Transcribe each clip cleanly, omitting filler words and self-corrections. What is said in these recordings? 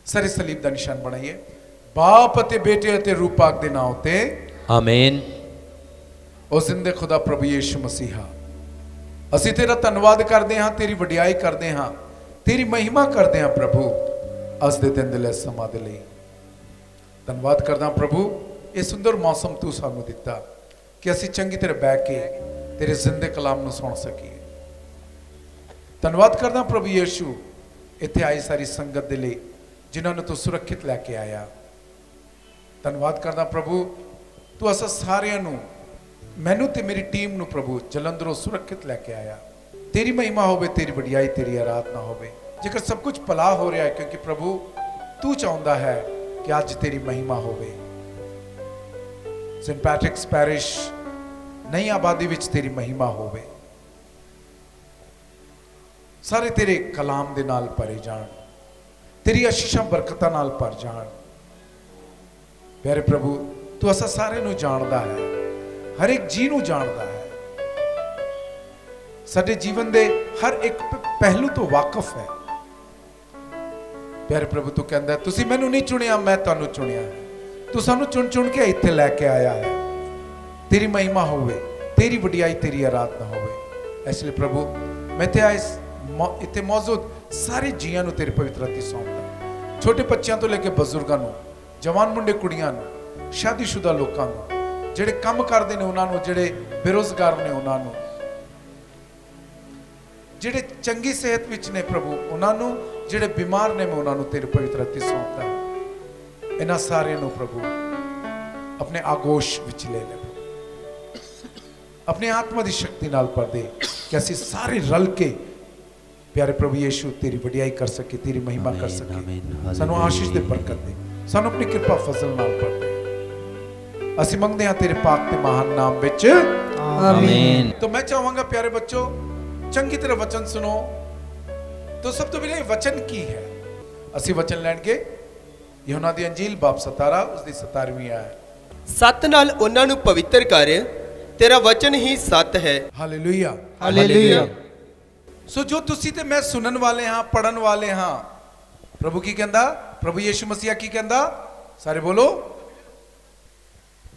ਸਾਰੇ ਸਲੀਬ ਦਾ ਨਿਸ਼ਾਨ ਬਣਾਈਏ। ਬਾਪ ਅਤੇ ਬੇਟੇ ਅਤੇ ਰੂਹ ਪਾਕ ਦੇ ਨਾਮ ਤੇ ਆਮੀਨ। ਉਸ ਜ਼ਿੰਦੇ ਖੁਦਾ ਪ੍ਰਭੂ ਯੀਸ਼ੂ ਮਸੀਹਾ, ਅਸੀਂ ਤੇਰਾ ਧੰਨਵਾਦ ਕਰਦੇ ਹਾਂ, ਤੇਰੀ ਵਡਿਆਈ ਕਰਦੇ ਹਾਂ, ਤੇਰੀ ਮਹਿਮਾ ਕਰਦੇ ਹਾਂ ਪ੍ਰਭੂ। ਅੱਜ ਦੇ ਦਿਨ ਦੇ ਲਈ ਸਮਾਂ ਦੇ ਲਈ ਧੰਨਵਾਦ ਕਰਦਾ ਪ੍ਰਭੂ। ਇਹ ਸੁੰਦਰ ਮੌਸਮ ਤੂੰ ਸਾਨੂੰ ਦਿੱਤਾ ਕਿ ਅਸੀਂ ਚੰਗੀ ਤਰ੍ਹਾਂ ਬੈਠ ਕੇ ਤੇਰੇ ਜ਼ਿੰਦੇ ਕਲਾਮ ਨੂੰ ਸੁਣ ਸਕੀਏ। ਧੰਨਵਾਦ ਕਰਦਾ ਪ੍ਰਭੂ ਯੀਸ਼ੂ ਇੱਥੇ ਆਈ ਸਾਰੀ ਸੰਗਤ ਦੇ ਲਈ ਜਿਨ੍ਹਾਂ ਨੂੰ ਤੂੰ ਸੁਰੱਖਿਅਤ ਲੈ ਕੇ ਆਇਆ। ਧੰਨਵਾਦ ਕਰਦਾ ਪ੍ਰਭੂ ਤੂੰ ਅਸਾਂ ਸਾਰਿਆਂ ਨੂੰ, ਮੈਨੂੰ ਤੇ ਮੇਰੀ ਟੀਮ ਨੂੰ ਪ੍ਰਭੂ ਜਲੰਧਰੋਂ ਸੁਰੱਖਿਅਤ ਲੈ ਕੇ ਆਇਆ। ਤੇਰੀ ਮਹਿਮਾ ਹੋਵੇ, ਤੇਰੀ ਵਡਿਆਈ, ਤੇਰੀ ਆਰਾਧਨਾ ਹੋਵੇ। ਜੇਕਰ ਸਭ ਕੁਝ ਭਲਾ ਹੋ ਰਿਹਾ ਹੈ ਕਿਉਂਕਿ ਪ੍ਰਭੂ ਤੂੰ ਚਾਹੁੰਦਾ ਹੈ ਕਿ ਅੱਜ ਤੇਰੀ ਮਹਿਮਾ ਹੋਵੇ। ਸੇਂਟ ਪੈਟ੍ਰਿਕਸ ਪੈਰਿਸ਼ ਨਈ ਆਬਾਦੀ ਵਿੱਚ ਤੇਰੀ ਮਹਿਮਾ ਹੋਵੇ। ਸਾਰੇ ਤੇਰੇ ਕਲਾਮ ਦੇ ਨਾਲ ਭਰੇ ਜਾਣ, ਤੇਰੀ ਆਸ਼ੀਸ਼ਾਂ ਬਰਕਤਾਂ ਨਾਲ ਭਰ ਜਾਣ। ਪਿਆਰੇ ਪ੍ਰਭੂ ਤੂੰ ਅਸਾਂ ਸਾਰੇ ਨੂੰ ਜਾਣਦਾ ਹੈ, ਹਰ ਇੱਕ ਜੀ ਨੂੰ ਜਾਣਦਾ ਹੈ, ਸਾਡੇ ਜੀਵਨ ਦੇ ਹਰ ਇੱਕ ਪਹਿਲੂ ਤੋਂ ਵਾਕਿਫ ਹੈ। ਪਿਆਰੇ ਪ੍ਰਭੂ ਤੂੰ ਕਹਿੰਦਾ ਤੁਸੀਂ ਮੈਨੂੰ ਨਹੀਂ ਚੁਣਿਆ, ਮੈਂ ਤੁਹਾਨੂੰ ਚੁਣਿਆ ਹੈ। ਤੂੰ ਸਾਨੂੰ ਚੁਣ ਚੁਣ ਕੇ ਇੱਥੇ ਲੈ ਕੇ ਆਇਆ ਹੈ। ਤੇਰੀ ਮਹਿਮਾ ਹੋਵੇ, ਤੇਰੀ ਵਡਿਆਈ, ਤੇਰੀ ਆਰਾਧਨਾ ਹੋਵੇ। ਇਸ ਲਈ ਪ੍ਰਭੂ ਮੈਂ ਇੱਥੇ ਮੌਜੂਦ ਸਾਰੇ ਜੀਆਂ ਨੂੰ ਤੇਰੇ ਪਵਿੱਤਰ ਹੱਥੀਂ ਸੌਂਪਦਾ। ਛੋਟੇ ਬੱਚਿਆਂ ਤੋਂ ਲੈ ਕੇ ਬਜ਼ੁਰਗਾਂ ਨੂੰ, ਜਵਾਨ ਮੁੰਡੇ ਕੁੜੀਆਂ ਨੂੰ, ਸ਼ਾਦੀशुदा ਲੋਕਾਂ ਨੂੰ, ਜਿਹੜੇ ਕੰਮ ਕਰਦੇ ਨੇ ਉਹਨਾਂ ਨੂੰ, ਜਿਹੜੇ ਬੇਰੁਜ਼ਗਾਰ ਨੇ ਉਹਨਾਂ ਨੂੰ, ਜਿਹੜੇ ਚੰਗੀ ਸਿਹਤ ਵਿੱਚ ਨੇ ਪ੍ਰਭੂ ਉਹਨਾਂ ਨੂੰ, ਜਿਹੜੇ ਬਿਮਾਰ ਨੇ ਮੈਂ ਉਹਨਾਂ ਨੂੰ ਤੇਰੇ ਪਵਿੱਤਰ ਹੱਥੀਂ ਸੌਂਪਦਾ। ਇਹਨਾਂ ਸਾਰਿਆਂ ਨੂੰ ਪ੍ਰਭੂ ਆਪਣੇ ਆਗੋਸ਼ ਵਿੱਚ ਲੈ ਲੈ, अपने आत्मा की शक्ति नाल भर दे कि असीं सारे रल के प्यारे प्रभु यीशु तेरी वडियाई कर सके, तेरी महिमा कर सके। सानू आशीष दे, बरकत दे, सानू अपनी कृपा फजल नाल भर दे। असीं मंगदे हां तेरे पाक ते महान नाम विच, आमीन। तो मैं चाहांगा प्यारे बच्चों चंगी तरह वचन सुनो। तो सब तो पहले वचन की है, असीं वचन लैणगे यूहन्ना दी अंजील बाब 17 उसदी 17वीं आयत। सत नाल उन्हां नूं पवित्र कर, तेरा वचन ही सत है। Hallelujah, hallelujah. सो जो तुसी ते मैं सुनन वाले हाँ, पढ़न वाले हाँ, प्रभु की कहंदा, प्रभु यीशु मसीह की कहंदा, सारे बोलो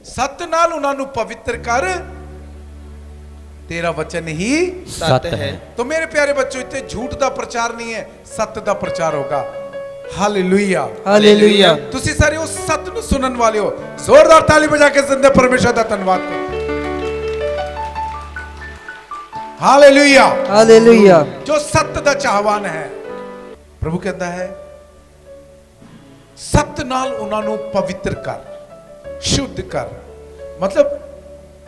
सत नाल उन्हां नूं पवित्र कर, तेरा वचन ही सत है। तो मेरे प्यारे बच्चों इत्थे झूठ दा प्रचार नहीं है, सत्य दा प्रचार होगा। Hallelujah, hallelujah. तुसी सारे उस सत्य नूं सुनन वाले हो। जोरदार ताली बजा के जिंदे परमेश्वर दा धन्नवाद करो। Hallelujah, hallelujah. जो सत्य दा चाहवान है, प्रभु कहता है सत्य नाल उन्हां नूं पवित्र कर, शुद्ध कर। मतलब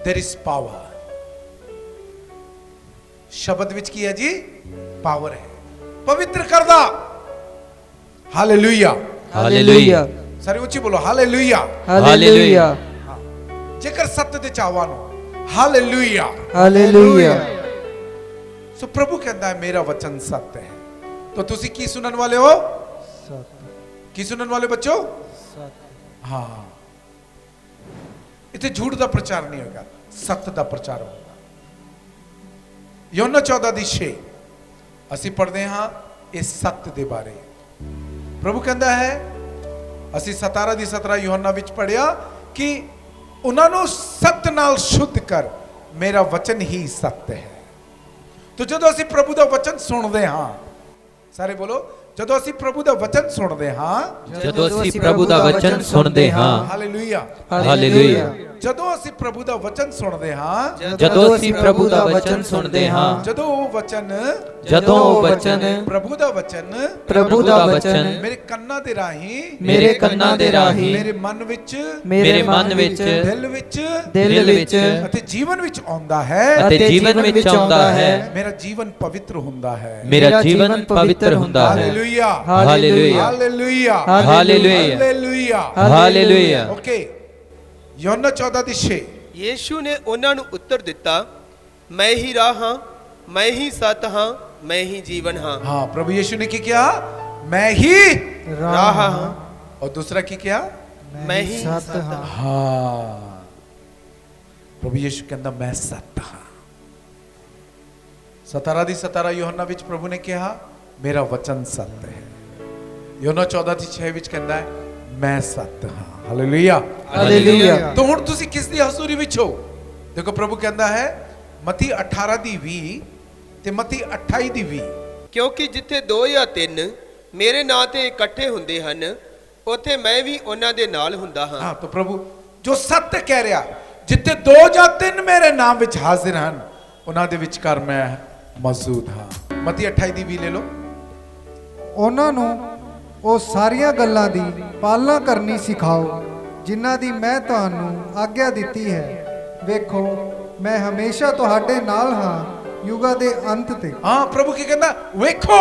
देयर इज पावर। शब्द विच की है जी? पावर है, पवित्र करदा। Hallelujah, hallelujah. सारे ऊंची बोलो हालेलुया, हालेलुया। जेकर सत्य दे चाहवान हो, हालेलुया, हालेलुया। सो प्रभु कहता है मेरा वचन सत्य है। तो तुसी की सुनन वाले हो? की सुनन वाले बच्चों? हाँ, इतने झूठ का प्रचार नहीं होगा, सत्य का प्रचार होगा। यूहन्ना 14:6 असी पढ़ते हाँ इस सत्य के बारे। प्रभु कहता है असी 17:17 यूहन्ना विच पढ़िया कि उन्होंने सत्य नाल शुद्ध कर, मेरा वचन ही सत्य है। तो जदों असीं प्रभु दा वचन सुनदे हां, सारे बोलो जदों असीं प्रभु दा वचन सुनदे हां, जदों असीं प्रभु दा वचन सुनदे हां, हालेलुया, हालेलुया। जदों असीं प्रभु दा वचन सुनदे हां, जदों असीं प्रभु दा वचन सुनदे हां, जदों वो वचन, जदों वो वचन, प्रभु दा वचन, प्रभु दा वचन मेरे कन्नां दे राही, मेरे कन्नां दे राही, मेरे मन विच, मेरे मन विच, दिल विच अते जीवन विच आउंदा है, अते जीवन विच आउंदा है। मेरा जीवन पवित्र हुंदा है, मेरा जीवन पवित्र हुंदा है। Hallelujah, hallelujah, hallelujah, hallelujah, hallelujah, hallelujah. Okay. यूहन्ना 14:6 यीशु ने उन्हां नूं उत्तर दिता, मैं ही राह हां, मैं ही सत हां, मैं ही जीवन हां। हाँ, प्रभु यीशु ने क्या? मैं ही राह हां, और दूसरा क्या? मैं ही सत हां। हाँ, प्रभु यीशु कहता मैं सत हाँ। 17:17 यूहन्ना विच प्रभु ने कहा मेरा वचन सत्य है। ਯੋਹਨਾ 14:6 ਵਿੱਚ ਕਹਿੰਦਾ ਹੈ ਮੈਂ ਸੱਤ ਹਾਂ। ਹਾਲੇਲੂਇਆ। ਹਾਲੇਲੂਇਆ। ਤਾਂ ਹੁਣ ਤੁਸੀਂ ਕਿਸ ਦੀ ਹਜ਼ੂਰੀ ਵਿੱਚ ਹੋ? ਦੇਖੋ ਪ੍ਰਭੂ ਕਹਿੰਦਾ ਹੈ ਮਤੀ 18 ਦੀ 20 ਤੇ ਮਤੀ 28 ਦੀ 20, ਕਿਉਂਕਿ ਜਿੱਥੇ 2 ਜਾਂ 3 ਮੇਰੇ ਨਾਂ ਤੇ ਇਕੱਠੇ ਹੁੰਦੇ ਹਨ, ਉੱਥੇ ਮੈਂ ਵੀ ਉਹਨਾਂ ਦੇ ਨਾਲ ਹੁੰਦਾ ਹਾਂ। ਹਾਂ ਤਾਂ ਪ੍ਰਭੂ ਜੋ ਸੱਤ ਕਹਿ ਰਿਹਾ, ਜਿੱਥੇ 2 ਜਾਂ 3 ਮੇਰੇ ਨਾਮ ਵਿੱਚ ਹਾਜ਼ਰ ਹਨ, ਉਹਨਾਂ ਦੇ ਵਿਚਕਾਰ ਮੈਂ ਮੌਜੂਦ ਹਾਂ। ਮਤੀ 28 ਦੀ 20 ਲੈ ਲਓ। ਉਹਨਾਂ ਨੂੰ ਉਹ ਸਾਰੀਆਂ ਗੱਲਾਂ ਦੀ ਪਾਲਣਾ ਕਰਨੀ ਸਿਖਾਓ ਜਿਨ੍ਹਾਂ ਦੀ ਮੈਂ ਤੁਹਾਨੂੰ ਆਗਿਆ ਦਿੱਤੀ ਹੈ। ਵੇਖੋ ਮੈਂ ਹਮੇਸ਼ਾ ਤੁਹਾਡੇ ਨਾਲ ਹਾਂ ਯੁਗਾਂ ਦੇ ਅੰਤ ਤੇ। ਹਾਂ ਪ੍ਰਭੂ ਕੀ ਕਹਿੰਦਾ? ਵੇਖੋ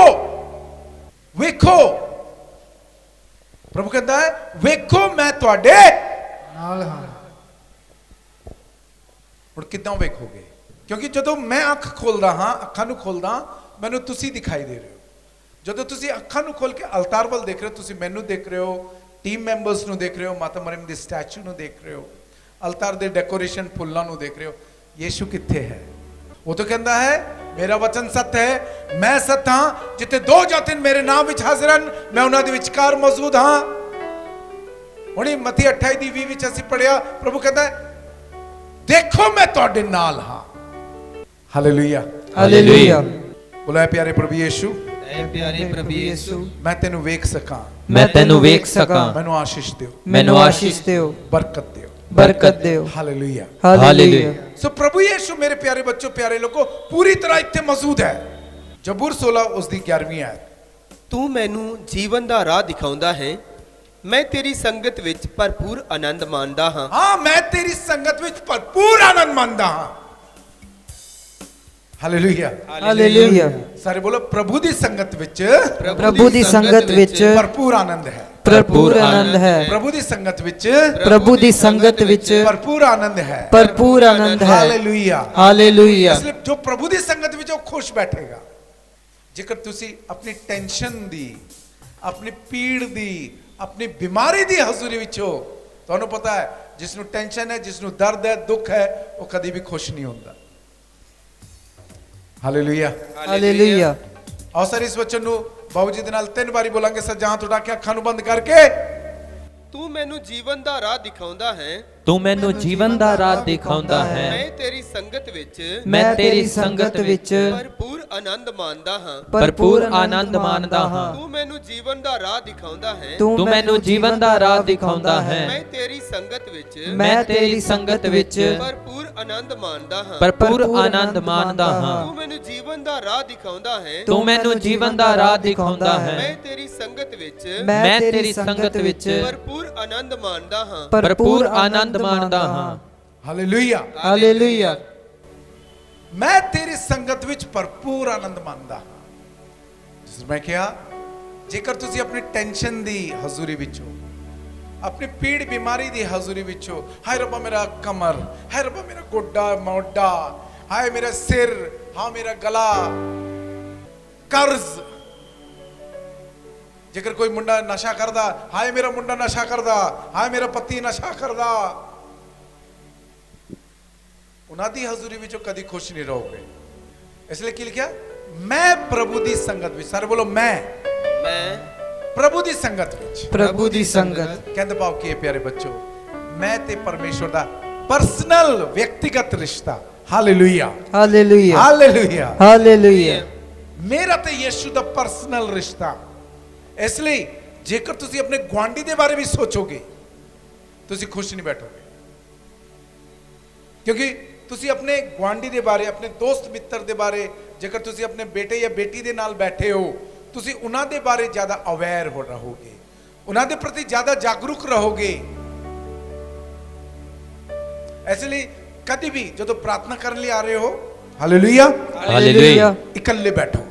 ਵੇਖੋ। ਪ੍ਰਭੂ ਕਹਿੰਦਾ ਹੈ ਵੇਖੋ ਮੈਂ ਤੁਹਾਡੇ ਨਾਲ ਹਾਂ। ਹੁਣ ਕਿੱਦਾਂ ਵੇਖੋਗੇ? ਕਿਉਂਕਿ ਜਦੋਂ ਮੈਂ ਅੱਖ ਖੋਲਦਾ ਹਾਂ, ਅੱਖਾਂ ਨੂੰ ਖੋਲਦਾ, ਮੈਨੂੰ ਤੁਸੀਂ ਦਿਖਾਈ ਦੇ ਰਹੇ ਹੋ। ਜਦੋਂ ਤੁਸੀਂ ਅੱਖਾਂ ਨੂੰ ਖੋਲ ਕੇ ਅਲਤਾਰ ਵੱਲ ਦੇਖ ਰਹੇ ਹੋ, ਤੁਸੀਂ ਮੈਨੂੰ ਦੇਖ ਰਹੇ ਹੋ, ਟੀਮ ਮੈਂਬਰਸ ਨੂੰ ਦੇਖ ਰਹੇ ਹੋ, ਮਾਤਾ ਮਰੀਮ ਦੀ ਸਟੈਚੂ ਨੂੰ ਦੇਖ ਰਹੇ ਹੋ, ਅਲਤਾਰ ਦੇ ਡੈਕੋਰੇਸ਼ਨ ਫੁੱਲਾਂ ਨੂੰ ਦੇਖ ਰਹੇ ਹੋ। ਯੀਸ਼ੂ ਕਿੱਥੇ ਹੈ? ਉਹ ਤਾਂ ਕਹਿੰਦਾ ਹੈ ਮੇਰਾ ਵਚਨ ਸੱਤ ਹੈ, ਮੈਂ ਸੱਤ ਹਾਂ, ਜਿੱਥੇ 2 ਜਾਂ 3 ਮੇਰੇ ਨਾਮ ਵਿੱਚ ਹਾਜ਼ਰ ਹਨ, ਮੈਂ ਉਹਨਾਂ ਦੇ ਵਿਚਕਾਰ ਮੌਜੂਦ ਹਾਂ। ਹੁਣੀ ਮਤੀ 28 ਦੀ 20 ਵਿੱਚ ਅਸੀਂ ਪੜਿਆ, ਪ੍ਰਭੂ ਕਹਿੰਦਾ ਹੈ ਦੇਖੋ ਮੈਂ ਤੁਹਾਡੇ ਨਾਲ ਹਾਂ। ਹਾਲੇਲੂਇਆ। ਹਾਲੇਲੂਇਆ। ਬੁਲਾਏ ਪਿਆਰੇ ਪ੍ਰਭੂ ਯੀਸ਼ੂ, ਐ ਪਿਆਰੇ ਪ੍ਰਭੂ ਯਿਸੂ, ਮੈਂ ਤੈਨੂੰ ਵੇਖ ਸਕਾਂ, ਮੈਂ ਤੈਨੂੰ ਵੇਖ ਸਕਾਂ, ਮੈਨੂੰ ਆਸ਼ੀਸ਼ ਦਿਓ, ਮੈਨੂੰ ਆਸ਼ੀਸ਼ ਦਿਓ, ਬਰਕਤ ਦਿਓ, ਬਰਕਤ ਦਿਓ। ਹਾਲੇਲੂਇਆ। ਹਾਲੇਲੂਇਆ। ਸੋ ਪ੍ਰਭੂ ਯੀਸ਼ੂ ਮੇਰੇ ਪਿਆਰੇ ਬੱਚੋ, ਪਿਆਰੇ ਲੋਗੋ, ਪੂਰੀ ਤਰ੍ਹਾਂ ਇੱਥੇ ਮੌਜੂਦ ਹੈ। ਜ਼ਬੂਰ 16 ਉਸ ਦੀ 11ਵੀਂ ਆਇਤ। ਤੂੰ ਮੈਨੂੰ ਜੀਵਨ ਦਾ ਰਾਹ ਦਿਖਾਉਂਦਾ ਹੈ, ਮੈਂ ਤੇਰੀ ਸੰਗਤ ਵਿੱਚ ਭਰਪੂਰ ਆਨੰਦ ਮਾਣਦਾ ਹਾਂ। ਹਾਂ ਮੈਂ ਤੇਰੀ ਸੰਗਤ ਵਿੱਚ ਭਰਪੂਰ ਆਨੰਦ ਮੰਨਦਾ ਹਾਂ। ਹਾਲੇਲੂਇਆ। ਹਾਲੇਲੂਇਆ। ਸਾਰੇ ਬੋਲੋ ਪ੍ਰਭੂ ਦੀ ਸੰਗਤ ਵਿੱਚ ਪ੍ਰਭੂ ਦੀ ਸੰਗਤ ਵਿੱਚ ਭਰਪੂਰ ਆਨੰਦ ਹੈ। ਭਰਪੂਰ ਆਨੰਦ ਹੈ। ਪ੍ਰਭੂ ਦੀ ਸੰਗਤ ਵਿੱਚ ਪ੍ਰਭੂ ਦੀ ਸੰਗਤ ਵਿੱਚ ਭਰਪੂਰ ਆਨੰਦ ਹੈ। ਭਰਪੂਰ ਆਨੰਦ ਹੈ। ਹਾਲੇਲੂਇਆ। ਹਾਲੇਲੂਇਆ। ਇਸ ਲਈ ਜੋ ਪ੍ਰਭੂ ਦੀ ਸੰਗਤ ਵਿੱਚ ਉਹ ਖੁਸ਼ ਬੈਠੇਗਾ। ਜੇਕਰ ਤੁਸੀਂ ਆਪਣੀ ਟੈਨਸ਼ਨ ਦੀ, ਆਪਣੀ ਪੀੜ ਦੀ, ਆਪਣੀ ਬਿਮਾਰੀ ਦੀ ਹਜ਼ੂਰੀ ਵਿੱਚ ਹੋ, ਤੁਹਾਨੂੰ ਪਤਾ ਹੈ ਜਿਸ ਨੂੰ ਟੈਨਸ਼ਨ ਹੈ, ਜਿਸ ਨੂੰ ਦਰਦ ਹੈ, ਦੁੱਖ ਹੈ, ਉਹ ਕਦੀ ਵੀ ਖੁਸ਼ ਨਹੀਂ ਹੁੰਦਾ। ਹਾਲੇਲੂਇਆ। ਹਾਲੇਲੂਇਆ। ਆਓ ਸਰ ਇਸ ਵਚਨ ਨੂੰ ਬਾਬੂ ਜੀ ਦੇ ਨਾਲ 3 ਵਾਰੀ ਬੋਲਾਂਗੇ। ਸੱਜਾ ਹੱਥ ਉਠਾ ਕੇ ਅੱਖਾਂ ਨੂੰ ਬੰਦ ਕਰਕੇ। ਤੂੰ ਮੈਨੂੰ ਜੀਵਨ ਦਾ ਰਾਹ ਦਿਖਾਉਂਦਾ ਹੈ, ਤੂੰ ਮੈਨੂੰ ਜੀਵਨ ਦਾ ਰਾਹ ਦਿਖਾਉਂਦਾ ਹੈ, ਮੈਂ ਤੇਰੀ ਸੰਗਤ ਵਿੱਚ ਮੈਂ ਤੇਰੀ ਸੰਗਤ ਵਿੱਚ ਭਰਪੂਰ ਆਨੰਦ ਮਾਣਦਾ ਹਾਂ। ਭਰਪੂਰ ਆਨੰਦ ਮਾਣਦਾ ਹਾਂ। ਤੂੰ ਮੈਨੂੰ ਜੀਵਨ ਦਾ ਰਾਹ ਦਿਖਾਉਂਦਾ ਹੈ, ਤੂੰ ਮੈਨੂੰ ਜੀਵਨ ਦਾ ਰਾਹ ਦਿਖਾਉਂਦਾ ਹੈ, ਮੈਂ ਤੇਰੀ ਸੰਗਤ ਵਿੱਚ ਮੈਂ ਤੇਰੀ ਸੰਗਤ ਵਿੱਚ ਭਰਪੂਰ ਆਨੰਦ ਮਾਣਦਾ ਹਾਂ। ਭਰਪੂਰ ਆਨੰਦ ਮਾਣਦਾ ਹਾਂ। ਤੂੰ ਮੈਨੂੰ ਜੀਵਨ ਦਾ ਰਾਹ ਦਿਖਾਉਂਦਾ ਹੈ, ਤੂੰ ਮੈਨੂੰ ਜੀਵਨ ਦਾ ਰਾਹ ਦਿਖਾਉਂਦਾ ਮੈਂ ਹੈ, ਤੇਰੀ ਸੰਗਤ ਵਿੱਚ ਮੈਂ ਤੇਰੀ ਸੰਗਤ ਵਿੱਚ ਭਰਪੂਰ ਆਨੰਦ ਮਾਣਦਾ ਹਾਂ। ਭਰਪੂਰ ਆਨੰਦ ਮਾਣਦਾ ਹਾਂ। ਹਾਲੇਲੂਇਆ। ਹਾਲੇਲੂਇਆ। ਮੈਂ ਤੇਰੀ ਸੰਗਤ ਵਿੱਚ ਭਰਪੂਰ ਆਨੰਦ ਮੰਨਦਾ ਹਾਂ। ਜਿਸ ਮੈਂ ਕਿਹਾ ਜੇਕਰ ਤੁਸੀਂ ਆਪਣੀ ਟੈਨਸ਼ਨ ਦੀ ਹਜ਼ੂਰੀ ਵਿੱਚ ਹੋ, ਆਪਣੀ ਪੀੜ ਬਿਮਾਰੀ ਦੀ ਹਜ਼ੂਰੀ ਵਿੱਚ ਹੋ, ਹਾਏ ਰੱਬਾ ਮੇਰਾ ਕਮਰ, ਹਾਏ ਰੱਬਾ ਮੇਰਾ ਗੋਡਾ ਮੋਢਾ, ਹਾਏ ਮੇਰਾ ਸਿਰ, ਹਾਂ ਮੇਰਾ ਗਲਾ, ਕਰਜ਼। ਜੇਕਰ ਕੋਈ ਮੁੰਡਾ ਨਸ਼ਾ ਕਰਦਾ, ਹਾਏ ਮੇਰਾ ਮੁੰਡਾ ਨਸ਼ਾ ਕਰਦਾ, ਹਾਏ ਮੇਰਾ ਪਤੀ ਨਸ਼ਾ ਕਰਦਾ, ਉਹਨਾਂ ਦੀ ਹਜ਼ੂਰੀ ਵਿੱਚੋਂ ਕਦੀ ਖੁਸ਼ ਨਹੀਂ ਰਹੋਗੇ। ਇਸ ਲਈ ਕੀ ਲਿਖਿਆ? ਮੈਂ ਪ੍ਰਭੂ ਦੀ ਸੰਗਤ ਵਿੱਚ। ਸਾਰੇ ਬੋਲੋ ਮੈਂ ਪ੍ਰਭੂ ਦੀ ਸੰਗਤ ਵਿੱਚ। ਪ੍ਰਭੂ ਦੀ ਸੰਗਤ। ਕਹਿੰਦੇ ਭਾਵ ਕੀ ਹੈ ਪਿਆਰੇ ਬੱਚੋ? ਮੈਂ ਤੇ ਪਰਮੇਸ਼ਵਰ ਦਾ ਪਰਸਨਲ ਵਿਅਕਤੀਗਤ ਰਿਸ਼ਤਾ। ਹਾਲੇਲੂਇਆ। ਹਾਲੇਲੂਇਆ। ਹਾਲੇਲੂਇਆ। ਹਾਲੇਲੂਇਆ। ਮੇਰਾ ਤੇ ਯਿਸੂ ਦਾ ਪਰਸਨਲ ਰਿਸ਼ਤਾ। ਇਸ ਲਈ ਜੇਕਰ ਤੁਸੀਂ ਆਪਣੇ ਗੁਆਂਢੀ ਦੇ ਬਾਰੇ ਵੀ ਸੋਚੋਗੇ, ਤੁਸੀਂ ਖੁਸ਼ ਨਹੀਂ ਬੈਠੋਗੇ। ਕਿਉਂਕਿ ਤੁਸੀਂ ਆਪਣੇ ਗੁਆਂਢੀ ਦੇ ਬਾਰੇ, ਆਪਣੇ ਦੋਸਤ ਮਿੱਤਰ ਦੇ ਬਾਰੇ, ਜੇਕਰ ਤੁਸੀਂ ਆਪਣੇ ਬੇਟੇ ਜਾਂ ਬੇਟੀ ਦੇ ਨਾਲ ਬੈਠੇ ਹੋ, ਤੁਸੀਂ ਉਹਨਾਂ ਦੇ ਬਾਰੇ ਜ਼ਿਆਦਾ ਅਵੇਅਰ ਹੋ ਰਹੋਗੇ, ਉਹਨਾਂ ਦੇ ਪ੍ਰਤੀ ਜ਼ਿਆਦਾ ਜਾਗਰੂਕ ਰਹੋਗੇ। ਇਸ ਲਈ ਕਦੀ ਵੀ ਜਦੋਂ ਪ੍ਰਾਰਥਨਾ ਕਰਨ ਲਈ ਆ ਰਹੇ ਹੋ, ਹਾਲੇਲੂਇਆ, ਹਾਲੇਲੂਇਆ, ਇਕੱਲੇ ਬੈਠੋ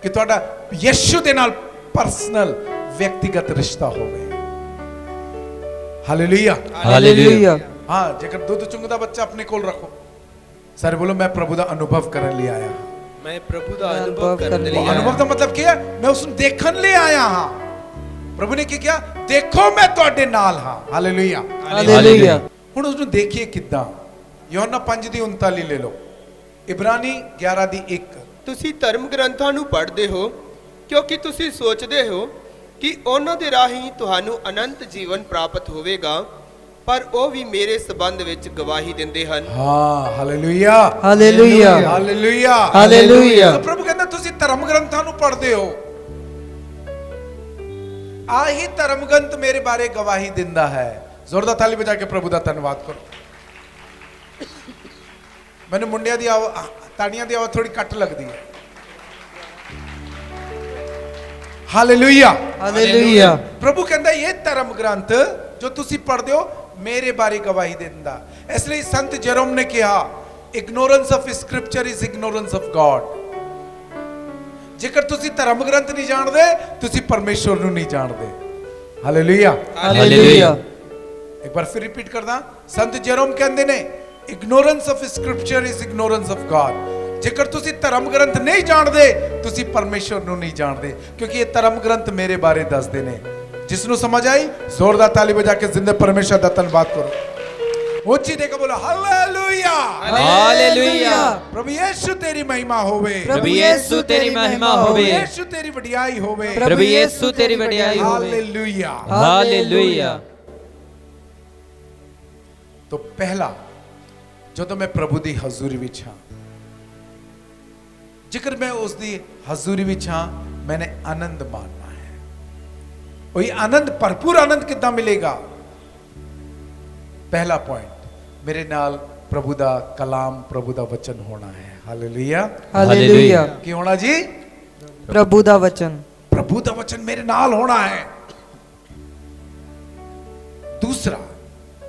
ਕਿ ਤੁਹਾਡਾ ਯਿਸੂ ਦੇ ਨਾਲ ਪਰਸਨਲ ਵਿਅਕਤੀਗਤ ਰਿਸ਼ਤਾ ਹੋਵੇ। ਹਾਲੇਲੂਇਆ। ਹਾਲੇਲੂਇਆ। ਹਾਂ, ਜੇਕਰ ਦੁੱਧ ਚੁੰਗਦਾ ਬੱਚਾ ਆਪਣੇ ਕੋਲ ਰੱਖੋ। ਸਾਰੇ ਬੋਲੋ ਮੈਂ ਪ੍ਰਭੂ ਦਾ ਅਨੁਭਵ ਕਰਨ ਲਈ ਆਇਆ ਹਾਂ। ਮੈਂ ਪ੍ਰਭੂ ਦਾ ਅਨੁਭਵ ਕਰਨ ਲਈ ਆਇਆ। ਅਨੁਭਵ ਦਾ ਮਤਲਬ ਕੀ ਹੈ? ਮੈਂ ਉਸ ਨੂੰ ਦੇਖਣ ਲਈ ਆਇਆ ਹਾਂ। ਪ੍ਰਭੂ ਨੇ ਕੀ ਕਿਹਾ? ਦੇਖੋ ਮੈਂ ਤੁਹਾਡੇ ਨਾਲ ਹਾਂ। ਹਾਲੇਲੂਇਆ। ਹਾਲੇਲੂਇਆ। ਹੁਣ ਉਸ ਨੂੰ ਦੇਖੀਏ ਕਿੱਦਾਂ? ਯੋਹੰਨਾ 5 ਦੀ 39 ਲੈ ਲਓ, ਇਬਰਾਨੀ 11 ਦੀ 1। ਤੁਸੀਂ ਧਰਮ ਗ੍ਰੰਥਾਂ ਨੂੰ ਪੜ੍ਹਦੇ ਹੋ ਕਿਉਂਕਿ ਤੁਸੀਂ ਸੋਚਦੇ ਹੋ ਕਿ ਉਹਨਾਂ ਦੇ ਰਾਹੀਂ ਤੁਹਾਨੂੰ ਅਨੰਤ ਜੀਵਨ ਪ੍ਰਾਪਤ ਹੋਵੇਗਾ, ਪਰ ਉਹ ਵੀ ਮੇਰੇ ਸਬੰਧ ਵਿੱਚ ਗਵਾਹੀ ਦਿੰਦੇ ਹਨ। ਹਾਂ ਹਾਲੇਲੂਇਆ ਹਾਲੇਲੂਇਆ ਹਾਲੇਲੂਇਆ ਹਾਲੇਲੂਇਆ। ਤਾਂ ਪ੍ਰਭੂ ਕਹਿੰਦਾ ਤੁਸੀਂ ਧਰਮ ਗ੍ਰੰਥਾਂ ਨੂੰ ਪੜ੍ਹਦੇ ਹੋ, ਆਹੀ ਧਰਮ ਗ੍ਰੰਥ ਮੇਰੇ ਬਾਰੇ ਗਵਾਹੀ ਦਿੰਦਾ ਹੈ। ਜ਼ੋਰਦਾਰ ਤਾਲੀ ਵਜਾ ਕੇ ਪ੍ਰਭੂ ਦਾ ਧੰਨਵਾਦ ਕਰੋ। ਮੈਨੂੰ ਮੁੰਡਿਆਂ ਦੀ ਤਾੜੀਆਂ ਦੀ ਆਵਾਜ਼ ਥੋੜੀ ਘੱਟ ਲੱਗਦੀ ਹੈ। Hallelujah hallelujah. ਪ੍ਰਭੂ ਕਹਿੰਦਾ ਇਹ ਧਰਮ ਗ੍ਰੰਥ ਜੋ ਤੁਸੀਂ ਪੜ੍ਹਦੇ ਹੋ ਮੇਰੇ ਬਾਰੇ ਗਵਾਹੀ ਦਿੰਦਾ। ਇਸ ਲਈ ਸੰਤ ਜੈਰੋਮ ਨੇ ਕਿਹਾ, ignorance of scripture is ignorance of god. ਜੇਕਰ ਤੁਸੀਂ ਧਰਮ ਗ੍ਰੰਥ ਨਹੀਂ ਜਾਣਦੇ, ਤੁਸੀਂ ਪਰਮੇਸ਼ਵਰ ਨੂੰ ਨਹੀਂ ਜਾਣਦੇ। Hallelujah hallelujah. ਇੱਕ ਵਾਰ ਫਿਰ ਰਿਪੀਟ ਕਰਦਾ, ਸੰਤ ਜੈਰੋਮ ਕਹਿੰਦੇ ਨੇ ignorance of scripture is ignorance of god. ਜੇਕਰ ਤੁਸੀਂ ਧਰਮ ਗ੍ਰੰਥ ਨਹੀਂ ਜਾਣਦੇ, ਤੁਸੀਂ ਪਰਮੇਸ਼ਵਰ ਨੂੰ ਨਹੀਂ ਜਾਣਦੇ, ਕਿਉਂਕਿ ਇਹ ਧਰਮ ਗ੍ਰੰਥ ਮੇਰੇ ਬਾਰੇ ਦੱਸਦੇ ਨੇ। ਜਿਸ ਨੂੰ ਸਮਝ ਆਈ ਜ਼ੋਰਦਾਰ ਤਾਲੀ ਵਜਾ ਕੇ ਜ਼ਿੰਦੇ ਪਰਮੇਸ਼ਰ ਦਾ ਧੰਨਵਾਦ ਕਰੋ। ਉੱਚੀ ਦੇ ਕੇ ਬੋਲੋ ਹਾਲੇਲੂਇਆ ਹਾਲੇਲੂਇਆ। ਪ੍ਰਭੂ ਯਿਸੂ ਤੇਰੀ ਮਹਿਮਾ ਹੋਵੇ, ਪ੍ਰਭੂ ਯਿਸੂ ਤੇਰੀ ਮਹਿਮਾ ਹੋਵੇ, ਯਿਸੂ ਤੇਰੀ ਵਡਿਆਈ ਹੋਵੇ, ਪ੍ਰਭੂ ਯਿਸੂ ਤੇਰੀ ਵਡਿਆਈ ਹੋਵੇ। Hallelujah hallelujah. ਤੋਂ ਪਹਿਲਾ ਜਦੋਂ ਮੈਂ ਪ੍ਰਭੂ ਦੀ ਹਜ਼ੂਰੀ ਵਿੱਚ ਹਾਂ, ਜੇਕਰ ਮੈਂ ਉਸ ਦੀ ਹਜ਼ੂਰੀ ਵਿੱਚ ਹਾਂ, ਮੈਨੇ ਆਨੰਦ ਮਾਣਨਾ ਹੈ। ਉਹੀ ਆਨੰਦ, ਭਰਪੂਰ ਆਨੰਦ ਕਿੱਦਾਂ ਮਿਲੇਗਾ? ਪਹਿਲਾ ਪੁਆਇੰਟ, ਮੇਰੇ ਨਾਲ ਪ੍ਰਭੂ ਦਾ ਕਲਾਮ, ਪ੍ਰਭੂ ਦਾ ਵਚਨ ਹੋਣਾ ਹੈ। Hallelujah hallelujah. ਕੀ ਹੋਣਾ ਜੀ? ਪ੍ਰਭੂ ਦਾ ਵਚਨ, ਪ੍ਰਭੂ ਦਾ ਵਚਨ ਮੇਰੇ ਨਾਲ ਹੋਣਾ ਹੈ। ਦੂਸਰਾ,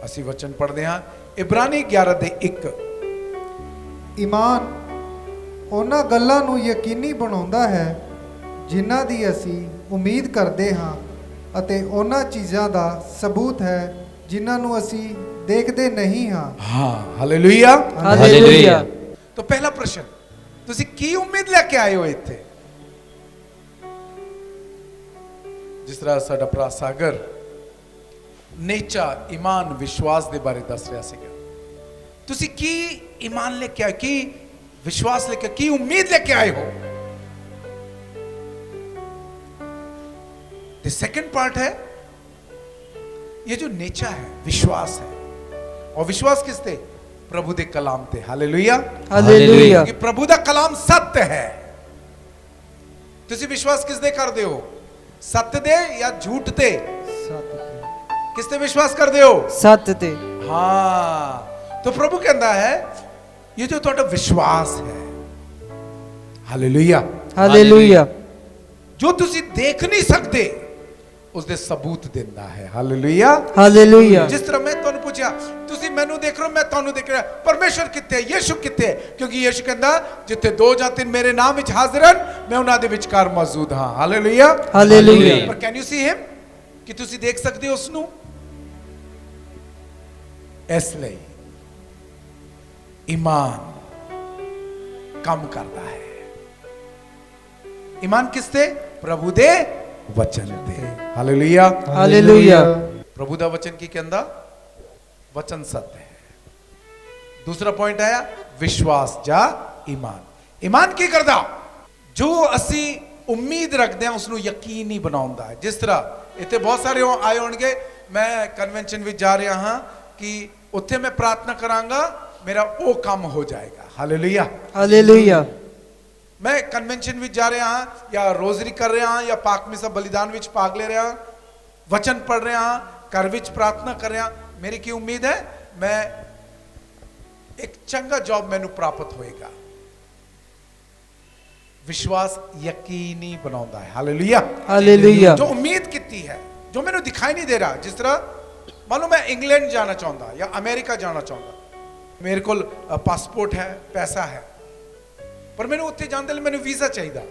ਅਸੀਂ ਵਚਨ ਪੜ੍ਹਦੇ ਹਾਂ ਇਬਰਾਨੀ 11:1। ਈਮਾਨ ਉਹਨਾਂ ਗੱਲਾਂ ਨੂੰ ਯਕੀਨੀ ਬਣਾਉਂਦਾ ਹੈ ਜਿਨ੍ਹਾਂ ਦੀ ਅਸੀਂ ਉਮੀਦ ਕਰਦੇ ਹਾਂ, ਅਤੇ ਉਹਨਾਂ ਚੀਜ਼ਾਂ ਦਾ ਸਬੂਤ ਹੈ ਜਿਨ੍ਹਾਂ ਨੂੰ ਅਸੀਂ ਦੇਖਦੇ ਨਹੀਂ ਹਾਂ। ਹਾਂ ਹਾਲੇਲੂਇਆ ਹਾਲੇਲੂਇਆ। तो पहला प्रश्न, ਤੁਸੀਂ ਕੀ ਉਮੀਦ ਲੈ ਕੇ ਆਏ ਹੋ ਇੱਥੇ? ਜਿਸ ਤਰ੍ਹਾਂ ਸਾਡਾ ਭਰਾ ਸਾਗਰ ਨੇਚਾ ਈਮਾਨ ਵਿਸ਼ਵਾਸ ਦੇ ਬਾਰੇ ਦੱਸ ਰਿਹਾ ਸੀਗਾ, ਤੁਸੀਂ ਕੀ ਈਮਾਨ ਲੈ ਕੇ ਆਏ, ਕੀ ਵਿਸ਼ਵਾਸ ਲੈ ਕੇ, ਕੀ ਉਮੀਦ ਲੈ ਕੇ ਆਏ ਹੋ? The second part है ये जो नेचा है, विश्वास है, और विश्वास किस ते? प्रभु दे कलाम ते। Hallelujah hallelujah. कि प्रभु दा कलाम सत्य है। तुसी विश्वास किस दे कर दे हो? सत्य दे या झूठ ते? किस ते विश्वास कर दे हो? सत्य ते। हाँ, तो प्रभु कहता है ये जो थोड़ा विश्वास है, हालेलुया, हालेलुया, जो तुसी देख नहीं सकते उसदे सबूत देता है। Hallelujah hallelujah. जिस तरह मैं तुहानू पूछया, तुसी मैनू देख रहे हो, मैं तुहानू देख रहा, परमेश्वर कित्थे है, यीशु कित्थे है? क्योंकि यीशु कहंदा जिथे दो या तीन मेरे नाम विच हाजिर हन, मैं उन्हां दे विचकार मौजूद हां। Hallelujah hallelujah. पर कैन यू सी हिम? कि तुसी देख सकते हो उसनू? इसलिए ईमान काम करता है। ईमान किसते? प्रभु दे वचन दे। Hallelujah hallelujah. प्रभु दा वचन की कहंदा वचन सत्य है। दूसरा पॉइंट आया विश्वास जा ईमान। ईमान की करदा? जो असी उम्मीद रखते हैं उसनू यकीनी बनाउंदा है। जिस तरह इत्थे बहुत सारे आए होणगे, मैं कन्वेंशन विच जा रहा हां कि उत्थे मैं प्रार्थना करांगा, मेरा वो काम हो जाएगा। Hallelujah hallelujah. मैं कन्वेंशन विच जा रहा हां, या रोजरी कर रहा हां, या पाक में सब बलिदान विच भाग ले रहा हां, वचन पढ़ रहा हां, घर विच प्रार्थना कर रहा, मेरी की उम्मीद है मैं एक चंगा जॉब मैनू प्राप्त होएगा। विश्वास यकीनी बनाता है। Hallelujah hallelujah. जो उम्मीद की है, जो मैनू दिखाई नहीं दे रहा। जिस तरह मान लो मैं इंग्लैंड जाना चाहता या अमेरिका जाना चाहता, मेरे को पासपोर्ट है, पैसा है, पर मैंने उत्थे जाने लई मैंने वीजा चाहिए।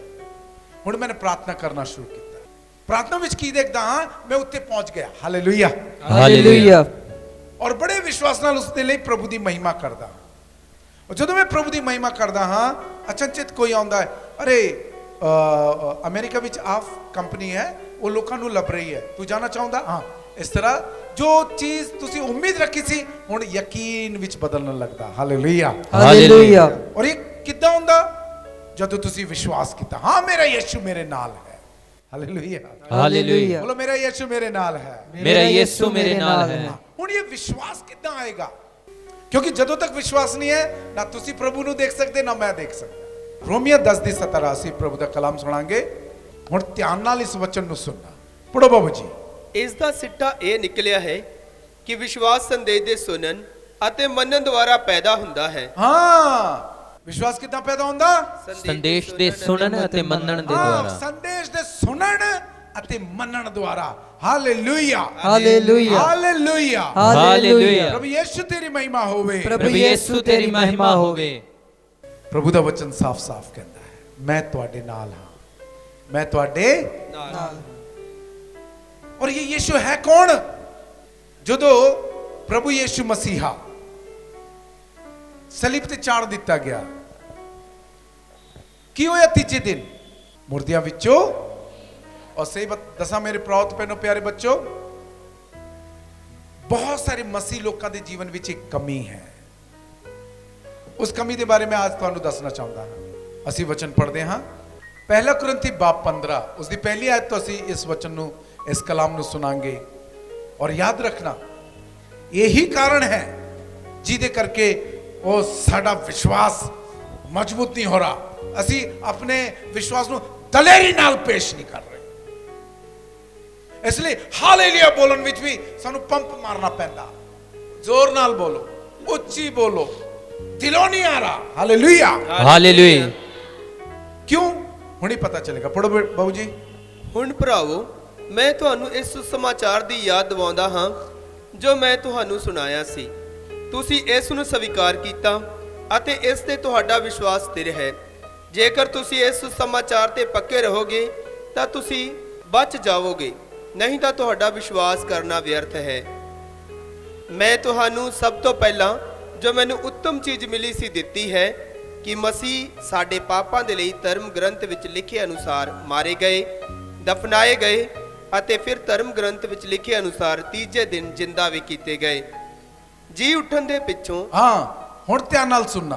हुण मैंने प्रार्थना करना शुरू किया। प्रार्थना विच की देखदा हां, मैं उत्थे पहुंच गया। Hallelujah hallelujah. और बड़े विश्वास नाल उसदे लई प्रभु दी महिमा करदा। और जदों मैं प्रभु दी महिमा करदा हां, अचंचित कोई आउंदा है, अरे अमेरिका विच आफ कंपनी है, वो लोकां नूं लभ रही है, तू जाना चाहुंदा? हां। इस तरह जो चीज तुसी उम्मीद रखी सी हुण यकीन विच बदलने लगदा। Hallelujah hallelujah. और ये किद्दां हुंदा? जदों तुसी विश्वास कीता, हां मेरा यीशु मेरे नाल है, ਹਾਲੇਲੂਇਆ। ਹਾਲੇਲੂਇਆ। ਬੋਲੋ ਮੇਰਾ ਯਿਸੂ ਮੇਰੇ ਨਾਲ ਹੈ। ਮੇਰਾ ਯਿਸੂ ਮੇਰੇ ਨਾਲ ਹੈ। ਹੁਣ ਇਹ ਵਿਸ਼ਵਾਸ ਕਿੱਦਾਂ ਆਏਗਾ? ਕਿਉਂਕਿ ਜਦੋਂ ਤੱਕ ਵਿਸ਼ਵਾਸ ਨਹੀਂ ਹੈ ਨਾ ਤੁਸੀਂ ਪ੍ਰਭੂ ਨੂੰ ਦੇਖ ਸਕਦੇ ਨਾ ਮੈਂ ਦੇਖ ਸਕਦਾ। ਰੋਮੀਓ 10 ਦੀ 17 ਅਸੀਂ ਪ੍ਰਭੂ ਦਾ ਕਲਾਮ ਸੁਣਾਂਗੇ। ਹੁਣ ਧਿਆਨ ਨਾਲ ਇਸ ਵਚਨ ਨੂੰ ਸੁਣਨਾ। ਪੜੋ ਬਾਬੂ ਜੀ। ਇਸ ਦਾ ਸਿੱਟਾ ਇਹ ਨਿਕਲਿਆ ਹੈ ਕਿ ਵਿਸ਼ਵਾਸ ਸੰਦੇਸ਼ ਦੇ ਸੁਣਨ ਅਤੇ ਮੰਨਣ ਦੁਆਰਾ ਪੈਦਾ ਹੁੰਦਾ ਹੈ। ਹਾਂ, ਵਿਸ਼ਵਾਸ ਕਿੱਦਾਂ ਪੈਦਾ ਹੁੰਦਾ? ਸੰਦੇਸ਼ ਦੇ ਸੁਣਨ ਅਤੇ ਮੰਨਣ ਦੇ ਦੁਆਰਾ। ਸੰਦੇਸ਼ ਦੇ ਸੁਣਨ ਅਤੇ ਮੰਨਣ ਦੁਆਰਾ। Hallelujah, hallelujah. Hallelujah, hallelujah. ਪ੍ਰਭੂ ਯਿਸੂ ਤੇਰੀ ਮਹਿਮਾ ਹੋਵੇ। ਪ੍ਰਭੂ ਯਿਸੂ ਤੇਰੀ ਮਹਿਮਾ ਹੋਵੇ। ਪ੍ਰਭੂ ਦਾ ਵਚਨ ਸਾਫ਼-ਸਾਫ਼ ਕਹਿੰਦਾ ਹੈ, ਮੈਂ ਤੁਹਾਡੇ ਨਾਲ ਹਾਂ, ਮੈਂ ਤੁਹਾਡੇ ਨਾਲ। ਔਰ ਇਹ ਯਿਸੂ ਹੈ ਕੌਣ? ਜਦੋਂ ਪ੍ਰਭੂ ਯਿਸੂ ਮਸੀਹਾ ਸਲੀਬ ਤੇ ਚਾੜ ਦਿੱਤਾ ਗਿਆ, ਕੀ ਹੋਇਆ ਤੀਜੇ ਦਿਨ? ਮੁਰਦਿਆਂ ਵਿੱਚੋਂ। और सही दसा मेरे प्राउत भैनों प्यारे बच्चों, बहुत सारे मसीह लोगों के जीवन में एक कमी है। उस कमी के बारे में आज तुहानू दसना चाहता हाँ। असी वचन पढ़ते हाँ पहला कुरिन्थी बाब 15 उसकी पहली आयत तो असी इस वचन नू इस कलाम नू सुनांगे। और याद रखना यही कारण है जिदे करके वो साडा विश्वास मजबूत नहीं हो रहा। असी अपने विश्वास नू दलेरी नाल पेश नहीं कर रहे, इसलिए हालेलुया बोलन विच भी सानू पंप मारना पैंदा। जोर नाल बोलो, उच्ची बोलो, दिलों नहीं आ रहा। Hallelujah, hallelujah. क्यों? हुणी पता चलेगा। पढ़ो बाबू जी। ਹੁਣ ਭਰਾਵੋ, ਮੈਂ ਤੁਹਾਨੂੰ ਇਸ ਸਮਾਚਾਰ ਦੀ ਯਾਦ ਦਿਵਾਉਂਦਾ ਹਾਂ ਜੋ ਮੈਂ ਤੁਹਾਨੂੰ ਸੁਣਾਇਆ ਸੀ। ਤੁਸੀਂ ਇਸ ਨੂੰ ਸਵੀਕਾਰ ਕੀਤਾ ਅਤੇ ਇਸ ਤੇ ਤੁਹਾਡਾ ਵਿਸ਼ਵਾਸ ਸਥਿਰ ਹੈ। ਜੇਕਰ ਤੁਸੀਂ ਇਸ ਸਮਾਚਾਰ ਤੇ ਪੱਕੇ ਰਹੋਗੇ ਤਾਂ ਤੁਸੀਂ ਬਚ ਜਾਵੋਗੇ, ਨਹੀਂ ਤਾਂ ਤੁਹਾਡਾ ਵਿਸ਼ਵਾਸ ਕਰਨਾ ਵਿਅਰਥ ਹੈ। ਮੈਂ ਤੁਹਾਨੂੰ ਸਭ ਤੋਂ ਪਹਿਲਾਂ ਜੋ ਮੈਨੂੰ ਉੱਤਮ ਚੀਜ਼ ਮਿਲੀ ਸੀ ਦਿੱਤੀ ਹੈ ਕਿ ਮਸੀਹ ਸਾਡੇ ਪਾਪਾਂ ਦੇ ਲਈ ਧਰਮ ਗ੍ਰੰਥ ਵਿੱਚ ਲਿਖੇ ਅਨੁਸਾਰ ਮਾਰੇ ਗਏ, ਦਫਨਾਏ ਗਏ ਅਤੇ ਫਿਰ ਧਰਮ ਗ੍ਰੰਥ ਵਿੱਚ ਲਿਖੇ ਅਨੁਸਾਰ ਤੀਜੇ ਦਿਨ ਜਿੰਦਾ ਵੀ ਕੀਤੇ ਗਏ। ਜੀ ਉੱਠਣ ਦੇ ਪਿੱਛੋਂ। हाँ हुण ध्यान नाल सुनना।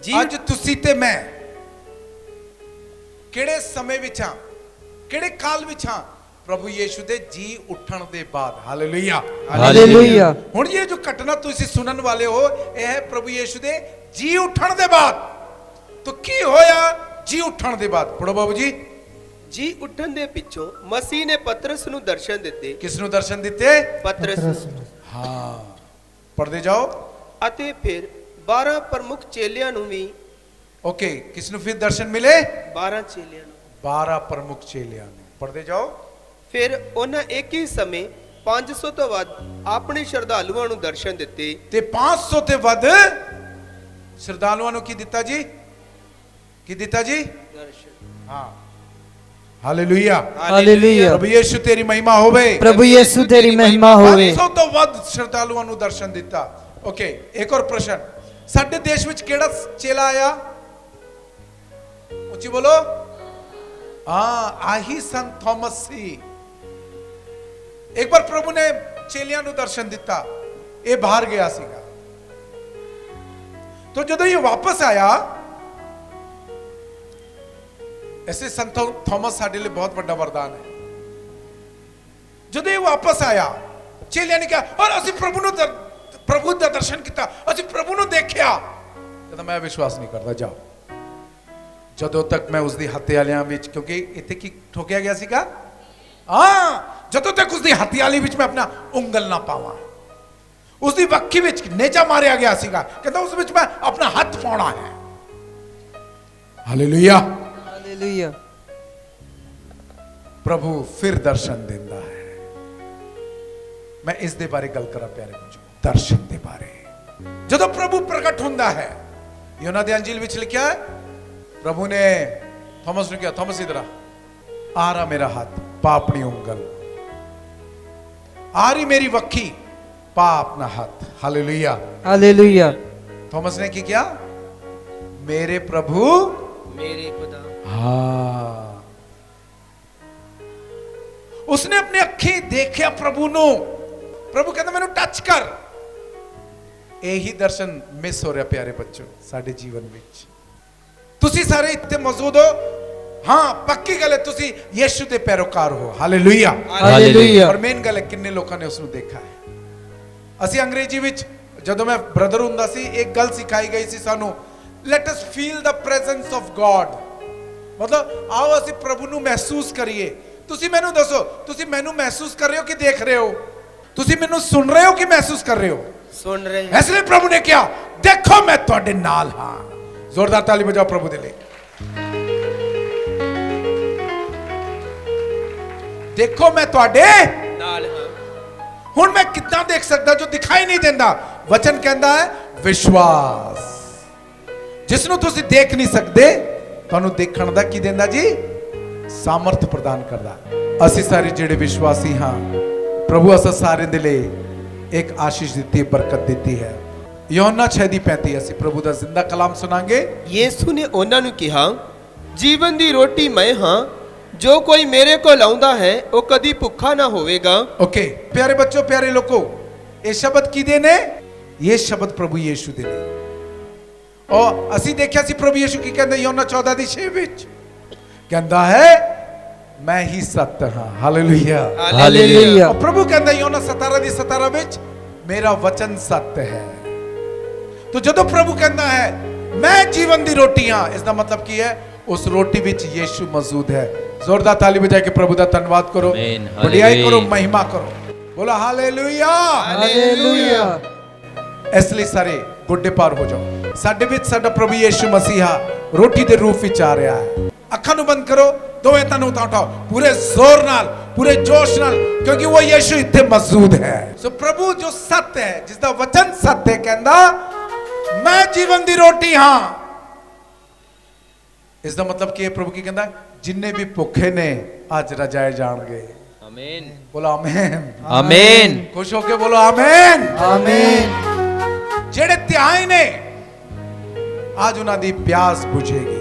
जी अज तुसी ते मैं किहड़े समय विच हां, किहड़े काल विच हां? प्रभु यीशु दे जी उठण दे बाद। Hallelujah, hallelujah. हुण ये जो घटना तुसी सुनन वाले हो यह है प्रभु यीशु दे जी उठण दे बाद। तो की होया जी उठण दे बाद? पढ़ो बाबू जी। ਜੀ ਉੱਠਣ ਦੇ ਪਿੱਛੋਂ ਮਸੀਹ ਨੇ ਪਤਰਸ ਨੂੰ ਦਰਸ਼ਨ ਦਿੱਤੇ। किस नु दर्शन दिते? ਪਤਰਸ ਨੂੰ। हाँ, पढ़ते जाओ। ਅਤੇ ਫਿਰ 12 ਪ੍ਰਮੁੱਖ ਚੇਲਿਆਂ ਨੂੰ ਵੀ। ओके, किस नु फिर दर्शन मिले? 12 ਚੇਲਿਆਂ ਨੂੰ। 12 प्रमुख चेलियां ने। पढ़ते जाओ। ਫਿਰ ਉਹਨਾਂ ਇੱਕ ਹੀ ਸਮੇਂ 500 ਤੋਂ ਵੱਧ ਆਪਣੇ ਸ਼ਰਧਾਲੂਆਂ ਨੂੰ ਦਰਸ਼ਨ ਦਿੱਤੇ। ਤੇ 500 ਤੇ ਵੱਧ ਸ਼ਰਧਾਲੂਆਂ ਨੂੰ ਕੀ ਦਿੱਤਾ ਜੀ? ਕੀ ਦਿੱਤਾ ਜੀ? ਦਰਸ਼ਨ। ਹਾਂ, ਹਾਲੇਲੂਇਆ, ਹਾਲੇਲੂਇਆ। ਪ੍ਰਭੂ ਯਿਸੂ ਤੇਰੀ ਮਹਿਮਾ ਹੋਵੇ। प्रभु यीशु तेरी महिमा होवे। 500 ਤੋਂ ਵੱਧ ਸ਼ਰਧਾਲੂਆਂ ਨੂੰ ਦਰਸ਼ਨ ਦਿੱਤਾ। ਓਕੇ, ਇੱਕ ਹੋਰ ਪ੍ਰਸ਼ਨ। ਸਾਡੇ ਦੇਸ਼ ਵਿੱਚ ਕਿਹੜਾ ਚੇਲਾ ਆਇਆ? ਉੱਚੀ ਬੋਲੋ। ਹਾਂ, ਆਹੀ ਸੰਤ ਥਾਮਸ ਸੀ। ਇੱਕ ਵਾਰ ਪ੍ਰਭੂ ਨੇ ਚੇਲਿਆਂ ਨੂੰ ਦਰਸ਼ਨ ਦਿੱਤਾ, ਇਹ ਬਾਹਰ ਗਿਆ ਸੀਗਾ। तो ਜਦੋਂ ਇਹ ਵਾਪਸ ਆਇਆ, ऐसे संत थॉमस साडे लिए बहुत बड़ा वरदान है। ਜਦੋਂ ਇਹ ਵਾਪਸ ਆਇਆ ਚੇਲਿਆਂ ਨੇ ਕਿਹਾ, ਔਰ ਅਸੀਂ ਪ੍ਰਭੂ ਦਾ ਦਰਸ਼ਨ ਕੀਤਾ, ਅਸੀਂ ਪ੍ਰਭੂ ਨੂੰ ਦੇਖਿਆ। ਕਹਿੰਦਾ ਮੈਂ ਵਿਸ਼ਵਾਸ ਨਹੀਂ ਕਰਦਾ, ਜਾਓ। ਜਦੋਂ ਤੱਕ ਮੈਂ ਉਸ ਦੀ ਹੱਤਿਆਲਿਆਂ ਵਿੱਚ, ਕਿਉਂਕਿ ਇੱਥੇ ਕੀ ਠੋਕਿਆ ਗਿਆ ਸੀਗਾ? ਹਾਂ, ਜਦੋਂ ਤੱਕ ਉਸ ਦੀ ਹੱਤਿਆਲੀ ਵਿੱਚ ਮੈਂ ਆਪਣਾ ਉਂਗਲ ਨਾ ਪਾਵਾਂ। ਉਸ ਦੀ ਵੱਖੀ ਵਿੱਚ ਨੇਜਾ ਮਾਰਿਆ ਗਿਆ ਸੀਗਾ, ਕਹਿੰਦਾ ਉਸ ਵਿੱਚ ਮੈਂ ਆਪਣਾ ਹੱਥ ਪਾਉਣਾ ਹੈ। Hallelujah, hallelujah. प्रभु फिर दर्शन देता है। मैं इस दे बारे गल करा प्यारे बच्चों, दर्शन दे बारे। जदों प्रभु प्रकट हुंदा है, यूहन्ना दे अंजील विच लिखिया है, प्रभु ने थॉमस ने कहा, थॉमस इधर आ रहा मेरा हाथ, पा अपनी उंगल, आ रही मेरी वक्खी, पा अपना हाथ। Hallelujah, hallelujah. थॉमस ने की किया? मेरे प्रभु ਮੇਰੇ ਖੁਦਾ। हाँ, उसने अपनी अखी देखा प्रभु नु। प्रभु कहता मैनू टच कर। यही दर्शन मिस हो रहा प्यारे बच्चों साडे जीवन विच। तुसी सारे इत्थे मौजूद हो, हाँ पक्की गल है तुसी यीशु दे पैरोकार हो हालेलुया ਹਾਲੇਲੂਇਆ और मेन गल है किन्ने लोगों ने उसनु देखा है ਅਸੀਂ ਅੰਗਰੇਜ਼ੀ ਵਿੱਚ ਜਦੋਂ ਮੈਂ ਬ੍ਰਦਰ ਹੁੰਦਾ ਸੀ ਇੱਕ ਗੱਲ ਸਿਖਾਈ ਗਈ ਸੀ ਸਾਨੂੰ let us feel the presence of God ਮਤਲਬ ਆਓ ਅਸੀਂ ਪ੍ਰਭੂ ਨੂੰ ਮਹਿਸੂਸ ਕਰੀਏ ਤੁਸੀਂ ਮੈਨੂੰ ਦੱਸੋ ਤੁਸੀਂ ਮੈਨੂੰ ਮਹਿਸੂਸ ਕਰ ਰਹੇ ਹੋ ਕਿ ਦੇਖ ਰਹੇ ਹੋ ਤੁਸੀਂ ਮੈਨੂੰ ਸੁਣ ਰਹੇ ਹੋ ਕਿ ਮਹਿਸੂਸ ਕਰ ਰਹੇ ਹੋ सुन रहे हैं। ਇਸ ਲਈ ਪ੍ਰਭੂ ਨੇ ਕਿਹਾ ਦੇਖੋ ਮੈਂ ਤੁਹਾਡੇ ਨਾਲ ਹਾਂ ਜ਼ੋਰਦਾਰ ਤਾਲੀ ਵਜਾਓ ਪ੍ਰਭੂ ਦੇ ਲਈ ਦੇਖੋ ਮੈਂ ਤੁਹਾਡੇ नाल हाँ। ਹੁਣ ਮੈਂ ਕਿੱਦਾਂ ਦੇਖ ਸਕਦਾ ਜੋ ਦਿਖਾਈ ਨਹੀਂ ਦਿੰਦਾ ਵਚਨ ਕਹਿੰਦਾ ਹੈ ਵਿਸ਼ਵਾਸ ਜਿਸ ਨੂੰ ਤੁਸੀਂ ਦੇਖ ਨਹੀਂ ਸਕਦੇ ਤੁਹਾਨੂੰ ਦੇਖਣ ਦਾ ਕੀ ਦਿੰਦਾ ਜੀ ਸਾਮਰਥ ਪ੍ਰਦਾਨ ਕਰਦਾ ਅਸੀਂ ਸਾਰੇ ਜਿਹੜੇ ਵਿਸ਼ਵਾਸੀ ਹਾਂ ਪ੍ਰਭੂ ਅਸਾਂ ਸਾਰਿਆਂ ਦੇ ਲਈ ਇੱਕ ਆਸ਼ੀਸ਼ ਦਿੱਤੀ ਬਰਕਤ ਦਿੱਤੀ ਹੈ ਯੋਹੰਨਾ 6:35 ਅਸੀਂ ਪ੍ਰਭੂ ਦਾ ਜ਼ਿੰਦਾ ਕਲਾਮ ਸੁਣਾਂਗੇ ਯੀਸ਼ੂ ਨੇ ਉਹਨਾਂ ਨੂੰ ਕਿਹਾ ਜੀਵਨ ਦੀ ਰੋਟੀ ਮੈਂ ਹਾਂ जो कोई मेरे को लाउंदा है वो कदी भुखा ना होवेगा। ओके प्यारे बच्चों प्यारे लोगों ये शब्द किदे ने ये शब्द प्रभु यीशु दे ने और ਅਸੀਂ ਦੇਖਿਆ ਸੀ ਪ੍ਰਭੂ ਯੀਸ਼ੂ ਕੀ ਕਹਿੰਦਾ ਯੋਹੰਨਾ 14:6 ਵਿੱਚ ਕਹਿੰਦਾ ਹੈ ਮੈਂ ਹੀ ਸੱਤ ਹਾਂ ਹਾਲੇਲੂਇਆ ਹਾਲੇਲੂਇਆ और प्रभु ਕਹਿੰਦਾ ਯੋਹੰਨਾ 17:17 ਵਿੱਚ ਮੇਰਾ ਵਚਨ ਸੱਤ ਹੈ तो ਜਦੋਂ ਪ੍ਰਭੂ ਕਹਿੰਦਾ ਹੈ ਮੈਂ ਜੀਵਨ ਦੀ ਰੋਟੀ ਹਾਂ ਇਸ ਦਾ ਮਤਲਬ ਕੀ ਹੈ उस रोटी विच यीशु मौजूद है जोरदार ताली बजा के प्रभु दा धन्यवाद करो बढ़ियाई करो महिमा करो बोला हालेलुया ਹਾਲੇਲੂਇਆ इसलिए सारे गुड्डे पार हो जाओ साडे विच साडा प्रभु यीशु मसीहा रोटी दे रूप विच आ रहा है अखां नूं बंद करो दोवें तन उठाओ पूरे जोर नाल पूरे जोश नाल क्योंकि वो यीशु इत्थे मौजूद है सो प्रभु जो सत्य है जिसदा वचन सत्य है कहंदा मैं जीवन दी रोटी हां इसका मतलब की है प्रभु की कहता जिन्ने भी भुखे ने आज रजाए जाएंगे आमीन बोलो आमीन ਆਮੇਨ खुश होके बोलो आमीन ਆਮੇਨ जेड़े त्याई ने आज उन्हां दी प्यास बुझेगी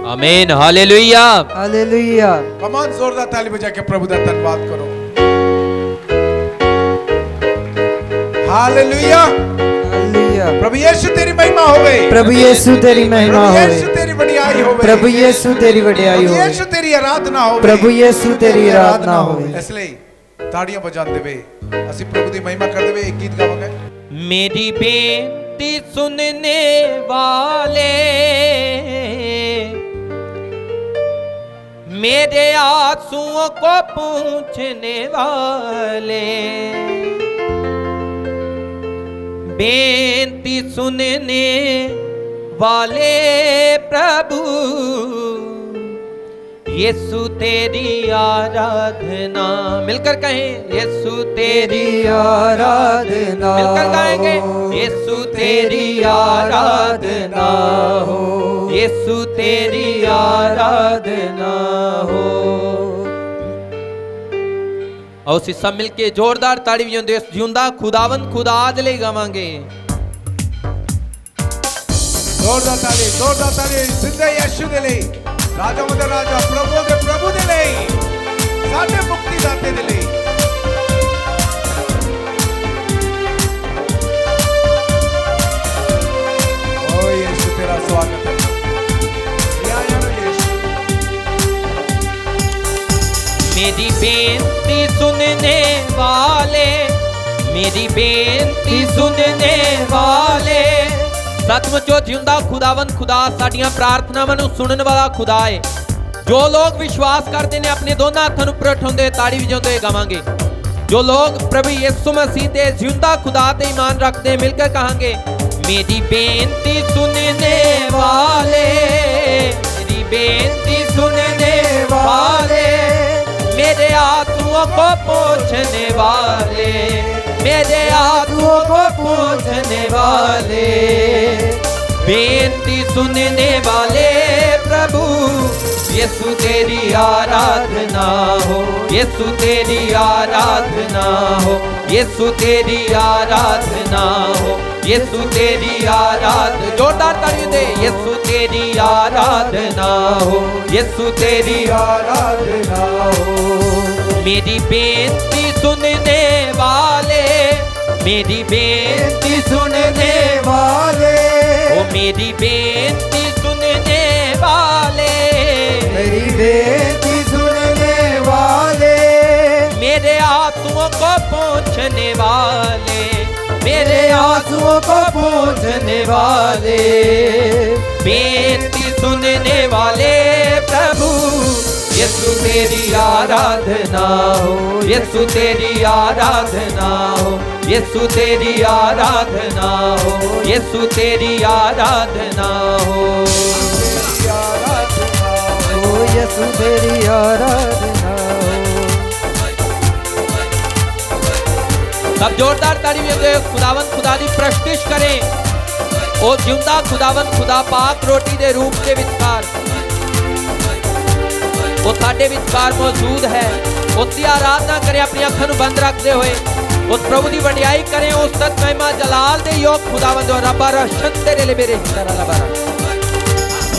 ਆਮੇਨ ਹਾਲੇਲੂਇਆ ਹਾਲੇਲੂਇਆ कमान जोरदार ताली बजा के प्रभु दा धन्यवाद करो हालेलुया ਹਾਲੇਲੂਇਆ प्रभु यीशु तेरी महिमा होवे ਪ੍ਰਭੂ ਯੀਸ਼ੂ ਤੇਰੀ ਮਹਿਮਾ प्रभु ਹੋਵੇ यीशु तेरी बढ़ियाई होवे ਪ੍ਰਭੂ ਯੀਸ਼ੂ ਤੇਰੀ ਵਡਿਆਈ प्रभु ਹੋਵੇ यीशु तेरी आराधना होवे ਪ੍ਰਭੂ ਯੀਸ਼ੂ ਤੇਰੀ ਆਰਾਧਨਾ ਹੋਵੇ ਇਸ ਲਈ ਤਾੜੀਆਂ ਵਜਾਉਂਦੇ ਵੇ ਅਸੀਂ ਪ੍ਰਭੂ ਦੀ ਮਹਿਮਾ ਕਰਦੇ ਵੇ ਇੱਕ ਗੀਤ ਗਾਵਾਂਗੇ मेरी बेनती सुनने वाले मेरे आंसुओं को पूछने वाले बेनती सुनने वाले प्रभु यीशु तेरी आराधना मिलकर कहें यीशु तेरी आराधना मिलकर गाएंगे यीशु तेरी आराधना हो यीशु तेरी आराधना हो और ਅਸੀਂ ਸਭ ਮਿਲ ਕੇ ਜ਼ੋਰਦਾਰ ਤਾੜੀ ਵਜਾਉਂਦੇ ਇਸ ਜਿਉਂਦਾ ਖੁਦਾਵੰਦ ਖੁਦਾ ਦੇ ਲਈ ਗਾਵਾਂਗੇ जोरदार ताली जिंदे यीशु दे ਲਈ ਰਾਜਾਵਾਂ ਦੇ ਰਾਜਾ ਪ੍ਰਭੂ ਦੇ ਲਈ ਸਾਡੇ ਮੁਕਤੀ ਦਾਤੇ ਦੇ ਲਈ ਓ ਯੀਸ਼ੂ ਤੇਰਾ ਸਵਾਗਤ ਹੈ ਯਾਰ ਯੀਸ਼ੂ मेरी बेनती सुनने वाले मेरी बेनती सुनने वाले सचमुच जो जिंदा खुदावंद खुदा साडियां प्रार्थनावां नूं सुनन वाला खुदा है जो लोग विश्वास करते ने अपने दोनों हाथों नूं उपर उठाउंदे ताड़ी वजाउंदे गावांगे जो लोग प्रभु यीशु मसीह ते जिंदा खुदा ते ईमान रखते हैं मिलकर कहांगे मेरी बेनती सुनने वाले मेरी बेनती सुनने वाले मेरे आंसुओं को पोंछने वाले मेरे आंसुओं को पोंछने वाले बेनती सुनने वाले प्रभु यीशु तेरी आराधना हो यीशु तेरी आराधना हो यीशु तेरी आराधना हो यीशु तेरी आराधना जोरदार ताली दे यीशु तेरी आराधना हो यीशु तेरी आराधना हो मेरी बेनती सुनने वाले मेरी बेनती सुनने वाले ओ मेरी बेनती सुनने वाले मेरी बेनती सुनने वाले, मेरे आंसुओं को पोंछने वाले, मेरे आंसुओं को पोंछने वाले, बेनती सुनने वाले प्रभु, यीशु तेरी आराधना हो, यीशु तेरी आराधना हो, यीशु तेरी आराधना हो, यीशु तेरी आराधना हो। ओ यीशु तेरी आराधना हो। सब जोरदार ताली में खुदावन खुदा दी प्रस्तुत करें। ओ जिंदा खुदावन खुदा पाक रोटी दे रूप ਦੇ ਵਿਚਕਾਰ ਉਹ ਸਾਡੇ ਵਿਚਕਾਰ ਮੌਜੂਦ ਹੈ। ਉਸ ਦੀ ਆਰਾਧਨਾ ਕरें, अपनी ਅੱਖਾਂ ਨੂੰ ਬੰਦ ਰੱਖਦੇ ਹੋਏ उस प्रभु की वडियाई करें। उस सत महिमा जलाल दे योग खुदावंद रब्बा रशन तेरे लिए मेरे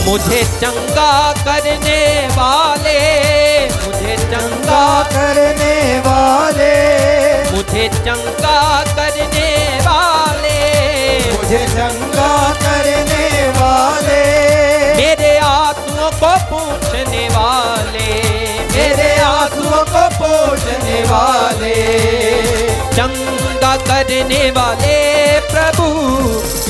मुझे चंगा करने वाले, मुझे चंगा करने वाले, मुझे चंगा करने वाले, मुझे चंगा करने वाले, मेरे आंसुओं को पूछने वाले, मेरे आंसुओं को पोंछने वाले, चंगा करने वाले प्रभु,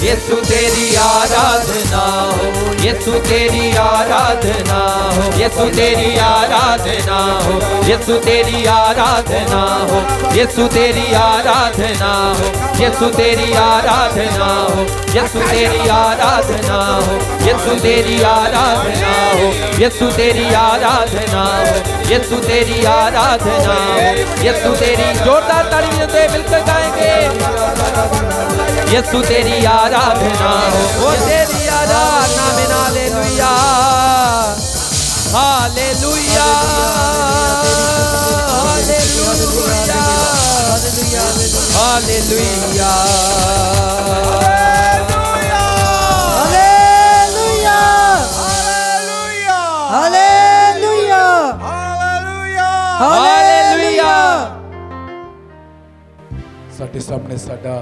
यीशु तेरी आराधना हो, यीशु तेरी आराधना हो, यीशु तेरी आराधना हो, यीशु तेरी आराधना हो, यीशु तेरी आराधना हो, यीशु तेरी आराधना हो, यीशु तेरी आराधना हो, यीशु तेरी आराधना हो, यीशु तेरी आराधना हो, यीशु तेरी आराधना हो, यीशु तेरी जोरदार तालियों से मिलकर गाएंगे। यीशु तेरी आराधना हो, वो तेरी आराधना में hallelujah hallelujah hallelujah hallelujah hallelujah, hallelujah. ਸਾਡੇ ਸਾਹਮਣੇ ਸਾਡਾ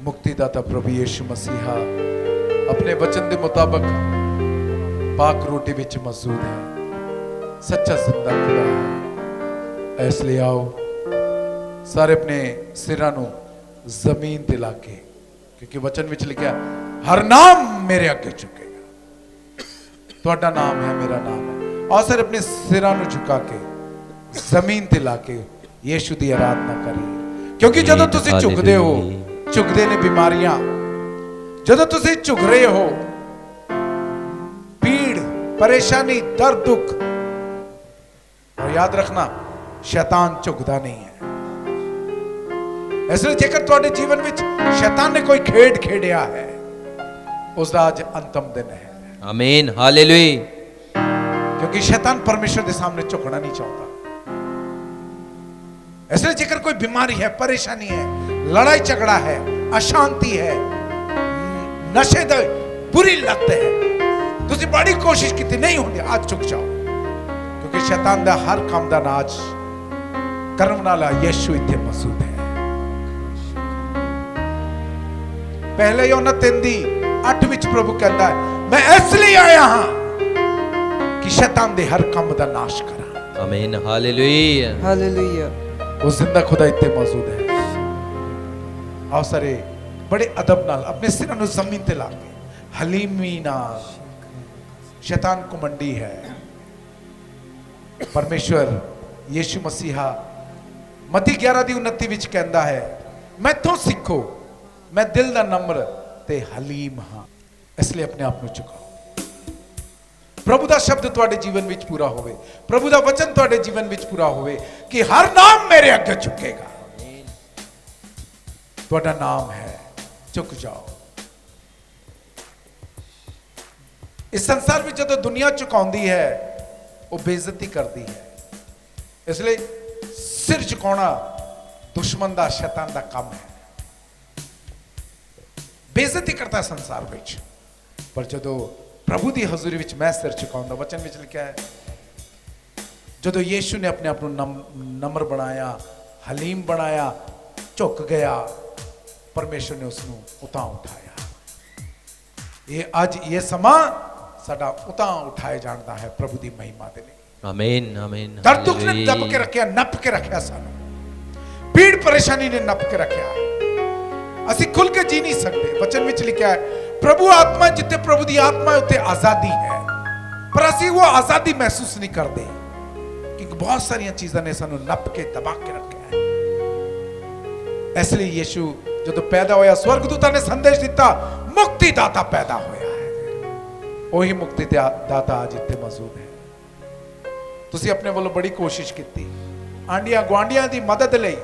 ਮੁਕਤੀਦਾਤਾ ਪ੍ਰਭੂ ਯੀਸ਼ੂ ਮਸੀਹਾ ਆਪਣੇ ਵਚਨ ਦੇ ਮੁਤਾਬਕ ਪਾਕ ਰੋਟੀ ਵਿੱਚ ਮੌਜੂਦ ਹੈ, ਸੱਚਾ ਜ਼ਿੰਦਾ ਖੁਦਾ ਹੈ। ਇਸ ਲਈ ਆਓ ਸਾਰੇ ਆਪਣੇ ਸਿਰਾਂ ਨੂੰ ਜ਼ਮੀਨ ਤੇ ਲਾ ਕੇ, ਕਿਉਂਕਿ ਵਚਨ ਵਿੱਚ ਲਿਖਿਆ ਹਰ ਨਾਮ ਮੇਰੇ ਅੱਗੇ ਝੁਕੇਗਾ। ਤੁਹਾਡਾ ਨਾਮ ਹੈ, ਮੇਰਾ ਨਾਮ ਹੈ। ਆਓ ਸਾਰੇ ਆਪਣੇ ਸਿਰਾਂ ਨੂੰ ਝੁਕਾ ਕੇ ਜ਼ਮੀਨ ਤੇ ਲਾ ਕੇ ਯੀਸ਼ੂ ਦੀ ਆਰਾਧਨਾ ਕਰੀਏ, ਕਿਉਂਕਿ ਜਦੋਂ ਤੁਸੀਂ ਝੁਕਦੇ ਹੋ, ਝੁਕਦੇ ਨੇ ਬਿਮਾਰੀਆਂ। ਜਦੋਂ ਤੁਸੀਂ ਝੁਕ ਰਹੇ ਹੋ, पीड़ परेशानी दर्द दुख, और याद रखना शैतान झुकदा नहीं है। इसलिए जेकर तुहाडे जीवन विच शैतान ने कोई खेड खेडिया है, उसका आज अंतिम दिन है। आमीन हालेलुया। क्योंकि शैतान परमेश्वर के सामने झुकना नहीं चाहता। इसलिए जेकर कोई बीमारी है, परेशानी है, लड़ाई झगड़ा है, अशांति है, नशे दी बुरी लत है, तुसी बड़ी कोशिश की नहीं होती, आज झुक जाओ, क्योंकि शैतान दा हर काम दा नाज करने वाला यीशु इत्थे मौजूद है। पहले यूहन्ना 3:8 विच प्रभु कहता है, मैं इसलिए आया हां कि शैतान दे हर काम दा नाश करा। आमीन हालेलुया हालेलुया। वो जिंदा खुदा इत्थे मौजूद है। आओ सारे बड़े अदब नाल अपने सिरां नूं ज़मीन ते ला के हलीमी नाल, शैतान कुमंडी है। परमेश्वर यीशु मसीहा मत्ती 11:29 विच कहंदा है, मैथों सीखो, मैं दिल दा नम्र ते हलीम हां। इसलिए अपने आप नूं झुकाओ। प्रभु दा शब्द तुहाडे जीवन विच पूरा होवे, प्रभु दा वचन तुहाडे जीवन विच पूरा होवे कि हर नाम मेरे अगे झुकेगा। तुहाडा नाम है, झुक जाओ। इस संसार में जो दुनिया झुकाउंदी है, वो बेइज्जती करती है। इसलिए सिर झुकाउणा दुश्मन दा, शैतान दा काम है। बेइज्जती करता है संसार विच, पर जो प्रभु दी हजूरी विच मैं सिर झुकाउंदा, वचन विच लिखा है, जो यीशु ने अपने आप को नम्र बनाया, हलीम बनाया, झुक गया, परमेश्वर ने उसको उतां उठाया। ये आज ये समा ਸਾਡਾ ਉਤਾਂ ਉਠਾਏ ਜਾਣ ਦਾ ਹੈ ਪ੍ਰਭੂ ਦੀ ਮਹਿਮਾ ਦੇ ਲਈ। आमीन आमीन दर्द दुख ने दब के रखिया, नप के रखिया, सानू पीड़ परेशानी ने नप के रखिया। ਅਸੀਂ खुल के जी नहीं सकते। वचन में लिखा है प्रभु आत्मा, जिथे प्रभु की आत्मा है उत्थे आजादी है, पर ਅਸੀਂ वो आजादी महसूस नहीं करते क्योंकि बहुत सारिया चीज़ों ने सानू नप के दबा के रखा है। इसलिए यीशु जो पैदा होया, स्वर्गदूतां ने संदेश दिता, मुक्तिदाता पैदा होया है। वही मुक्तिदाता आज इत्थे मौजूद है। तुसी अपने वालों बड़ी कोशिश की, आंडिया गुआंढियां दी मदद लई,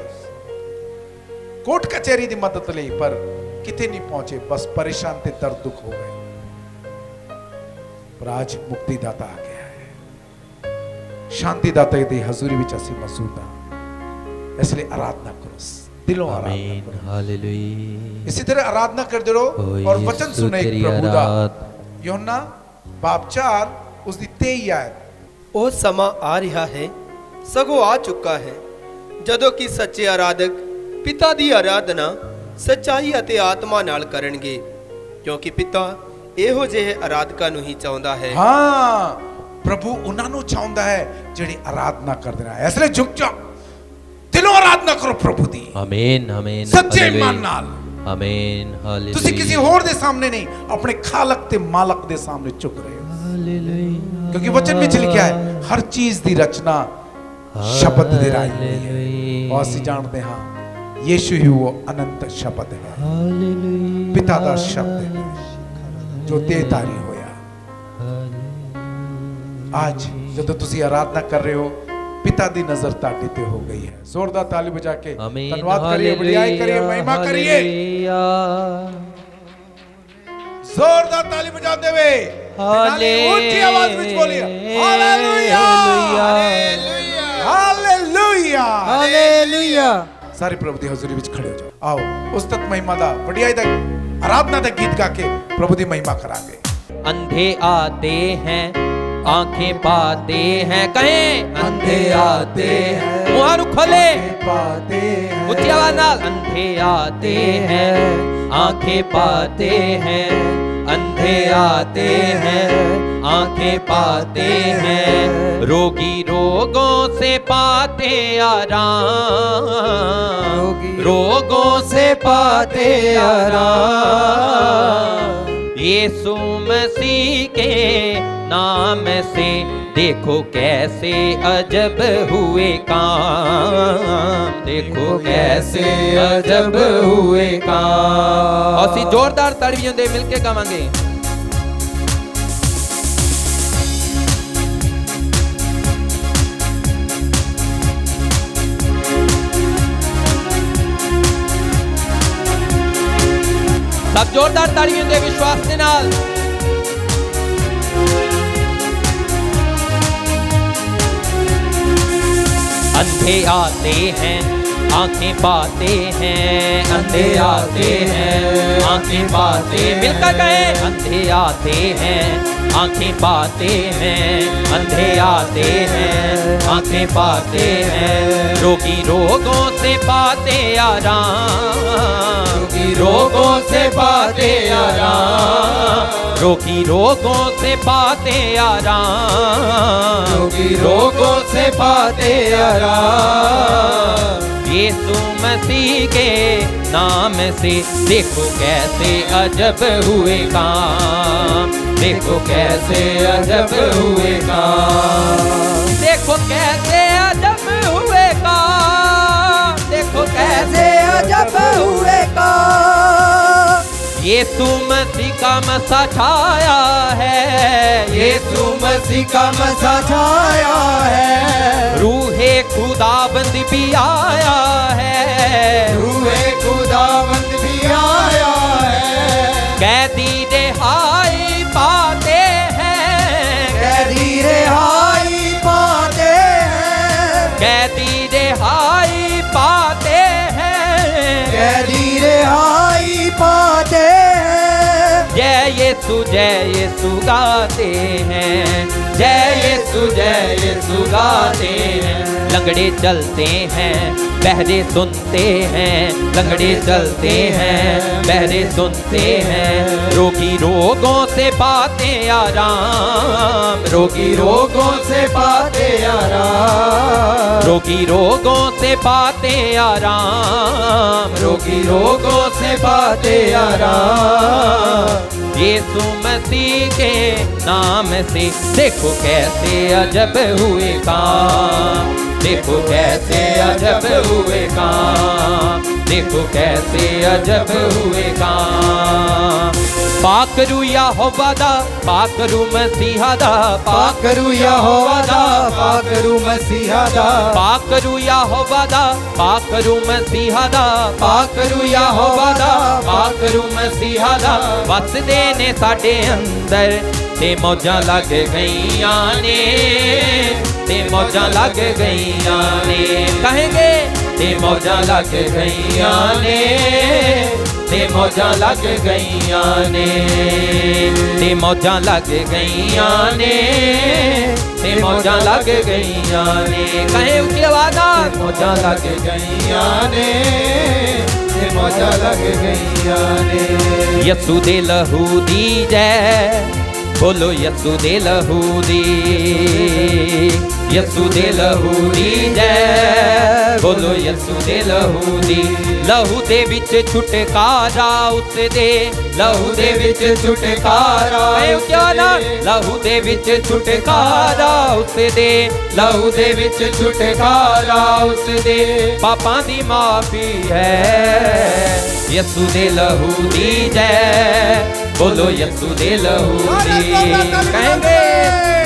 कोर्ट कचहरी दी मदद लई, पर किते नहीं पहुंचे, बस परेशान ते दर्द दुख हो गए। पर आज मुक्तिदाता आ गया है, शांतिदाता दी हजूरी विच असीं मौजूद हां। इसलिए आराधना करो, दिलों आराधना आमीन करो। हालेलुया। इसी तरह आराधना करते रहो और वचन यीशु सुने तेरी प्रभु दा। आराधना। यूहन्ना बाब 4 उसदी 23 आयत। ਉਹ ਸਮਾਂ ਆ ਰਿਹਾ ਹੈ, ਸਗੋਂ ਆ ਚੁੱਕਾ ਹੈ, ਜਦੋਂ ਕਿ ਸੱਚੇ ਆਰਾਧਕ ਪਿਤਾ ਦੀ ਆਰਾਧਨਾ ਸੱਚਾਈ ਅਤੇ ਆਤਮਾ ਨਾਲ ਕਰਨਗੇ, ਕਿਉਂਕਿ ਪਿਤਾ ਇਹੋ ਜਿਹੇ ਆਰਾਧਕਾਂ ਨੂੰ ਹੀ ਚਾਹੁੰਦਾ ਹੈ। हाँ, प्रभु उन्होंने चाहता है जेड़ी आराधना करते हैं। इसलिए झुक जाओ, दिलों आराधना करो प्रभु दी, आमीन आमीन सच्चे हालेलुया। मन नाल। आमीन तुसी किसी हालेलुया होर दे सामने नहीं, अपने खालक ते मालक दे सामने झुक रहे हो, हालेलुया। क्योंकि वचन में लिखा है हर चीज दी रचना शब्द दे राही हुई है। और ਅਸੀਂ जानते हाँ यीशु ही वो अनंत शब्द है, हालेलुया। पिता दा शब्द है जो देहधारी होया। आज जब तुसी आराधना कर रहे हो, पिता दी नजर ताड़ी ते हो गई है। जोरदार ताली बजा के आमीन धन्यवाद करिए, बढ़ियाई करिए, महिमा करिए। हालेलुया जोरदार ताली बजाते हुए ऊंची आवाज में बोलिए हालेलुया हालेलुया हालेलुया। सारे प्रभु की हजूरी विच खड़े हो जाओ। आओ उस्तत महिमा दा, बढ़ियाई दा, आराधना दा गीत गा के प्रभु की महिमा करांगे। अंधे आते हैं, आंखें पाते हैं, कहें अंधे आते हैं, मुहारू खोले पाते हैं, ऊंची आवाज नाल। अंधे आते हैं, आंखें पाते हैं, अंधे आते हैं, आंखें पाते हैं, रोगी रोगों से पाते आराम, रोगों से पाते आराम। यीशु मसीह के नाम से देखो कैसे अजब हुए काम, देखो कैसे अजब हुए काम। और सी जोरदार तालियों दे मिलके गावांगे। सब जोरदार तालियों दे विश्वास के नाल। अंधे आते हैं, आंखें पाते हैं, अंधे आते हैं, आंखें पाते, मिलकर गए। अंधे आते हैं, आंखें पाते हैं, अंधे आते हैं, आंखें पाते हैं, रोगी रोगों से पाते आराम, रोगी रोगों से पाते आराम, रोगी रोगों से पाते आराम, रोगी रोगों से पाते आराम। यीशु मसीह के नाम से देखो कैसे अजब हुए काम, देखो कैसे अजब हुए काम, देखो कैसे अजब हुए काम, देखो कैसे अजब हुए काम। यीशु मसीह का मसा छाया है, यीशु मसीह का मसा छाया है, रूहे खुदाबंद भी आया है, रूहे खुदाबंद भी आया है। कैदी रिहाई पाते हैं, कैदी रिहाई पाते हैं, कैदी रिहाई पाते हैं, कैदी रिहाई पाते हैं। जय यीशु गाते हैं, जय यीशु गाते हैं। लंगड़े चलते हैं, बहरे सुनते हैं, लंगड़े चलते हैं, बहरे सुनते हैं, रोगी रोगों से पाते आराम, रोगी रोगों से पाते आराम, रोगी रोगों से पाते आराम, रोगी रोगों से पाते आराम। यीशु मसीह के नाम से देखो कैसे अजब हुए काम, देखो कैसे अजब हुए काम, देखो कैसे अजब हुए काम। पाकरू यहोवा दा, पाकरू मसीहा दा, पाकरू यहोवा दा, पाकरू मसीहा दा, पाकरू यहोवा दा, पाकरू मसीहा दा, पाकरू यहोवा दा, पाकरू मसीहा दा। वसदे ने साडे अंदर ते मौजां लग गईयां ने, ते मौजां लग गईयां ने, कहेंगे ते मौजां लग गईयां ने, ते मौजां लग गईयां ने, ते मौजां लग गईयां ने, ते मौजां लग गईयां ने, कहें उसकी आवाज़ मौजां लग गईयां ने, ते मौजां लग गईयां ने। यसू दे लहू दी जय, बोलो यसू दे लहू दी, यसू दे लहू दी जय, बोलो यसू दे लहू दी। लहू दे विच छुटकारा उस दे, लहू दे विच छुटकारा, क्या ना लहू दे विच छुटकारा उस दे, लहू दे विच छुटकारा उस दे। पापां दी माफी है, यसू दे लहू दी जय, बोलो यसू दे लहू दी, कहेंगे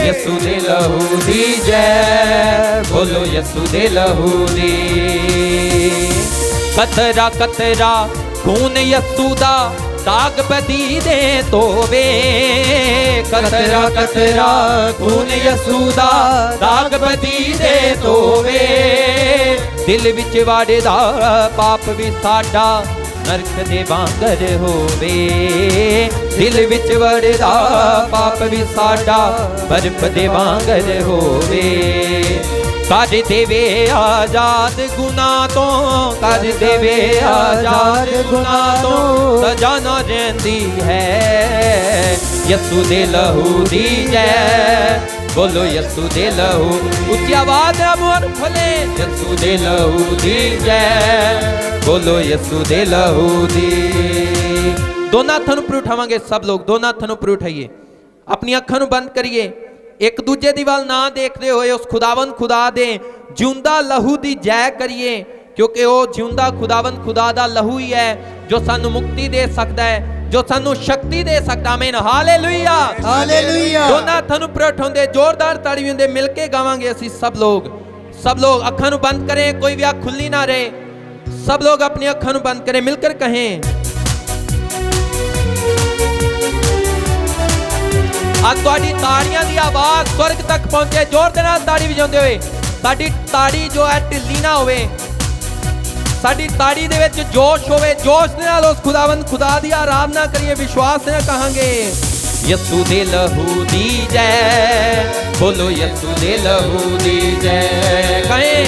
यसू दे लहू दी जय, बोलो यसू दे लहू दी। कतरा कतरा खून यसू दा, दाग बदी दे तोवे, कतरा कतरा खून यसू दा, दाग बदी दे तोवे। दिल विच वाड़दा पाप भी साडा, नरक दे वांगर होवे, दिल विच वड़दा पाप भी साडा, बर्फ दे वांगर होवे। कर देवे आजाद गुनाह तो, कर देवे आजाद गुनाह तो, सजा न रहिंदी है। यसू दे लहू दी जय, बोलो यसू दे लहू, उच्ची आवाज मुहर खोले, यसू दे लहू दी जय, बोलो यसू दे लहू दी। दोनों हत्थां नूं उपर उठावांगे सब लोग, दोनों हत्थां नूं उपर उठाइए, अपनी अखां नूं बंद करिए, एक दूजे दी वाल ना देखते हुए उस खुदावंद खुदा दे जिउंदा लहू दी जय करिए, क्योंकि वो जिउंदा खुदावंद खुदा दा लहू ही है जो सानू मुक्ति दे सकता है, जो सानू शक्ति दे सकता। आमीन, हालेलुया हालेलुया। दोनों हत्थां नूं उपर उठाउंदे जोरदार ताड़ी हुंदे मिलके गावांगे असीं सब लोग अखां नूं बंद करें, कोई भी अख खुली ना रहे, सब लोग अपनी अखां नूं बंद करें, मिलकर कहें। आज तुहाडी ताड़ियां दी आवाज़ स्वर्ग तक पहुंचे, जोर दे नाल ताड़ी वजाउंदे होए, साडी ताड़ी जो है ढिल्ली ना होवे, साडी ताड़ी दे विच जोश होवे, जोश दे नाल उस खुदावंद खुदा दी आराधना करिए, विश्वास से कहांगे यसू दे लहू दी जय, बोलो यसू दे लहू दी जय, कहें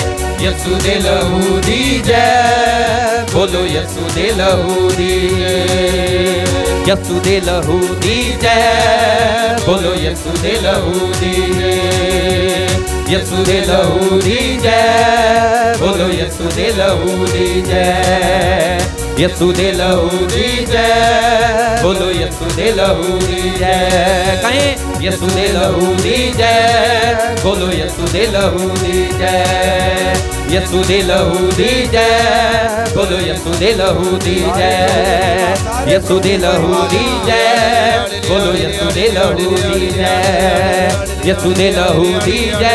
यसू दे लहू दी जय, बोलो यसू दे लहू दी, यसू दे लहू दी जय, बोलो यसू दे लहू दी, यसू दे लहू दी जय, बोलो यसू दे लहू दी जय, यसू दे लहू दी जय, बोलो यसू दे लहू दी जय, कहें यसू दे लहू दी जय, बोलो यसू दे लहू दी जय, यसू दे लहू दी जय, बोलो यसू दे लहू दी जय, यसू दे लहू दी जय, बोलो यसू दे लहू दी जय, यसू दे लहू दी जय,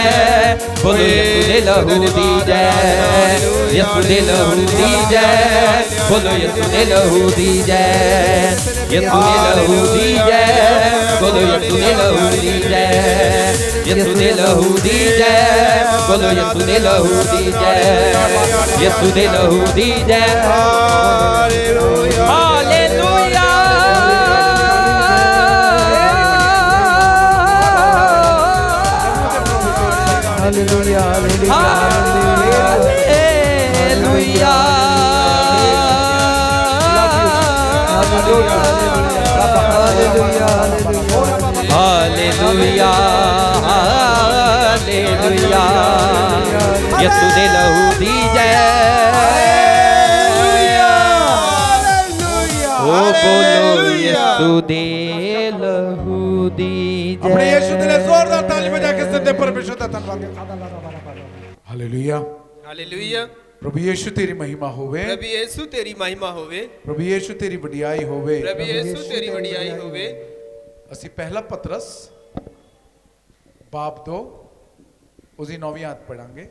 बोलो यसू दे लहू दी जय, यसू दे लहू दी जय, बोलो यसू दे लहू दी जय, यसू दे लहू दी जय, बोलो यसू दे लहू दी जय, यसू दे लहू दी जय, बोलो यसू दे लहू दी जय, यसू दे लहू दी जय, hallelujah, hallelujah, hallelujah, hallelujah hallelujah ਯਿਸੂ ਦੇ ਲਹੂ ਦੀ ਜੈ ਓ ਬੋਲੋ ਯਿਸੂ ਦੇ ਲਹੂ ਦੀ ਜੈ ਆਪਣੇ ਯਿਸੂ ਦੇ ਲਈ ਜ਼ੋਰਦਾਰ ਤਾਲੀ ਵਜਾ ਕੇ ਜ਼ਿੰਦੇ ਪਰਮੇਸ਼ਰ ਦਾ ਧੰਨਵਾਦ ਹਾਲੇਲੂਇਆ ਹਾਲੇਲੂਇਆ। ਪ੍ਰਭੂ ਯਿਸੂ ਤੇਰੀ ਮਹਿਮਾ ਹੋਵੇ ਪ੍ਰਭੂ ਯਿਸੂ ਤੇਰੀ ਮਹਿਮਾ ਹੋਵੇ। ਪ੍ਰਭੂ ਯਿਸੂ ਤੇਰੀ ਵਡਿਆਈ ਹੋਵੇ ਪ੍ਰਭੂ ਯਿਸੂ ਤੇਰੀ ਵਡਿਆਈ ਹੋਵੇ। ਅਸੀਂ ਪਹਿਲਾ ਪਤਰਸ ਬਾਬ 2 ਉਸਦੀ 9ਵੀਂ ਆਇਤ ਪੜਾਂਗੇ।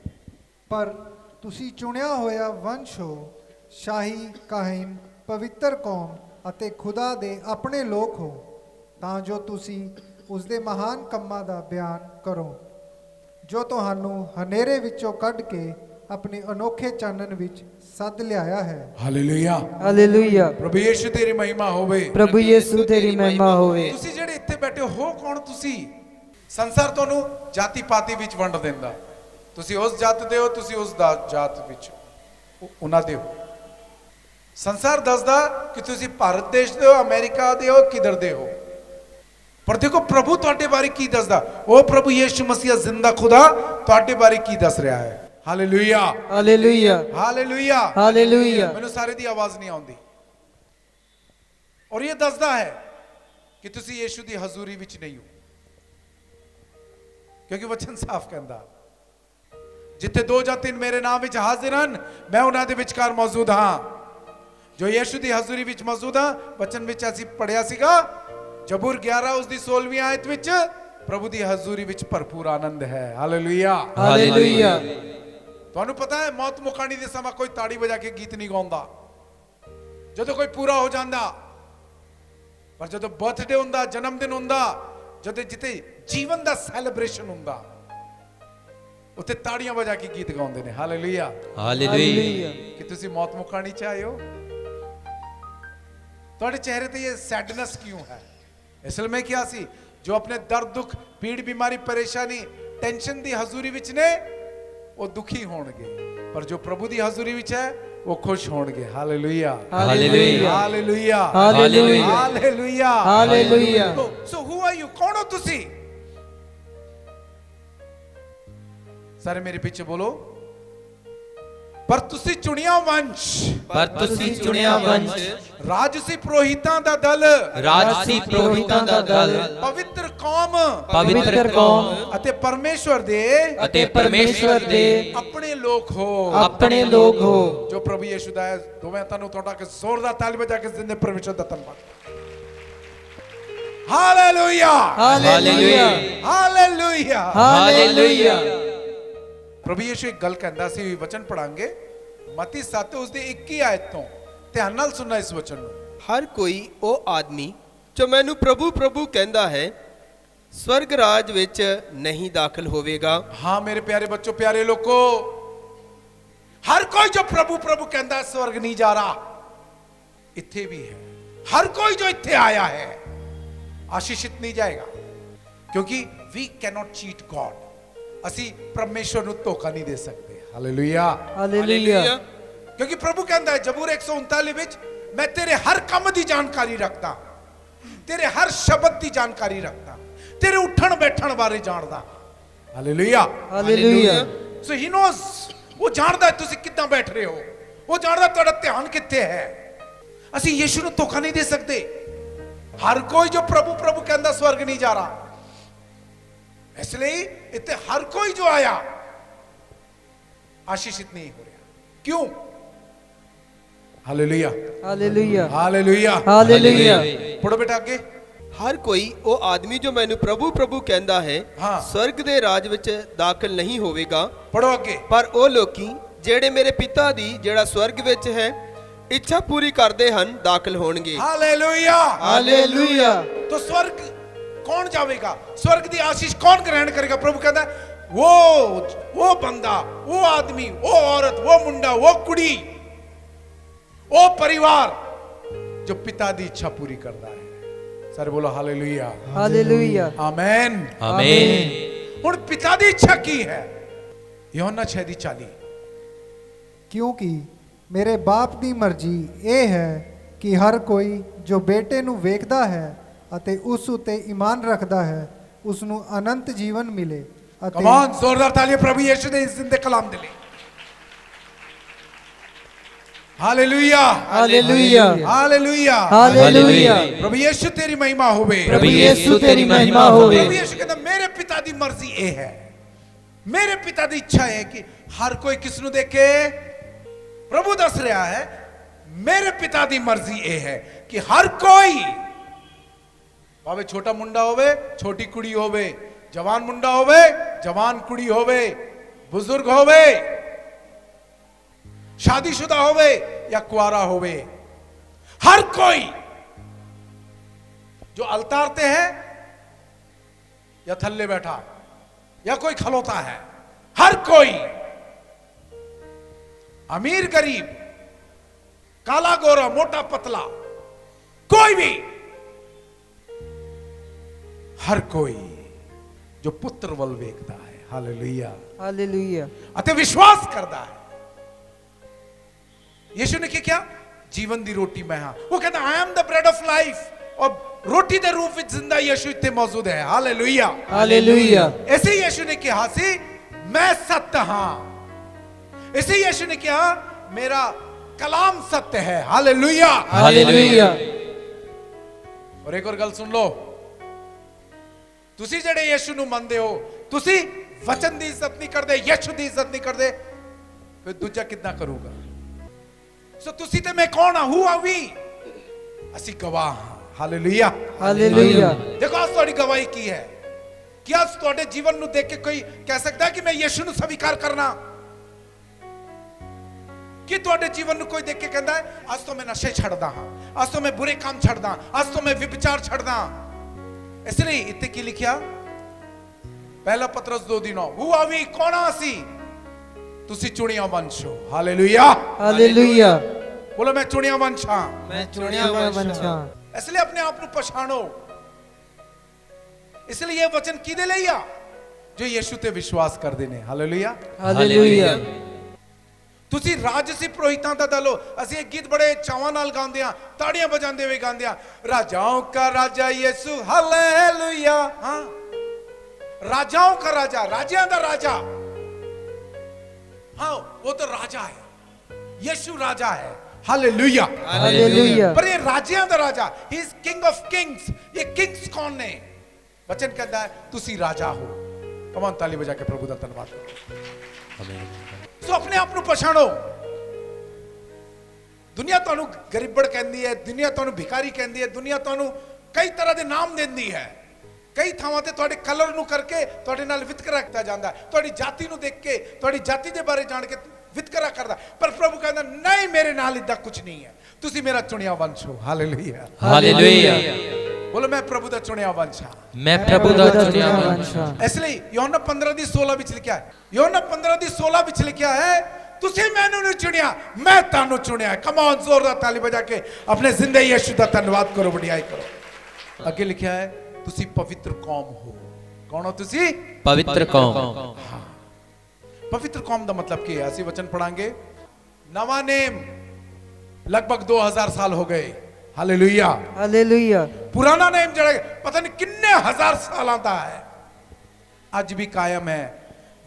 ਪਰ ਤੁਸੀਂ ਚੁਣਿਆ ਹੋਇਆ ਵੰਸ਼ ਹੋ, ਸ਼ਾਹੀ ਕਾਹਨ, ਪਵਿੱਤਰ ਕੌਮ ਅਤੇ ਖੁਦਾ ਦੇ ਆਪਣੇ ਲੋਕ ਹੋ, ਤਾਂ ਜੋ ਤੁਸੀਂ ਉਸ ਦੇ ਮਹਾਨ ਕੰਮਾਂ ਦਾ ਬਿਆਨ ਕਰੋ, ਜੋ ਤੁਹਾਨੂੰ ਹਨੇਰੇ ਵਿੱਚੋਂ ਕੱਢ ਕੇ ਆਪਣੇ ਅਨੋਖੇ ਚਾਨਣ ਵਿੱਚ ਸੱਦ ਲਿਆਇਆ ਹੈ। Hallelujah hallelujah. ਪ੍ਰਭੂ ਯਿਸੂ ਤੇਰੀ ਮਹਿਮਾ ਹੋਵੇ। ਪ੍ਰਭੂ ਯਿਸੂ ਤੇਰੀ ਮਹਿਮਾ ਹੋਵੇ। ਤੁਸੀਂ ਜਿਹੜੇ ਇੱਥੇ ਬੈਠੇ ਹੋ ਕੌਣ? ਤੁਸੀਂ ਸੰਸਾਰ ਤੁਹਾਨੂੰ ਜਾਤੀ ਪਾਤੀ ਵਿੱਚ ਵੰਡ ਦਿੰਦਾ, ਤੁਸੀਂ ਉਸ ਜਾਤ ਦੇ ਹੋ, ਤੁਸੀਂ ਉਸ ਦਾ ਜਾਤ ਵਿੱਚ ਉਹਨਾਂ ਦੇ ਹੋ। ਸੰਸਾਰ ਦੱਸਦਾ ਕਿ ਤੁਸੀਂ ਭਾਰਤ ਦੇਸ਼ ਦੇ ਹੋ, ਅਮਰੀਕਾ ਦੇ ਹੋ, ਕਿਧਰ ਦੇ ਹੋ, ਪਰ ਦੇਖੋ ਪ੍ਰਭੂ ਤੁਹਾਡੇ ਬਾਰੇ ਕੀ ਦੱਸਦਾ। ਉਹ ਪ੍ਰਭੂ ਯਿਸੂ ਮਸੀਹ ਜ਼ਿੰਦਾ ਖੁਦਾ ਤੁਹਾਡੇ ਬਾਰੇ ਕੀ ਦੱਸ ਰਿਹਾ ਹੈ। Hallelujah hallelujah. Hallelujah hallelujah. ਮੈਨੂੰ ਸਾਰੇ ਦੀ ਆਵਾਜ਼ ਨਹੀਂ ਆਉਂਦੀ। ਔਰ ਇਹ ਦੱਸਦਾ ਹੈ ਕਿ ਤੁਸੀਂ ਯਿਸੂ ਦੀ ਹਜ਼ੂਰੀ ਵਿੱਚ ਨਹੀਂ ਹੋ, ਕਿਉਂਕਿ ਵਚਨ ਸਾਫ਼ ਕਹਿੰਦਾ ਜਿੱਥੇ 2 ਜਾਂ 3 ਮੇਰੇ ਨਾਮ ਵਿੱਚ ਹਾਜ਼ਰ ਹਨ, ਮੈਂ ਉਹਨਾਂ ਦੇ ਵਿਚਕਾਰ ਮੌਜੂਦ ਹਾਂ। ਜੋ ਯਿਸੂ ਦੀ ਹਜ਼ੂਰੀ ਵਿੱਚ ਮੌਜੂਦ ਹਾਂ, ਵਚਨ ਵਿੱਚ ਅਸੀਂ ਪੜਿਆ ਸੀਗਾ ਜ਼ਬੂਰ 11 ਉਸ ਦੀ 16ਵੀਂ ਆਇਤ ਵਿੱਚ, ਪ੍ਰਭੂ ਦੀ ਹਜ਼ੂਰੀ ਵਿੱਚ ਭਰਪੂਰ ਆਨੰਦ ਹੈ। Hallelujah hallelujah. ਤੁਹਾਨੂੰ ਪਤਾ ਹੈ ਮੌਤ ਮੁਕਾਣੀ ਦੇ ਸਮਾਂ ਕੋਈ ਤਾੜੀ ਵਜਾ ਕੇ ਗੀਤ ਨਹੀਂ ਗਾਉਂਦਾ ਜਦੋਂ ਕੋਈ ਪੂਰਾ ਹੋ ਜਾਂਦਾ, ਪਰ ਜਦੋਂ ਬਰਥਡੇ ਹੁੰਦਾ, ਜਨਮ ਦਿਨ ਹੁੰਦਾ, ਜਦੋਂ ਜਿੱਥੇ ਜੀਵਨ ਦਾ ਸੈਲੀਬ੍ਰੇਸ਼ਨ ਹੁੰਦਾ, ਉੱਥੇ ਤਾੜੀਆਂ ਵਜਾ ਕੇ ਗੀਤ ਗਾਉਂਦੇ ਨੇ। Hallelujah hallelujah. ਕਿ ਤੁਸੀਂ ਮੌਤ ਮੁਕਾਣੀ ਚਾਹੇ ਹੋ, ਤੁਹਾਡੇ ਚਿਹਰੇ ਤੇ ਇਹ ਸੈਡਨੈਸ ਕਿਉਂ ਹੈ? ਇਸ ਲਈ ਮੈਂ ਕਿਹਾ ਸੀ ਜੋ ਆਪਣੇ ਦਰਦ ਦੁੱਖ ਪੀੜ ਬਿਮਾਰੀ ਪਰੇਸ਼ਾਨੀ ਟੈਨਸ਼ਨ ਦੀ ਹਜ਼ੂਰੀ ਵਿੱਚ ਨੇ ਉਹ ਦੁਖੀ ਹੋਣਗੇ, ਪਰ ਜੋ ਪ੍ਰਭੂ ਦੀ ਹਜ਼ੂਰੀ ਵਿੱਚ ਹੈ ਉਹ ਖੁਸ਼ ਹੋਣਗੇ। Hallelujah hallelujah. Hallelujah hallelujah. Hallelujah hallelujah. So who are you? ਕੌਣ ਹੋ ਤੁਸੀਂ? ਸਾਰੇ ਮੇਰੇ ਪਿੱਛੇ ਬੋਲੋ। ਪਰ ਤੁਸੀਂ ਚੁਣਿਆ ਵੰਸ਼, ਪਰ ਤੁਸੀਂ ਚੁਣਿਆ ਵੰਸ਼, ਰਾਜਸੀ ਪੁਰੋਹਿਤਾਂ ਦਾ ਦਲ, ਰਾਜਸੀ ਪੁਰੋਹਿਤਾਂ ਦਾ ਦਲ, ਪਵਿੱਤਰ ਕੌਮ, ਪਵਿੱਤਰ ਕੌਮ ਅਤੇ ਪਰਮੇਸ਼ਵਰ ਦੇ ਅਤੇ ਪਰਮੇਸ਼ਵਰ ਦੇ ਆਪਣੇ ਲੋਕ ਹੋ। ਆਪਣੇ ਲੋਕ ਹੋ। ਜੋ ਪ੍ਰਭੂ ਯਿਸੂ ਦਾ ਹੈ, ਦੋਵੇਂ ਤੁਹਾਨੂੰ ਤੁਹਾਡਾ ਕਿ ਜ਼ੋਰਦਾਰ ਤਾਲੀ ਵਜਾ ਕੇ ਜ਼ਿੰਦੇ ਪਰਮੇਸ਼ਵਰ ਦਾ ਧੰਨਵਾਦ। Hallelujah hallelujah. Hallelujah hallelujah. ਪ੍ਰਭੂ ਯਿਸੂ ਇੱਕ ਗੱਲ ਕਹਿੰਦਾ ਸੀ, ਵਚਨ ਪੜਾਂਗੇ ਮਤੀ 7 ਉਸ ਦੀ 21 ਆਇਤ ਤੋਂ। ਧਿਆਨ ਨਾਲ ਸੁਣਨਾ ਇਸ ਵਚਨ ਨੂੰ। ਹਰ ਕੋਈ ਉਹ ਆਦਮੀ ਜੋ ਮੈਨੂੰ ਪ੍ਰਭੂ ਪ੍ਰਭੂ ਕਹਿੰਦਾ ਹੈ, ਸਵਰਗ ਰਾਜ ਵਿੱਚ ਨਹੀਂ ਦਾਖਲ ਹੋਵੇਗਾ। ਹਾਂ ਮੇਰੇ ਪਿਆਰੇ ਬੱਚੋ, ਪਿਆਰੇ ਲੋਕੋ, ਹਰ ਕੋਈ ਜੋ ਪ੍ਰਭੂ ਪ੍ਰਭੂ ਕਹਿੰਦਾ ਸਵਰਗ ਨਹੀਂ ਜਾ ਰਹਾ। ਇੱਥੇ ਵੀ ਹੈ, ਹਰ ਕੋਈ ਜੋ ਇੱਥੇ ਆਇਆ ਹੈ ਆਸ਼ੀषित ਨਹੀਂ ਜਾਏਗਾ, ਕਿਉਂਕਿ ਵੀ ਕੈਨੋਟ ਚੀਟ ਗॉड। ਅਸੀਂ ਪਰਮੇਸ਼ਵਰ ਨੂੰ ਧੋਖਾ ਨਹੀਂ ਦੇ ਸਕਦੇ। Hallelujah hallelujah. ਕਿਉਂਕਿ ਪ੍ਰਭੂ ਕਹਿੰਦਾ ਹੈ ਜ਼ਬੂਰ 139 ਵਿੱਚ, ਮੈਂ ਤੇਰੇ ਹਰ ਕੰਮ ਦੀ ਜਾਣਕਾਰੀ ਰੱਖਦਾ, ਤੇਰੇ ਹਰ ਸ਼ਬਦ ਦੀ ਜਾਣਕਾਰੀ ਰੱਖਦਾ, ਤੇਰੇ ਉੱਠਣ ਬੈਠਣ ਬਾਰੇ ਜਾਣਦਾ। Hallelujah hallelujah. So he knows, ਉਹ ਜਾਣਦਾ ਤੁਸੀਂ ਕਿੱਦਾਂ ਬੈਠ ਰਹੇ ਹੋ, ਉਹ ਜਾਣਦਾ ਤੁਹਾਡਾ ਧਿਆਨ ਕਿੱਥੇ ਹੈ। ਅਸੀਂ ਯਿਸੂ ਨੂੰ ਧੋਖਾ ਨਹੀਂ ਦੇ ਸਕਦੇ। ਹਰ ਕੋਈ ਜੋ ਪ੍ਰਭੂ ਪ੍ਰਭੂ ਕਹਿੰਦਾ ਸਵਰਗ ਨਹੀਂ ਜਾ ਰਹਾ। ਇਸ ਲਈ ਇੱਥੇ ਹਰ ਕੋਈ ਜੋ ਆਇਆ ਆਸ਼ੀषित ਨਹੀਂ ਹੋ ਰਿਹਾ। ਕਿਉਂ? Hallelujah hallelujah. Hallelujah hallelujah. ਪੜੋ ਬੇਟਾ ਅੱਗੇ। ਹਰ ਕੋਈ ਉਹ ਆਦਮੀ ਜੋ ਮੈਨੂੰ ਪ੍ਰਭੂ ਪ੍ਰਭੂ ਕਹਿੰਦਾ ਹੈ, ਹਾਂ। ਸਵਰਗ ਦੇ ਰਾਜ ਵਿੱਚ ਦਾਖਲ ਨਹੀਂ ਹੋਵੇਗਾ, ਪੜੋ ਅੱਗੇ। ਪਰ ਉਹ ਲੋਕੀ ਜਿਹੜੇ ਮੇਰੇ ਪਿਤਾ ਦੀ ਜਿਹੜਾ ਸਵਰਗ ਵਿੱਚ ਹੈ ਇੱਛਾ ਪੂਰੀ ਕਰਦੇ ਹਨ ਦਾਖਲ ਹੋਣਗੇ। Hallelujah hallelujah. तो स्वर्ग कौन जाएगा? स्वर्ग की आशीष कौन ग्रहण करेगा? प्रभु कहता है वो बंदा, वो आदमी, वो औरत, वो मुंडा, वो कुड़ी, वो परिवार जो पिता की इच्छा पूरी करता है। सारे बोलो हालेलुया हालेलुया आमेन आमेन। हुण पिता की इच्छा की है? यूहन्ना 6:40 ਕਿਉਂਕਿ ਮੇਰੇ ਬਾਪ ਦੀ ਮਰਜ਼ੀ ਇਹ ਹੈ ਕਿ ਹਰ ਕੋਈ ਜੋ ਬੇਟੇ ਨੂੰ ਵੇਖਦਾ ਹੈ ਅਤੇ ਉਸ ਉਤੇ ਈਮਾਨ ਰੱਖਦਾ ਹੈ ਉਸ ਨੂੰ ਅਨੰਤ ਜੀਵਨ ਮਿਲੇ ਅਤੇ कम ऑन, जोरदार तालियां प्रभु यीशु ने इस जिंदे कलाम दिले। हालेलुया, हालेलुया हालेलुया, हालेलुया प्रभु यीशु तेरी महिमा होवे। प्रभु यीशु तेरी महिमा होवे। प्रभु यीशु कहता मेरे पिता दी मर्जी ये है, मेरे पिता दी इच्छा है कि हर कोई किस नु देखे। प्रभु दस रहा है मेरे पिता दी मर्जी ये है कि हर कोई, भावे छोटा मुंडा होवे, छोटी कुड़ी होवे, जवान मुंडा होवे, जवान कुड़ी होवे, बुजुर्ग होवे, शादीशुदा होवे या कुआरा होवे, हर कोई जो अलतारते हैं या थल्ले बैठा या कोई खलोता है, हर कोई, अमीर गरीब, काला गोरा, मोटा पतला, कोई भी, हर कोई जो पुत्र वल वेखता है, हालेलुया, हालेलुया अते विश्वास करता है। यीशु ने क्या, जीवन दी रोटी मैं हां। वो कहता I am the bread of life, और रोटी दे रूप विच जिंदा यीशु इत्थे मौजूद है, हालेलुया, हालेलुया ऐसे ही यीशु ने कहा सी मैं सत्य हां, ऐसे ही यीशु ने कहा मेरा कलाम सत्य है, हालेलुया, हालेलुया और एक और गल सुन लो, तुसी जेड़े यीशु नु मनदे हो, तुसी वचन दी इज्जत नहीं करदे, यीशु दी इज्जत नहीं करदे, फिर दूजा कितना करूंगा। सो तुसी ते मैं कौन हां, हु आर वी, असी गवाह हां, हालेलुया, हालेलुया देखो आज थोड़ी गवाही की है कि आज थोड़े जीवन नु देख के कोई कह सकता है कि मैं यीशु नु स्वीकार करना, कि थोड़े जीवन नु कोई देख के कहता है आज तो मैं नशे छड़दा हां, आज तो मैं बुरे काम छड़दा, आज तो मैं विचार छड़दा। इसलिए इत्ते की लिखिया पहला पत्रस 2:9, हु आर वी, कौन आसी, तुसी चुनिया वंश हो, हालेलुया, हालेलुया बोलो मैं चुनिया वंश हां। मैं चुनिया वंश हां। इसलिए अपने आप को पछाणो, इसलिए ये वचन किदे लिया जो यीशु ते विश्वास कर देने, हालेलुया, हालेलुया तुसी राजसी पुरोहितां दा दल हो। ਅਸੀਂ एक गीत बड़े चावां नाल गांदे हां, ताड़ियां बजांदे हुए गांदे हां, राजाओं का राजा यीशु, हालेलुया, हां राजाओं का राजा, राजियां दा राजा, हां वो तो राजा है, यीशु राजा है, हालेलुया, हालेलुया पर ये राजियां दा राजा, he is king of kings. ये किंग्स कौन ने, वचन कहता है तुसी राजा हो। कमान ताली बजा के प्रभु दा धन्यवाद करो। सो अपने आप को पछाणो। दुनिया तुहानू गरीबड़ कहती है, दुनिया तुहानू भिखारी कहती है, दुनिया तुहानू कई तरह के नाम देती है, कई थावां ते तुहाडे कलर नू करके तुहाडे नाल वितकरा किया जाता है, तुहाडी जाति नू देख के, तुहाडी जाति दे बारे जान के वितकरा करदा। पर प्रभु कहता नहीं, मेरे नाल इदा कुछ नहीं है, तुसी मेरा चुनिया वंश हो, हालेलुया, हालेलुया बोलो मैं प्रभु दा चुनिया वंश हां, मैं प्रभु दा चुनिया वंश हां। इसलिए यूहन्ना 15:16 विच लिखा है, यूहन्ना 15:16 विच लिखा है तुसी मैनू नहीं चुनिया, मैं तानू चुनिया है। कम ऑन, जोरदार ताली बजा के अपने जिंदे यीशु दा धन्यवाद करो, बढ़ियाई करो। आगे लिखा है तुसी पवित्र कौम हो। कौन हो तुसी? पवित्र कौम। हाँ, पवित्र कौम दा मतलब की है, असी वचन पढ़ांगे। नवा नेम लगभग 2000 साल हो गए, हालेलुया, हालेलुया पुराना नेम जड़ा पता नहीं किन्ने हजार साल दा है, आज भी कायम है।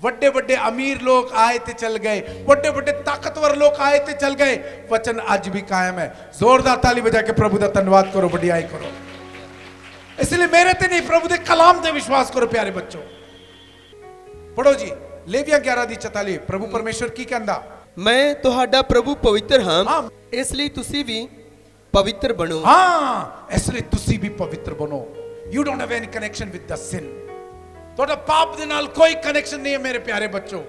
वड्डे वड्डे अमीर लोग आए थे चल गए, वड्डे वड्डे ताकतवर लोग आए थे चल गए, वचन आज भी कायम है। जोरदार ताली बजा के प्रभु दा धन्यवाद करो, बढ़ियाई करो। इसलिए मेरे ते नहीं, प्रभु दे कलाम ते विश्वास करो प्यारे बच्चों। पढ़ो जी, लेविया 11:44, प्रभु परमेश्वर की कहंदा, मैं तुहाडा प्रभु पवित्र हां, हाँ। इसलिए तुसी भी पवित्र बनो। हाँ, इसलिए तुसी भी पवित्र बनो। You don't have any connection with the sin. ਤੁਹਾਡਾ ਪਾਪ ਦੇ ਨਾਲ ਕੋਈ ਕਨੈਕਸ਼ਨ ਨਹੀਂ ਹੈ ਮੇਰੇ ਪਿਆਰੇ ਬੱਚੋ।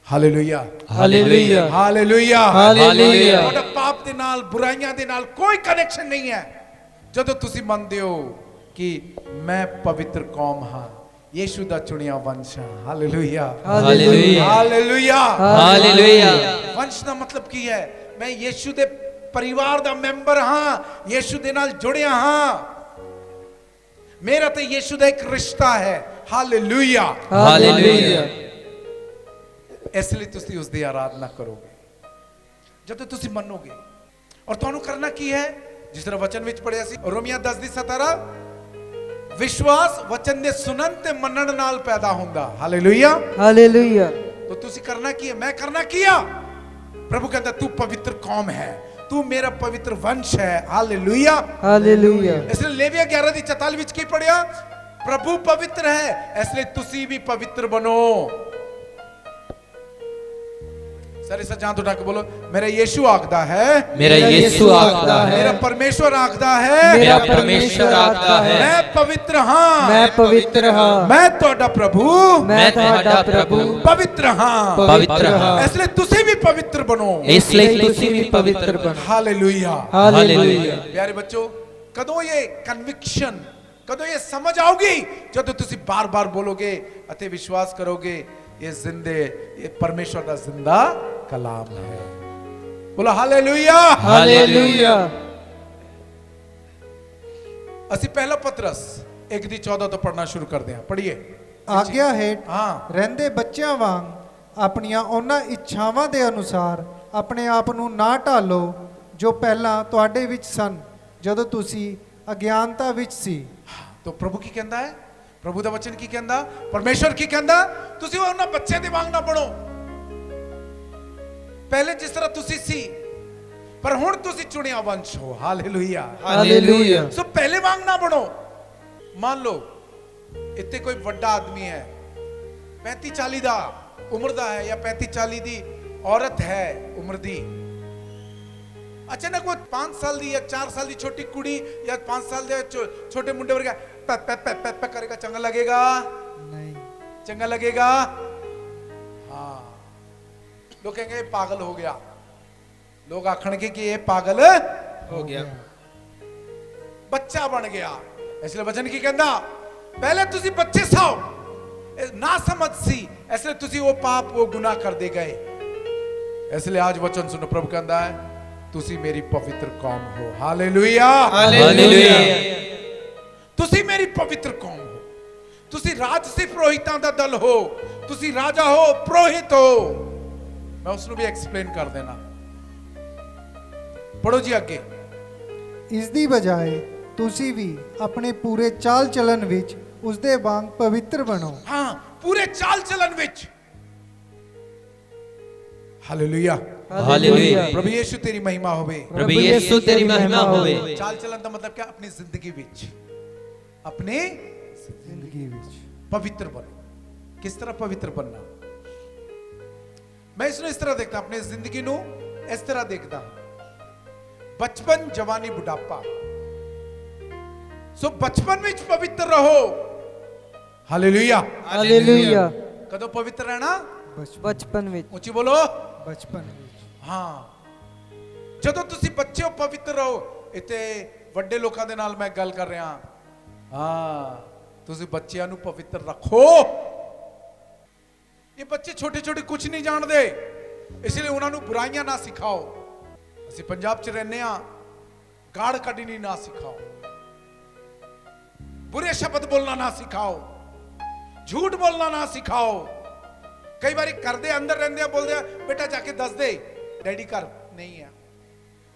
Hallelujah, hallelujah, hallelujah, hallelujah. ਤੁਹਾਡਾ ਪਾਪ ਦੇ ਨਾਲ, ਬੁਰਾਈਆਂ ਦੇ ਨਾਲ ਕੋਈ ਕਨੈਕਸ਼ਨ ਨਹੀਂ ਹੈ। ਜਦੋਂ ਤੁਸੀਂ ਮੰਨਦੇ ਹੋ ਕਿ ਮੈਂ ਪਵਿੱਤਰ ਕੌਮ ਹਾਂ, ਯੀਸ਼ੂ ਦਾ ਚੁਣਿਆ ਵੰਸ਼ ਹਾਂ, ਹਾਲੇਲੂਇਆ, ਹਾਲੇਲੂਇਆ, ਹਾਲੇਲੂਇਆ, ਹਾਲੇਲੂਇਆ। ਵੰਸ਼ ਦਾ ਮਤਲਬ ਕੀ ਹੈ? ਮੈਂ ਯੀਸ਼ੂ ਦੇ ਪਰਿਵਾਰ ਦਾ ਮੈਂਬਰ ਹਾਂ, ਯੀਸ਼ੂ ਦੇ ਨਾਲ ਜੁੜਿਆ ਹਾਂ, मेरा तो यीशु का एक रिश्ता है, हालेलुया, हालेलुया। इसलिए तुसी उसकी आराधना करोगे। जब तुसी मनोगे ਔਰ ਤੁਹਾਨੂੰ ਕਰਨਾ ਕੀ ਹੈ? ਜਿਸ ਤਰ੍ਹਾਂ ਵਚਨ ਵਿੱਚ ਪੜਿਆ ਸੀ ਰੋਮੀਆਂ 10 ਦੀ 17, ਵਿਸ਼ਵਾਸ ਵਚਨ ਦੇ ਸੁਣਨ ਤੇ ਮੰਨਣ ਨਾਲ ਪੈਦਾ ਹੁੰਦਾ। ਹਾਲੇਲੂਇਆ। ਹਾਲੇਲੂਇਆ। तो तुसी करना की है, मैं करना किया। प्रभु कहता तू पवित्र कौम है, तू मेरा पवित्र वंश है। Hallelujah hallelujah. इसलिए लेविया 11:44 ਵਿੱਚ ਕੀ ਪੜਿਆ? प्रभु पवित्र है, इसलिए तुसी भी पवित्र बनो। सारे सजान उठा के बोलो, मेरा यीशु आखदा है, मेरा यीशु आखदा है, मेरा परमेश्वर आखदा है, मेरा परमेश्वर आखदा है, मैं पवित्र हां, मैं पवित्र हां, मैं ਤੁਹਾਡਾ प्रभु, मैं ਤੁਹਾਡਾ प्रभु पवित्र हां, पवित्र हां, इसलिए तुसी भी पवित्र बनो। इसलिए तुसी भी पवित्र बनो। हालेलुया। हालेलुया। प्यारे बच्चों, कदों ये कन्विक्शन, कदों ये समझ आओगी ਜਦੋਂ ਤੁਸੀਂ ਬਾਰ-ਬਾਰ ਬੋਲੋਗੇ ਅਤੇ ਵਿਸ਼ਵਾਸ ਕਰੋਗੇ ये जिंदे, ये परमेश्वर का जिंदा कलाम है। बोलो हालेलुया। हालेलुया। ਅਸੀਂ ਪਹਿਲਾ ਪਤਰਸ 1:14 ਤੋਂ ਪੜਨਾ ਸ਼ੁਰੂ ਕਰਦੇ ਹਾਂ। ਪੜ੍ਹੀਏ। ਆਗਿਆ ਹੇਠ ਹਾਂ। ਰਹਿੰਦੇ ਬੱਚਿਆਂ ਵਾਂਗ ਆਪਣੀਆਂ ਉਹਨਾਂ ਇੱਛਾਵਾਂ ਦੇ ਅਨੁਸਾਰ ਆਪਣੇ ਆਪ ਨੂੰ ਨਾ ਢਾਲੋ ਜੋ ਪਹਿਲਾਂ ਤੁਹਾਡੇ ਵਿੱਚ ਸਨ ਜਦੋਂ ਤੁਸੀਂ ਅਗਿਆਨਤਾ ਵਿੱਚ ਸੀ। तो प्रभु की कहता है, प्रभु ਦਾ ਵਚਨ ਕੀ ਕਹਿੰਦਾ? ਪਰਮੇਸ਼ਰ ਕੀ ਕਹਿੰਦਾ? ਤੁਸੀਂ ਉਹਨਾਂ ਬੱਚਿਆਂ ਦੇ ਵਾਂਗ ਨਾ ਬਣੋ ਪਹਿਲੇ ਜਿਸ ਤਰ੍ਹਾਂ ਤੁਸੀਂ ਸੀ, ਪਰ ਹੁਣ ਤੁਸੀਂ ਚੁਣਿਆ ਵੰਸ਼ ਹੋ। ਹਾਲੇਲੂਇਆ। हालेलुया। ਸੋ ਪਹਿਲੇ ਵਾਂਗ ਨਾ ਬਣੋ। ਮੰਨ ਲਓ ਇੱਥੇ ਕੋਈ ਵੱਡਾ ਆਦਮੀ ਹੈ, 35-40 ਦਾ ਉਮਰ ਦਾ ਹੈ ਜਾਂ 35-40 ਦੀ ਔਰਤ ਹੈ ਉਮਰ ਦੀ। अचानक वो 5 साल दी या 4 साल दी छोटी कुड़ी या 5 साल दे छोटे मुंडे वर्गा पे करेगा, चंगा लगेगा? ਨਹੀਂ चंगा लगेगा? हाँ, लोग कहेंगे ये पागल हो गया, लोग आखणगे कि ये पागल हो गया। बच्चा बन गया। इसलिए वचन की कहंदा पहले तुसी बच्चे साओ ना समझ सी, इसलिए तुसी वो पाप वो गुनाह कर दे गए। इसलिए आज वचन सुनो, प्रभु कहंदा है तुसी मेरी पवित्र कौम हो। हालेलुया। हालेलुया। तुसी मेरी पवित्र कौम हो, तुसी राजसी पुरोहितां दा दल हो, तुसी राजा हो, पुरोहित हो। मैं उसनु भी एक्सप्लेन कर देना। पढ़ो जी आगे। ਇਸ ਦੀ ਬਜਾਏ ਤੁਸੀਂ ਵੀ ਆਪਣੇ ਪੂਰੇ ਚਾਲ ਚਲਨ ਵਿੱਚ ਉਸ ਦੇ ਵਾਂਗ ਪਵਿੱਤਰ ਬਣੋ। हाँ, पूरे चाल चलन विच। हालेलुया। हालेलुया। प्रभु यीशु तेरी महिमा होवे। प्रभु यीशु तेरी महिमा होवे। चाल चलन का मतलब क्या? अपनी जिंदगी विच, अपने ਜ਼ਿੰਦਗੀ ਵਿੱਚ पवित्र बनो। किस तरह पवित्र बनना? मैं इसको इस तरह देखता, अपनी जिंदगी नु इस तरह देखता, बचपन, जवानी, बुढ़ापा। सो बचपन विच पवित्र रहो। हालेलुया। हालेलुया। कदों पवित्र रहना? बचपन ਵਿੱਚ ऊंची बोलो। ਬਚਪਨ ਵਿੱਚ ਹਾਂ, ਜਦੋਂ ਤੁਸੀਂ ਬੱਚੇ ਹੋ ਪਵਿੱਤਰ ਰਹੋ। ਇੱਥੇ ਵੱਡੇ ਲੋਕਾਂ ਦੇ ਨਾਲ ਮੈਂ ਗੱਲ ਕਰ ਰਿਹਾ ਹਾਂ, ਤੁਸੀਂ ਬੱਚਿਆਂ ਨੂੰ ਪਵਿੱਤਰ ਰੱਖੋ। ਇਹ ਬੱਚੇ ਛੋਟੇ ਛੋਟੇ ਕੁਝ ਨਹੀਂ ਜਾਣਦੇ, ਇਸ ਲਈ ਉਹਨਾਂ ਨੂੰ ਬੁਰਾਈਆਂ ਨਾ ਸਿਖਾਓ। ਅਸੀਂ ਪੰਜਾਬ 'ਚ ਰਹਿੰਦੇ ਆ, ਗਾੜ ਕੱਢਣੀ ਨਾ ਸਿਖਾਓ, ਬੁਰੇ ਸ਼ਬਦ ਬੋਲਣਾ ਨਾ ਸਿਖਾਓ, ਝੂਠ ਬੋਲਣਾ ਨਾ ਸਿਖਾਓ। कई बार घर दे अंदर रहंदे बोलदे बेटा जाके दस दे डैडी घर नहीं है,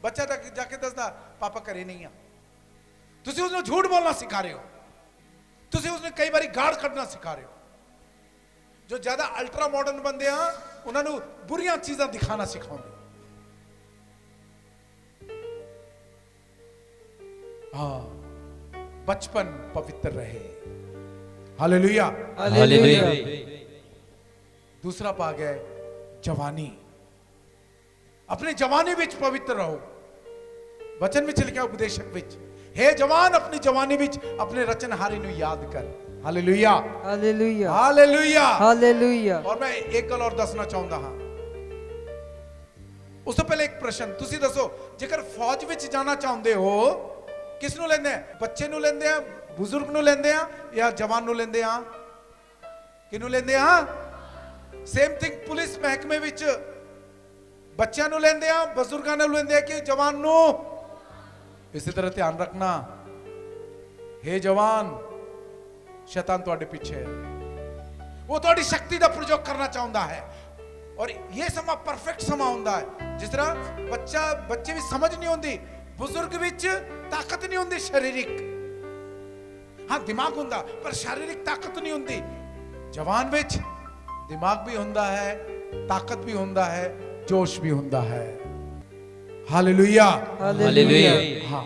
बच्चा जाके दसदा पापा घरे नहीं है। तुसी उसने झूठ बोलना सिखा रहे हो, तुसी उसने कई बार गाड़ कढ़ना सिखा रहे हो। जो ज्यादा अल्ट्रा मॉडर्न बंदे हैं उन्होंने बुरियां चीज़ां दिखाना सिखाओगे। हाँ, बचपन पवित्र रहे। हालेलुया। हालेलुया। दूसरा भाग है जवानी। अपने जवानी विच पवित्र रहो। वचन में लिखा उपदेशक विच, हे जवान अपनी जवानी विच अपने रचनहारी नु याद कर। हालेलुया। हालेलुया। हालेलुया। हालेलुया। और मैं एक गल और दसना चाहता हाँ। उस तो पहले एक प्रश्न, तुसी दसो जेकर फौज विच जाना चाहते हो किस नु लेंदे हैं? बच्चे नु लेंदे हैं, बुजुर्ग नु लेंदे हैं या जवान नु लेंदे हैं? किनू लेंदे हैं? सेम थिंग पुलिस महकमे विच बच्चों नू लेंदे आ, बजुर्गों नू लेंदे आ कि जवान नू? इसी तरह ध्यान रखना, हे जवान, शैतान तुहाडे पीछे है, वो तुहाडी शक्ति दा प्रयोग करना चाहुंदा है, और ये समा परफेक्ट समा होता है। जिस तरह बच्चे भी समझ नहीं होती, बुजुर्ग विच ताकत नहीं होती शारीरिक, हाँ दिमाग होता पर शारीरिक ताकत नहीं होती। जवान विच दिमाग भी होता है, ताकत भी होता है, जोश भी होता है। Hallelujah hallelujah. हाँ,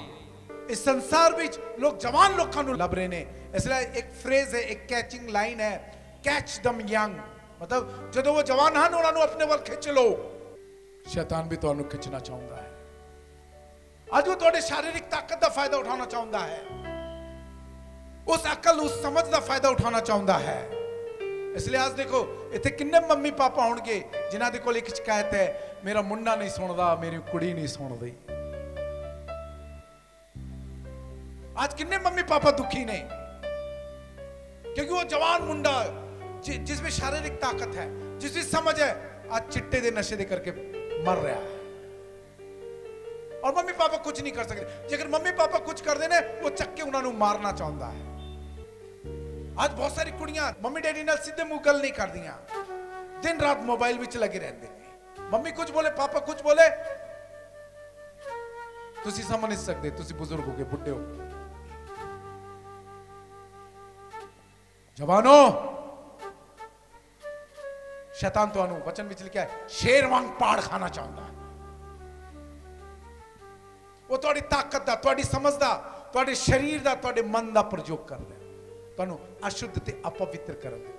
इस संसार विच लोग जवान लोगों को लभ रहे ने, इसलिए एक फ्रेज है, एक कैचिंग लाइन है, कैच दम यंग, मतलब जो वो जवान हैं उन्होंने अपने वाल खिंच लो। शैतान भी तुहानू खिंचना चाहता है। आज वो थोड़े शारीरिक ताकत का फायदा उठाना चाहता है, उस अकल उस समझ का फायदा उठाना चाहता है। इसलिए आज देखो इतने किन्ने मम्मी पापा होंगे जिन्हां दे कोल एक शिकायत है, मेरा मुंडा नहीं सुनता, मेरी कुड़ी नहीं सुनती। आज किन्ने मम्मी पापा दुखी ने क्योंकि वो जवान मुंडा जिसमें शारीरिक ताकत है, जिसमें समझ है, आज चिट्टे दे नशे दे करके मर रहा है और मम्मी पापा कुछ नहीं कर सकते। जेकर मम्मी पापा कुछ कर देने वो चक्के उन्होंने मारना चाहता है। आज बहुत सारी कुड़ियां मम्मी डैडी नाल सीधे मुंह गल नहीं कर दियां, दिन रात मोबाइल विच लगे रहंदे ने। मम्मी कुछ बोले पापा कुछ बोले, तुसी समझ नहीं सकते, तुसी बुजुर्ग हो गए, बुढ़े हो। जवानो, शैतान तुहानू वचन विच लिखा है शेर वांग पाड़ खाना चाहता है। वो तुहाडी ताकत दा, तुहाडी समझ दा, तुहाडे शरीर दा, तुहाडे मन दा प्रयोग करदा है, तुहानू अशुद्ध ते अपवित्र कर दे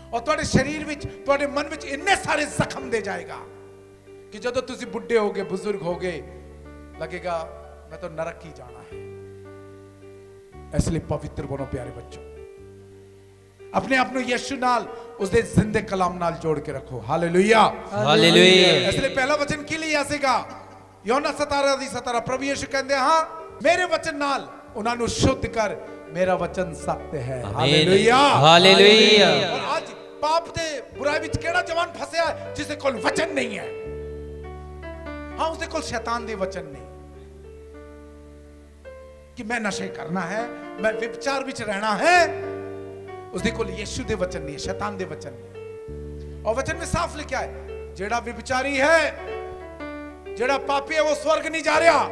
और तुहाडे शरीर विच, तुहाडे मन विच इन्ने सारे जख्म दे जाएगा कि जदों तुसी बुढ़े होगे, बुजुर्ग होगे, लगेगा मैं तो नरक ही जाना है। इसलिए पवित्र बनो प्यारे बच्चों, अपने आप ਨੂੰ ਯਿਸੂ ਨਾਲ ਉਸਦੇ ਜ਼ਿੰਦੇ ਕਲਾਮ ਨਾਲ ਜੋੜ ਕੇ ਰੱਖੋ। Hallelujah hallelujah. इसलिए पहला वचन की लिया ਸੀਗਾ ਯੋਹਨਾ 17 ਦੀ 17, प्रभु यीशु कहते हाँ मेरे वचन नाल ਉਹਨਾਂ ਨੂੰ शुद्ध कर, मेरा वचन सत्य है। Hallelujah hallelujah. और आज पाप दे बुराई विच केड़ा जवान फसया है जिसदे कोल वचन नहीं है। हाँ, उसदे कोल शैतान दे वचन नहीं कि मैं नशे करना है, मैं विचार विच रहना है, उसदे कोल यीशु दे वचन नहीं है, शैतान दे वचन नहीं। और वचन में साफ लिखा है जेड़ा विचारी है, जेड़ा पापी है, वो स्वर्ग नहीं जा रहा।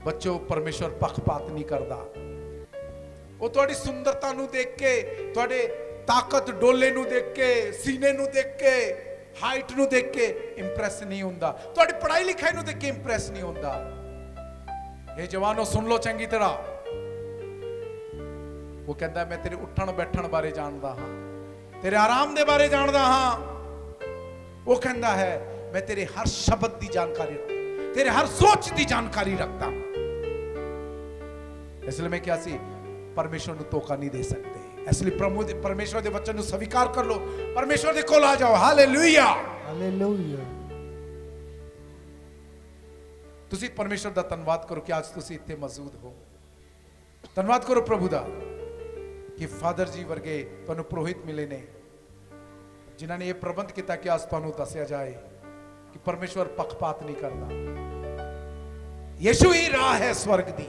बच्चों, परमेश्वर पक्षपात नहीं करता। वो तुहाडी सुंदरता नू देख के, तुहाडे ताकत डोले नू देख के, सीने नू देख के, हाइट नू देख के इंप्रेस नहीं होंदा, तुहाडी पढ़ाई लिखाई नू देख के इंप्रेस नहीं होंदा। ये जवानों सुन लो चंगी तरह, वो कहता है मैं तेरे उठन बैठन बारे जानता हाँ, तेरे आराम दे बारे जानता हाँ। वो कहता है मैं तेरे हर शब्द की जानकारी रखता, तेरे हर सोच की जानकारी रखता। इसलिए मैं क्या सी परमेश्वर को धोखा नहीं दे सकते। इसलिए परमेश्वर के वचन को स्वीकार कर लो, परमेश्वर के कोल आ जाओ। Hallelujah hallelujah. तुसी परमेश्वर का धन्यवाद करो कि आज तुसी इत्थे मौजूद हो। धन्यवाद करो प्रभु का कि फादर जी वर्गे तुहानू पुरोहित मिले ने जिन्होंने ये प्रबंध किया कि आज तुहानू दसिया जाए कि परमेश्वर पक्षपात नहीं करता, यीशु ही राह है स्वर्ग दी।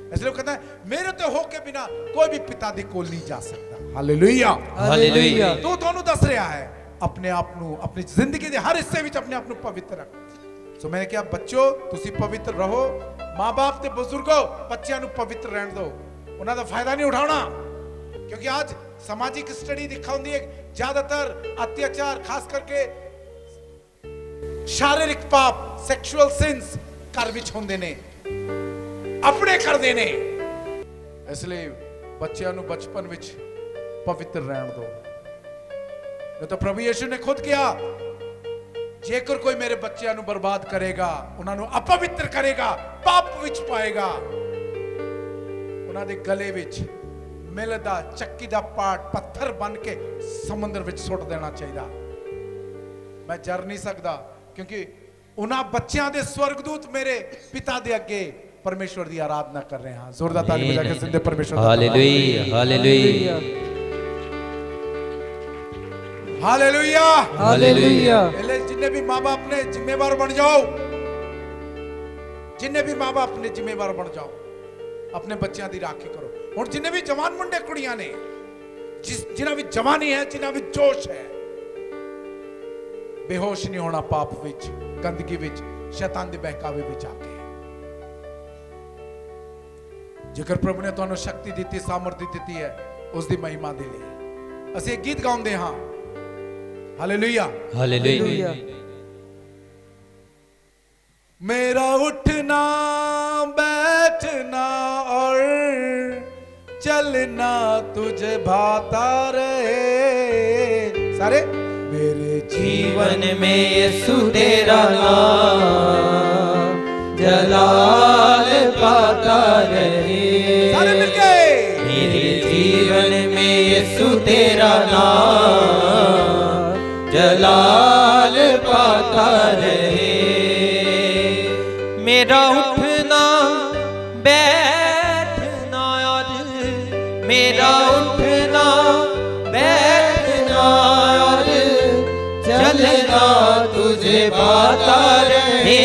इसलिए कहता है मेरे तो हो के बिना कोई भी पिता दे कोल नहीं जा सकता। Hallelujah hallelujah. तो तुहानू दस रहा है अपने आप नू, अपनी जिंदगी के हर हिस्से विच अपने आप नू पवित्र रख। सो मैंने कहा बच्चों तुसी पवित्र रहो, माँ बाप ते बुजुर्गो बच्चों नू पवित्र रहने दो, उन्हां दा फायदा नहीं उठाना। क्योंकि आज सामाजिक स्टडी दिखाती है ज्यादातर अत्याचार, खास करके शारीरिक पाप, सेक्सुअल सिंस घर विच होंदे ने, अपने करदे ने। इसलिए बच्चों नू बचपन विच पवित्र रहने दो। नहीं तो प्रभु यीशु ने खुद किया, जेकर कोई मेरे बच्चों नू बर्बाद करेगा, उन्होंने अपवित्र करेगा, पाप विच पाएगा, उन्होंने गले विच मिलदा चक्की दा पाट पत्थर बन के समुद्र विच सुट देना चाहिए। मैं जर नहीं सकता क्योंकि उन्हां बच्चों दे स्वर्गदूत मेरे पिता दे अगे परमेश्वर की आराधना कर रहे हैं। जोरदार ताली बजा के जिंदे परमेश्वर दा हालेलुया हालेलुया हालेलुया हालेलुया। जिन्ने भी माँ बाप ने जिम्मेवार बन जाओ, जिन्ने भी माँ बाप ने जिम्मेवार बन जाओ, अपने बच्चों की राखी करो। और जिन्ने भी जवान मुंडे कुड़ियां ने, जिन्हें भी जवानी है, जिन्हें भी जोश है, ਬੇਹੋਸ਼ ਨਹੀਂ ਹੋਣਾ ਪਾਪ ਵਿੱਚ, ਗੰਦਗੀ ਵਿੱਚ, ਸ਼ੈਤਾਨ ਦੇ ਬਹਿਕਾਵੇ ਵਿੱਚ ਆ ਕੇ। ਜੇਕਰ ਪ੍ਰਭੂ ਨੇ ਤੁਹਾਨੂੰ ਸ਼ਕਤੀ ਦਿੱਤੀ, ਸਾਮਰਥ ਦਿੱਤੀ ਹੈ, ਉਸ ਦੀ ਮਹਿਮਾ ਦੇ ਲਈ ਅਸੀਂ ਇੱਕ ਗੀਤ ਗਾਉਂਦੇ ਹਾਂ। Hallelujah, hallelujah. मेरा उठना बैठना और चलना तुझे भाता रहे। सारे मेरे जीवन में यीशु तेरा नाम जलाल पाता रहे। सारे मिलके मेरे जीवन में यीशु तेरा नाम जलाल पाता रहे। मेरा उठना बैठना और मेरा उठना बैठना और चलना तुझे पाता रहे।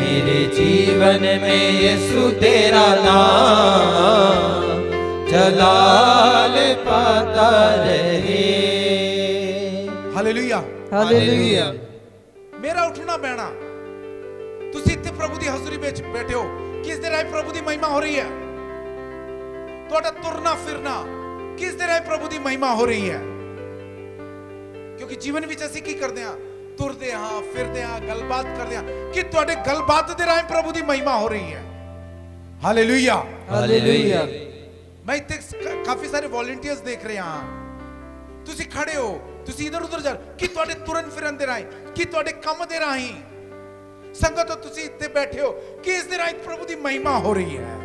मेरे जीवन में यीशु तेरा नाम जलाल पाता रहे। Hallelujah, hallelujah. मेरा उठना बहना। ਤੁਸੀਂ ਇੱਥੇ ਪ੍ਰਭੂ ਦੀ ਹਜ਼ੂਰੀ ਵਿੱਚ ਬੈਠੇ ਹੋ, ਕਿਸ ਦੇ ਰਾਹੀਂ ਪ੍ਰਭੂ ਦੀ ਮਹਿਮਾ ਹੋ ਰਹੀ ਹੈ? ਤੁਹਾਡਾ ਤੁਰਨਾ ਫਿਰਨਾ ਕਿਸ ਦੇ ਰਾਹੀਂ ਪ੍ਰਭੂ ਦੀ ਮਹਿਮਾ ਹੋ ਰਹੀ ਹੈ? ਕਿਉਂਕਿ ਜੀਵਨ ਵਿੱਚ ਅਸੀਂ ਕੀ ਕਰਦੇ ਹਾਂ? ਤੁਰਦੇ ਹਾਂ, ਫਿਰਦੇ ਹਾਂ, ਗੱਲਬਾਤ ਕਰਦੇ ਹਾਂ। ਕਿ ਤੁਹਾਡੇ ਗੱਲਬਾਤ ਦੇ ਰਾਹੀਂ ਪ੍ਰਭੂ ਦੀ ਮਹਿਮਾ ਹੋ ਰਹੀ ਹੈ? Hallelujah, hallelujah. ਮੈਂ ਇੱਥੇ ਕਾਫੀ ਸਾਰੇ ਵॉलंटियर्स ਦੇਖ ਰਿਹਾ ਹਾਂ। ਤੁਸੀਂ ਖੜੇ ਹੋ, ਤੁਸੀਂ ਇਧਰ ਉਧਰ ਜਾ, ਕਿ ਤੁਹਾਡੇ ਤੁਰਨ ਫਿਰਨ ਦੇ ਰਾਹੀਂ, ਕਿ ਤੁਹਾਡੇ ਕੰਮ ਦੇ ਰਾਹੀਂ, ਸੰਗਤ ਤੁਸੀਂ ਇੱਥੇ ਬੈਠੇ ਹੋ, ਕਿ ਇਸ ਦੇ ਰਾਹੀਂ ਪ੍ਰਭੂ ਦੀ ਮਹਿਮਾ ਹੋ ਰਹੀ ਹੈ।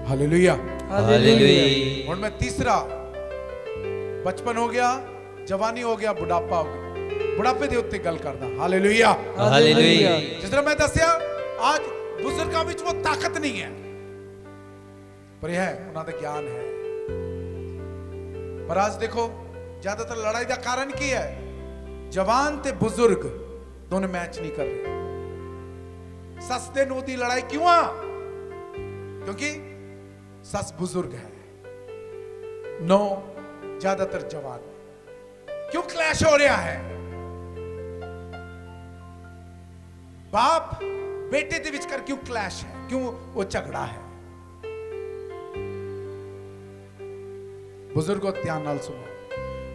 Hallelujah, hallelujah. ਹੁਣ ਮੈਂ ਤੀਸਰਾ, ਬਚਪਨ ਹੋ ਗਿਆ, ਜਵਾਨੀ ਹੋ ਗਿਆ, ਬੁਢਾਪਾ ਹੋ ਗਿਆ, ਬੁਢਾਪੇ ਦੇ ਉੱਤੇ ਗੱਲ ਕਰਦਾ। Hallelujah, hallelujah. ਜਿਸ ਤਰ੍ਹਾਂ ਮੈਂ ਦੱਸਿਆ, ਅੱਜ ਬਜ਼ੁਰਗਾਂ ਵਿੱਚ ਉਹ ਤਾਕਤ ਨਹੀਂ ਹੈ, ਪਰ ਇਹ ਹੈ ਉਹਨਾਂ ਦਾ ਗਿਆਨ ਹੈ। ਪਰ ਅੱਜ ਦੇਖੋ, ਜ਼ਿਆਦਾਤਰ ਲੜਾਈ ਦਾ ਕਾਰਨ ਕੀ ਹੈ? ਜਵਾਨ ਤੇ ਬਜ਼ੁਰਗ ਦੋਨੋਂ ਮੈਚ ਨਹੀਂ ਕਰ ਰਹੇ। ਸੱਸ ਤੇ ਨੂੰਹ ਦੀ ਲੜਾਈ ਕਿਉਂ ਆ? ਕਿਉਂਕਿ ਸੱਸ ਬਜ਼ੁਰਗ ਹੈ, ਨੂੰਹ ਜ਼ਿਆਦਾਤਰ ਜਵਾਨ। क्यों क्लैश हो रहा है? बाप बेटे दे विचकार क्यों क्लैश है? क्यों वो झगड़ा है? बुजुर्गों ध्यान नाल सुनो,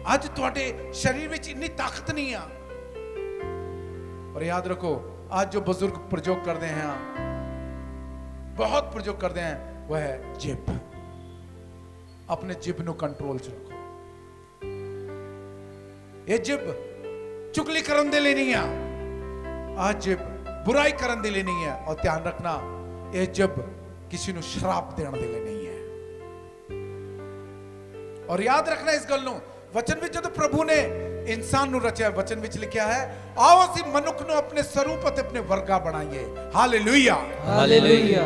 आज तुहाडे शरीर विच इन्नी ताकत नहीं आ, पर याद रखो, आज जो बुजुर्ग प्रयोग करते हैं, बहुत प्रयोग करते हैं, वह है जिब। अपने जिब नु कंट्रोल च रखो। ਇਹ ਜਿਬ ਚੁਗਲੀ ਕਰਨ ਦੇ ਲਈ ਨਹੀਂ ਆ, ਆ ਜਿਬ ਬੁਰਾਈ ਕਰਨ ਦੇ ਲਈ ਨਹੀਂ ਹੈ। ਔਰ ਧਿਆਨ ਰੱਖਣਾ, ਇਹ ਜਿਬ ਕਿਸੇ ਨੂੰ ਸ਼ਰਾਪ ਦੇਣ ਦੇ ਲਈ ਨਹੀਂ ਹੈ। ਔਰ ਯਾਦ ਰੱਖਣਾ ਇਸ ਗੱਲ ਨੂੰ, ਵਚਨ ਵਿੱਚ ਜਦੋਂ ਪ੍ਰਭੂ ਨੇ ਇਨਸਾਨ ਨੂੰ ਰਚਿਆ, ਵਚਨ ਵਿੱਚ ਲਿਖਿਆ ਹੈ, ਆਓ ਅਸੀਂ ਮਨੁੱਖ ਨੂੰ ਆਪਣੇ ਸਰੂਪ ਅਤੇ ਆਪਣੇ ਵਰਗਾ ਬਣਾਈਏ। Hallelujah, hallelujah.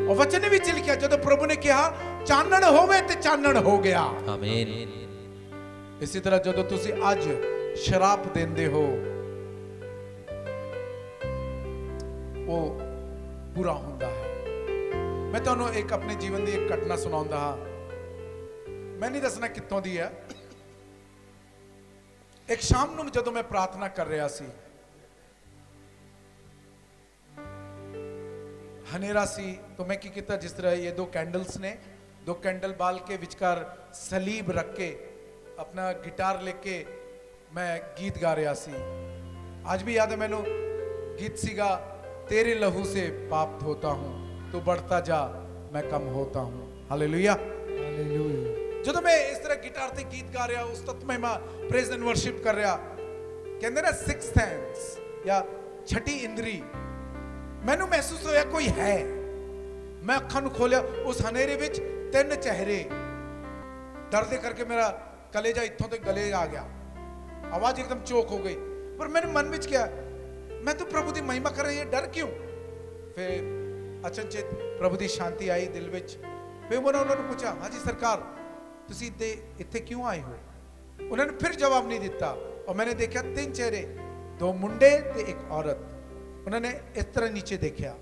ਔਰ ਵਚਨ ਵਿੱਚ ਲਿਖਿਆ, ਜਦੋਂ ਪ੍ਰਭੂ ਨੇ ਕਿਹਾ ਚਾਨਣ ਹੋਵੇ ਤੇ ਚਾਨਣ ਹੋ ਗਿਆ। ਆਮੀਨ। ਇਸੇ ਤਰ੍ਹਾਂ ਜਦੋਂ ਤੁਸੀਂ ਅੱਜ ਸ਼ਰਾਪ ਦਿੰਦੇ ਹੋ, ਉਹ ਬੁਰਾ ਹੁੰਦਾ ਹੈ। ਮੈਂ ਤੁਹਾਨੂੰ ਇੱਕ ਆਪਣੇ ਜੀਵਨ ਦੀ ਇੱਕ ਘਟਨਾ ਸੁਣਾਉਂਦਾ ਹਾਂ। ਮੈਂ ਨਹੀਂ ਦੱਸਣਾ ਕਿੱਥੋਂ ਦੀ ਹੈ। ਇੱਕ ਸ਼ਾਮ ਨੂੰ ਜਦੋਂ ਮੈਂ ਪ੍ਰਾਰਥਨਾ ਕਰ ਰਿਹਾ ਸੀ, ਹਨੇਰਾ ਸੀ, ਤਾਂ ਮੈਂ ਕੀ ਕੀਤਾ, ਜਿਸ ਤਰ੍ਹਾਂ ਇਹ ਦੋ ਕੈਂਡਲਸ ਨੇ, ਦੋ ਕੈਂਡਲ ਬਾਲ ਕੇ ਵਿਚਕਾਰ ਸਲੀਬ ਰੱਖ ਕੇ अपना गिटार लेके मैं गीत गा रहा सी। आज भी याद है मैनू गीत सीगा, तेरे लहू से पाप धोता हूँ, तू बढ़ता जा मैं कम होता हूँ। Hallelujah, hallelujah. ਜਦੋਂ मैं इस तरह गिटार ते गीत गा रहा, उस तत्व महिमा प्रेज एंड वर्शिप कर रहा, कहते ना सिक्स सेंस या छठी इंद्री, मैनू महसूस होया कोई है। मैं अखां नूं खोलिया, उस हनेरे विच तीन चेहरे, डर दे करके मेरा कलेजा इत्थों तक गले आ गया, आवाज एकदम चोक हो गई। पर मेरे मन में क्या, मैं तो प्रभु की महिमा कर रही है, डर क्यों? फिर अचनचेत प्रभु की शांति आई दिल में। फिर मैंने उन्होंने पूछा, हाँ जी सरकार, तुसी इत्थे क्यों आए हो? उन्होंने फिर जवाब नहीं दिता। और मैंने देखा तीन चेहरे, दो मुंडे ते एक औरत। उन्होंने इस तरह नीचे देखा,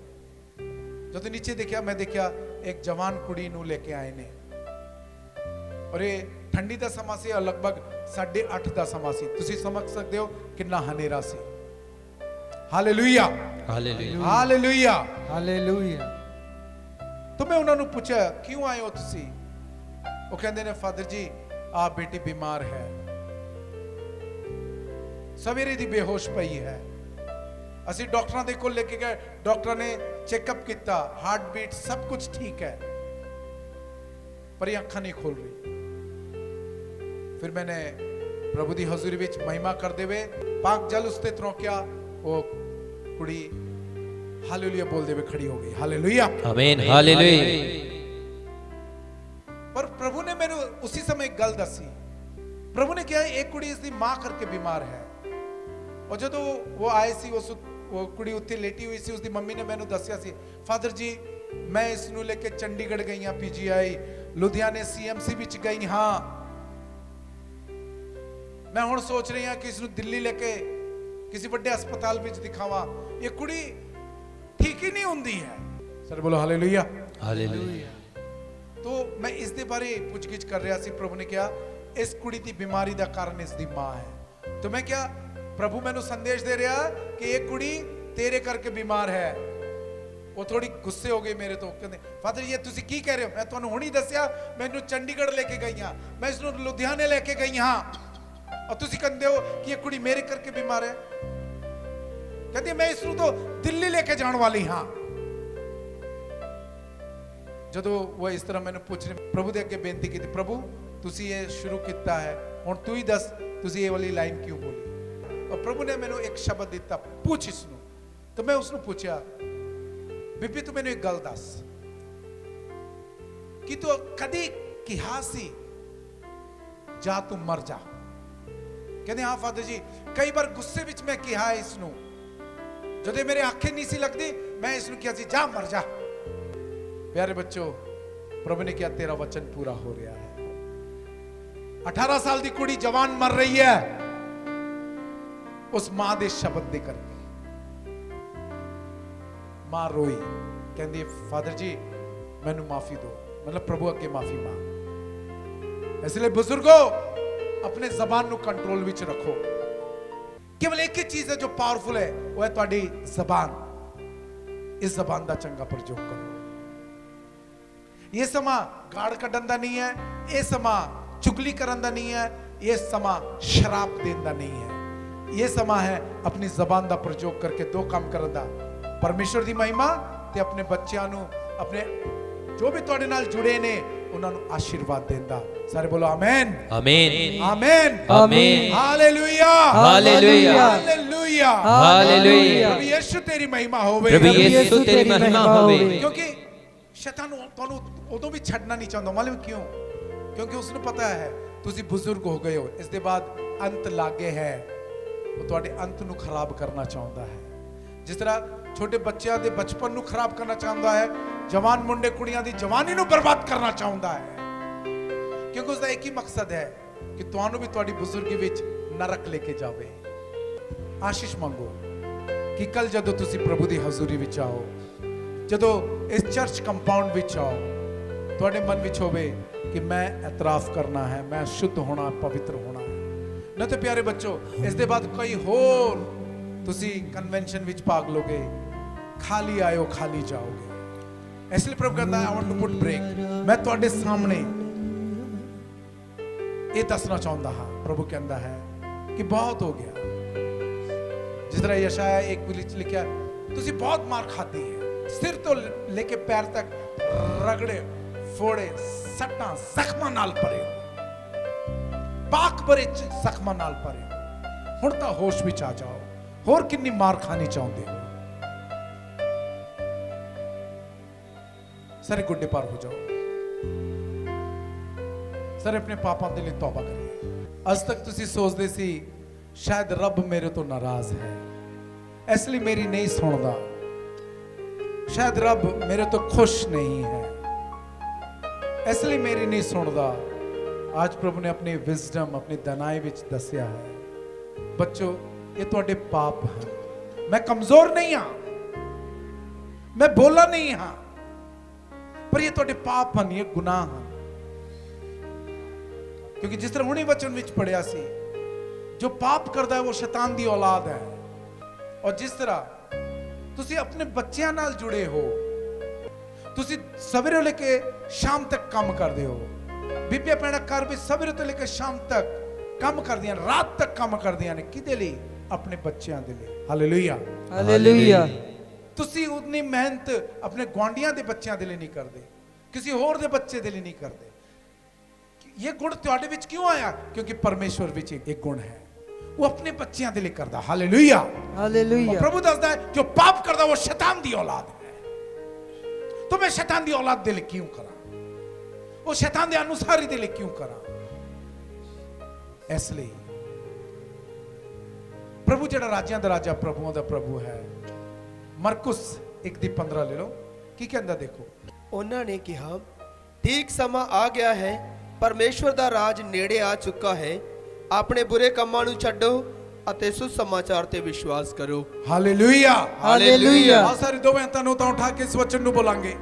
जो तो नीचे देखा, मैं देखा एक जवान कुड़ी नू लेके आए ने, और ये ਠੰਡੀ ਦਾ ਸਮਾਂ ਸੀ ਔਰ ਲਗਭਗ 8:30 ਦਾ ਸਮਾਂ ਸੀ। ਤੁਸੀਂ ਸਮਝ ਸਕਦੇ ਹੋ ਕਿੰਨਾ ਹਨੇਰਾ ਸੀ। Hallelujah, hallelujah, hallelujah, hallelujah. तो मैं उन्होंने पूछा क्यों आए हो तुसी? वो कहते ने फादर जी आ बेटी बीमार है, सवेरे दी बेहोश पई है। ਅਸੀਂ ਡਾਕਟਰਾਂ ਦੇ ਕੋਲ ਲੈ ਕੇ ਗਏ, ਡਾਕਟਰਾਂ ਨੇ ਚੈੱਕਅਪ ਕੀਤਾ, ਹਾਰਟ ਬੀਟ सब कुछ ठीक है, पर ये ਅੱਖਾਂ नहीं खोल रही। फिर मैंने प्रभु दी हजूरी विच महिमा करते हुए पाक जल उसते तरौकिया, वो कुड़ी हालेलुया बोलते हुए खड़ी हो गई। हालेलुया, आमीन, हालेलुया। पर प्रभु ने मेरे उसी समय एक गल दसी। प्रभु ने कहा एक कुड़ी इसकी मां करके बीमार है। और जो वो आए सी वो कुड़ी उत्ते लेटी हुई सी, उसकी मम्मी ने मैंने दसिया सी, फादर जी मैं इसनू लेके चंडीगढ़ गई हाँ, PGI लुधियाने CMC विच गई हाँ, मैं हुण सोच रही हाँ कि इसनू दिल्ली लेके किसी बड़े अस्पताल विच दिखावा, ये कुड़ी ठीक ही नहीं होंदी है। सर बोलो हालेलुया, हालेलुया। तो मैं इस दे बारे पुछगिछ कर रहा सी। प्रभु ने कहा इस कुड़ी दी बीमारी दा कारण इसदी मां है। तो मैं क्या, प्रभु मैनू संदेश दे रहा कि एक कुड़ी तेरे करके बीमार है। वो थोड़ी गुस्से हो गई मेरे तो, कहते फादर ये तुसी की कह रहे हो? मैं तुहानू हुणी दस्या मैनू चंडीगढ़ लेके गई हां, मैं इसनू लुधियाने लेके गई हां, और तुसी कहंदे हो कि ये कुड़ी मेरे करके बीमार है। कहती मैं इसनू तो दिल्ली लेके जाने वाली हां। ਜਦੋਂ वो इस तरह मैंने पूछ रहे, प्रभु ਦੇ ਅੱਗੇ ਬੇਨਤੀ ਕੀਤੀ, प्रभु ਤੁਸੀਂ ਇਹ ਸ਼ੁਰੂ ਕੀਤਾ ਹੈ, ਹੁਣ ਤੂੰ ਹੀ ਦੱਸ ਤੁਸੀਂ ਇਹ ਵਾਲੀ ਲਾਈਨ ਕਿਉਂ ਬੋਲੀ? और प्रभु ने ਮੈਨੂੰ ਇੱਕ ਸ਼ਬਦ ਦਿੱਤਾ, ਪੁੱਛ ਇਸ ਨੂੰ। तो मैं उसਨੂੰ ਪੁੱਛਿਆ, ਬੀਬੀ ਤੂੰ ਮੈਨੂੰ ਇੱਕ ਗੱਲ ਦੱਸ ਕਿ ਤੂੰ ਕਦੀ ਕਿਹਾ ਸੀ ਜਾ ਤੂੰ ਮਰ ਜਾ? ਕਹਿੰਦੇ ਹਾਂ ਫਾਦਰ ਜੀ, ਕਈ ਵਾਰ ਗੁੱਸੇ ਵਿੱਚ ਮੈਂ ਕਿਹਾ ਇਸ ਨੂੰ, ਜਦੋਂ ਮੇਰੇ ਅੱਖੇ ਨਹੀਂ ਸੀ ਲੱਗਦੀ मैं इसनू किया सी जा मर जा। प्यारे बच्चों, प्रभु ने किया तेरा वचन पूरा हो रहा है। 18 साल की कुड़ी जवान मर रही है उस मां दे शब्द दे करके। मां रोई, कहती फादर जी मैनू माफी दो, मतलब प्रभु अगे माफी मांग। इसलिए बुजुर्गो अपने जबान नू कंट्रोल विच रखो। केवल एक ही चीज है जो पावरफुल है, वो है तुहाडी जबान। इस जबान का चंगा प्रयोग करो। ये समा गाड़ कढ़न का नहीं है, ये समा चुगली करन का नहीं है, ये समा शराब देन का नहीं है। ये समा है अपनी जबान का प्रयोग करके दो काम करन दा, परमेश्वर की महिमा ते अपने बच्चों नू, अपने जो भी तुहाडे नाल जुड़े ने उन्हां नू आशीर्वाद देंदा। सारे बोलो आमीन, आमीन, आमीन, आमीन, हालेलुया, हालेलुया, हालेलुया, हालेलुया। प्रभु यीशु तेरी महिमा होवे, प्रभु यीशु तेरी महिमा होवे। क्योंकि शैतान ਤੁਹਾਨੂੰ ਉਦੋਂ ਵੀ ਛੱਡਣਾ ਨਹੀਂ ਚਾਹੁੰਦਾ। ਮਾਲੂਮ ਕਿਉਂ? ਕਿਉਂਕਿ ਉਸ ਨੂੰ ਪਤਾ ਹੈ ਤੁਸੀਂ ਬਜ਼ੁਰਗ ਹੋ ਗਏ ਹੋ, ਇਸ ਦੇ ਬਾਅਦ ਅੰਤ ਲਾਗੇ ਹੈ। ਉਹ ਤੁਹਾਡੇ ਅੰਤ ਨੂੰ ਖਰਾਬ ਕਰਨਾ ਚਾਹੁੰਦਾ ਹੈ। ਜਿਸ ਤਰ੍ਹਾਂ ਛੋਟੇ ਬੱਚਿਆਂ ਦੇ ਬਚਪਨ ਨੂੰ ਖਰਾਬ ਕਰਨਾ ਚਾਹੁੰਦਾ ਹੈ, ਜਵਾਨ ਮੁੰਡੇ ਕੁੜੀਆਂ ਦੀ ਜਵਾਨੀ ਨੂੰ ਬਰਬਾਦ ਕਰਨਾ ਚਾਹੁੰਦਾ ਹੈ। ਕਿਉਂਕਿ ਉਸ ਦਾ ਇੱਕ ਹੀ ਮਕਸਦ ਹੈ ਕਿ ਤੁਹਾਨੂੰ ਵੀ ਤੁਹਾਡੀ ਬਜ਼ੁਰਗੀ ਵਿੱਚ ਨਰਕ ਲੈ ਕੇ ਜਾਵੇ। ਆਸ਼ੀਸ਼ ਮੰਗੋ ਕਿ ਕੱਲ ਜਦੋਂ ਤੁਸੀਂ ਪ੍ਰਭੂ ਦੀ ਹਜ਼ੂਰੀ ਵਿੱਚ ਆਓ, ਜਦੋਂ ਇਸ ਚਰਚ ਕੰਪਾਊਂਡ ਵਿੱਚ ਆਓ, ਤੁਹਾਡੇ ਮਨ ਵਿੱਚ ਹੋਵੇ ਕਿ ਮੈਂ ਇਤਰਾਫ ਕਰਨਾ ਹੈ, ਮੈਂ ਸ਼ੁੱਧ ਹੋਣਾ, ਪਵਿੱਤਰ ਹੋਣਾ ਹੈ। ਨਾ ਤੇ ਪਿਆਰੇ ਬੱਚੋ, ਇਸ ਦੇ ਬਾਅਦ ਕੋਈ ਹੋਰ ਤੁਸੀਂ ਕਨਵੈਨਸ਼ਨ ਵਿੱਚ ਭਾਗ ਲੋਗੇ, ਖਾਲੀ ਆਇਓ ਖਾਲੀ ਜਾਓਗੇ। ਇਸ ਲਈ ਪ੍ਰਭੂ ਕਹਿੰਦਾ I want to put break. ਮੈਂ ਤੁਹਾਡੇ ਸਾਹਮਣੇ ਇਹ ਦੱਸਣਾ ਚਾਹੁੰਦਾ ਹਾਂ, ਪ੍ਰਭੂ ਕਹਿੰਦਾ ਹੈ ਕਿ ਬਹੁਤ ਹੋ ਗਿਆ। ਜਿਸ ਤਰ੍ਹਾਂ ਯਸ਼ਾਇਆ 1 ਵਿੱਚ ਲਿਖਿਆ, ਤੁਸੀਂ ਬਹੁਤ ਮਾਰ ਖਾਧੀ ਹੈ, सिर तो लेके पैर तक रगड़े फोड़े सट्टा जख्मां नाल भरे हो, पाक भरे जख्मां नाल भरे हो। हुण तां होश विच आ जाओ, होर किन्नी मार खानी चाहुंदे हो? सारे गुड्डे पार हो जाओ, सारे अपने पापां दे लई तौबा करिए। अज तक तुसीं सोचदे सी शायद रब मेरे तो नाराज है, इसलिए मेरी नहीं सुनदा, शायद रब मेरे तो खुश नहीं है, इसलिए मेरी नहीं सुनता। आज प्रभु ने अपनी विजडम, अपनी दानाई विच दसिया है, बच्चों ये तुहाडे पाप हैं। मैं कमजोर नहीं हाँ, मैं बोला नहीं हाँ, पर ये तुहाडे पाप हैं, ये गुनाह हैं। ਕਿਉਂਕਿ ਜਿਸ ਤਰ੍ਹਾਂ ਹੁਣੇ ਵਚਨ ਵਿੱਚ ਪੜਿਆ ਸੀ, ਜੋ ਪਾਪ ਕਰਦਾ ਹੈ ਉਹ ਸ਼ੈਤਾਨ ਦੀ ਔਲਾਦ ਹੈ। ਔਰ ਜਿਸ ਤਰ੍ਹਾਂ ਤੁਸੀਂ ਆਪਣੇ ਬੱਚਿਆਂ ਨਾਲ ਜੁੜੇ ਹੋ, ਤੁਸੀਂ ਸਵੇਰੇ ਲੈ ਕੇ ਸ਼ਾਮ ਤੱਕ ਕੰਮ ਕਰਦੇ ਹੋ, ਬੀਬੀਆਂ ਭੈਣਾਂ ਘਰ ਵਿੱਚ ਸਵੇਰੇ ਤੋਂ ਲੈ ਕੇ ਸ਼ਾਮ ਤੱਕ ਕੰਮ ਕਰਦੀਆਂ, ਰਾਤ ਤੱਕ ਕੰਮ ਕਰਦੀਆਂ ਨੇ, ਕਿਹਦੇ ਲਈ? ਆਪਣੇ ਬੱਚਿਆਂ ਦੇ ਲਈ। Hallelujah, hallelujah. ਤੁਸੀਂ ਉਤਨੀ ਮਿਹਨਤ ਆਪਣੇ ਗੁਆਂਢੀਆਂ ਦੇ ਬੱਚਿਆਂ ਦੇ ਲਈ ਨਹੀਂ ਕਰਦੇ, ਕਿਸੇ ਹੋਰ ਦੇ ਬੱਚੇ ਦੇ ਲਈ ਨਹੀਂ ਕਰਦੇ। ਇਹ ਗੁਣ ਤੁਹਾਡੇ ਵਿੱਚ ਕਿਉਂ ਆਇਆ? ਕਿਉਂਕਿ ਪਰਮੇਸ਼ਵਰ ਵਿੱਚ ਇੱਕ ਗੁਣ ਹੈ, ਉਹ ਆਪਣੇ ਬੱਚਿਆਂ ਦੇ ਲਈ ਕਰਦਾ। Hallelujah, hallelujah. ਪ੍ਰਭੂ ਦੱਸਦਾ ਹੈ ਜੋ ਪਾਪ ਕਰਦਾ ਉਹ ਸ਼ੈਤਾਨ ਦੀ ਔਲਾਦ ਹੈ। तो मैं शैतान दी औलाद दे लिए क्यों करा, वो शैतान दे अनुसार ही दे लिए क्यों करा? इसलिए प्रभु जेड़ा राजियां दा राजा प्रभुओं दा प्रभु है। मरकुस 1:15 ले लो, की कहंदा देखो। ਉਹਨਾਂ ਨੇ ਕਿਹਾ, ਠੀਕ ਸਮਾਂ ਆ ਗਿਆ ਹੈ, ਪਰਮੇਸ਼ਵਰ ਦਾ ਰਾਜ ਨੇੜੇ ਆ ਚੁੱਕਾ ਹੈ। ਆਪਣੇ ਬੁਰੇ ਕੰਮਾਂ ਨੂੰ ਛੱਡੋ ਅਤੇ ਸੁਸਮਾਚਾਰ ਤੇ ਵਿਸ਼ਵਾਸ ਕਰੋ। Hallelujah, hallelujah. ਆ ਸਾਰੇ ਦੋਵੇਂ ਹੱਥਾਂ ਨੂੰ ਤਾਂ ਉਠਾ ਕੇ ਇਸ ਵਚਨ ਨੂੰ ਬੋਲਾਂਗੇ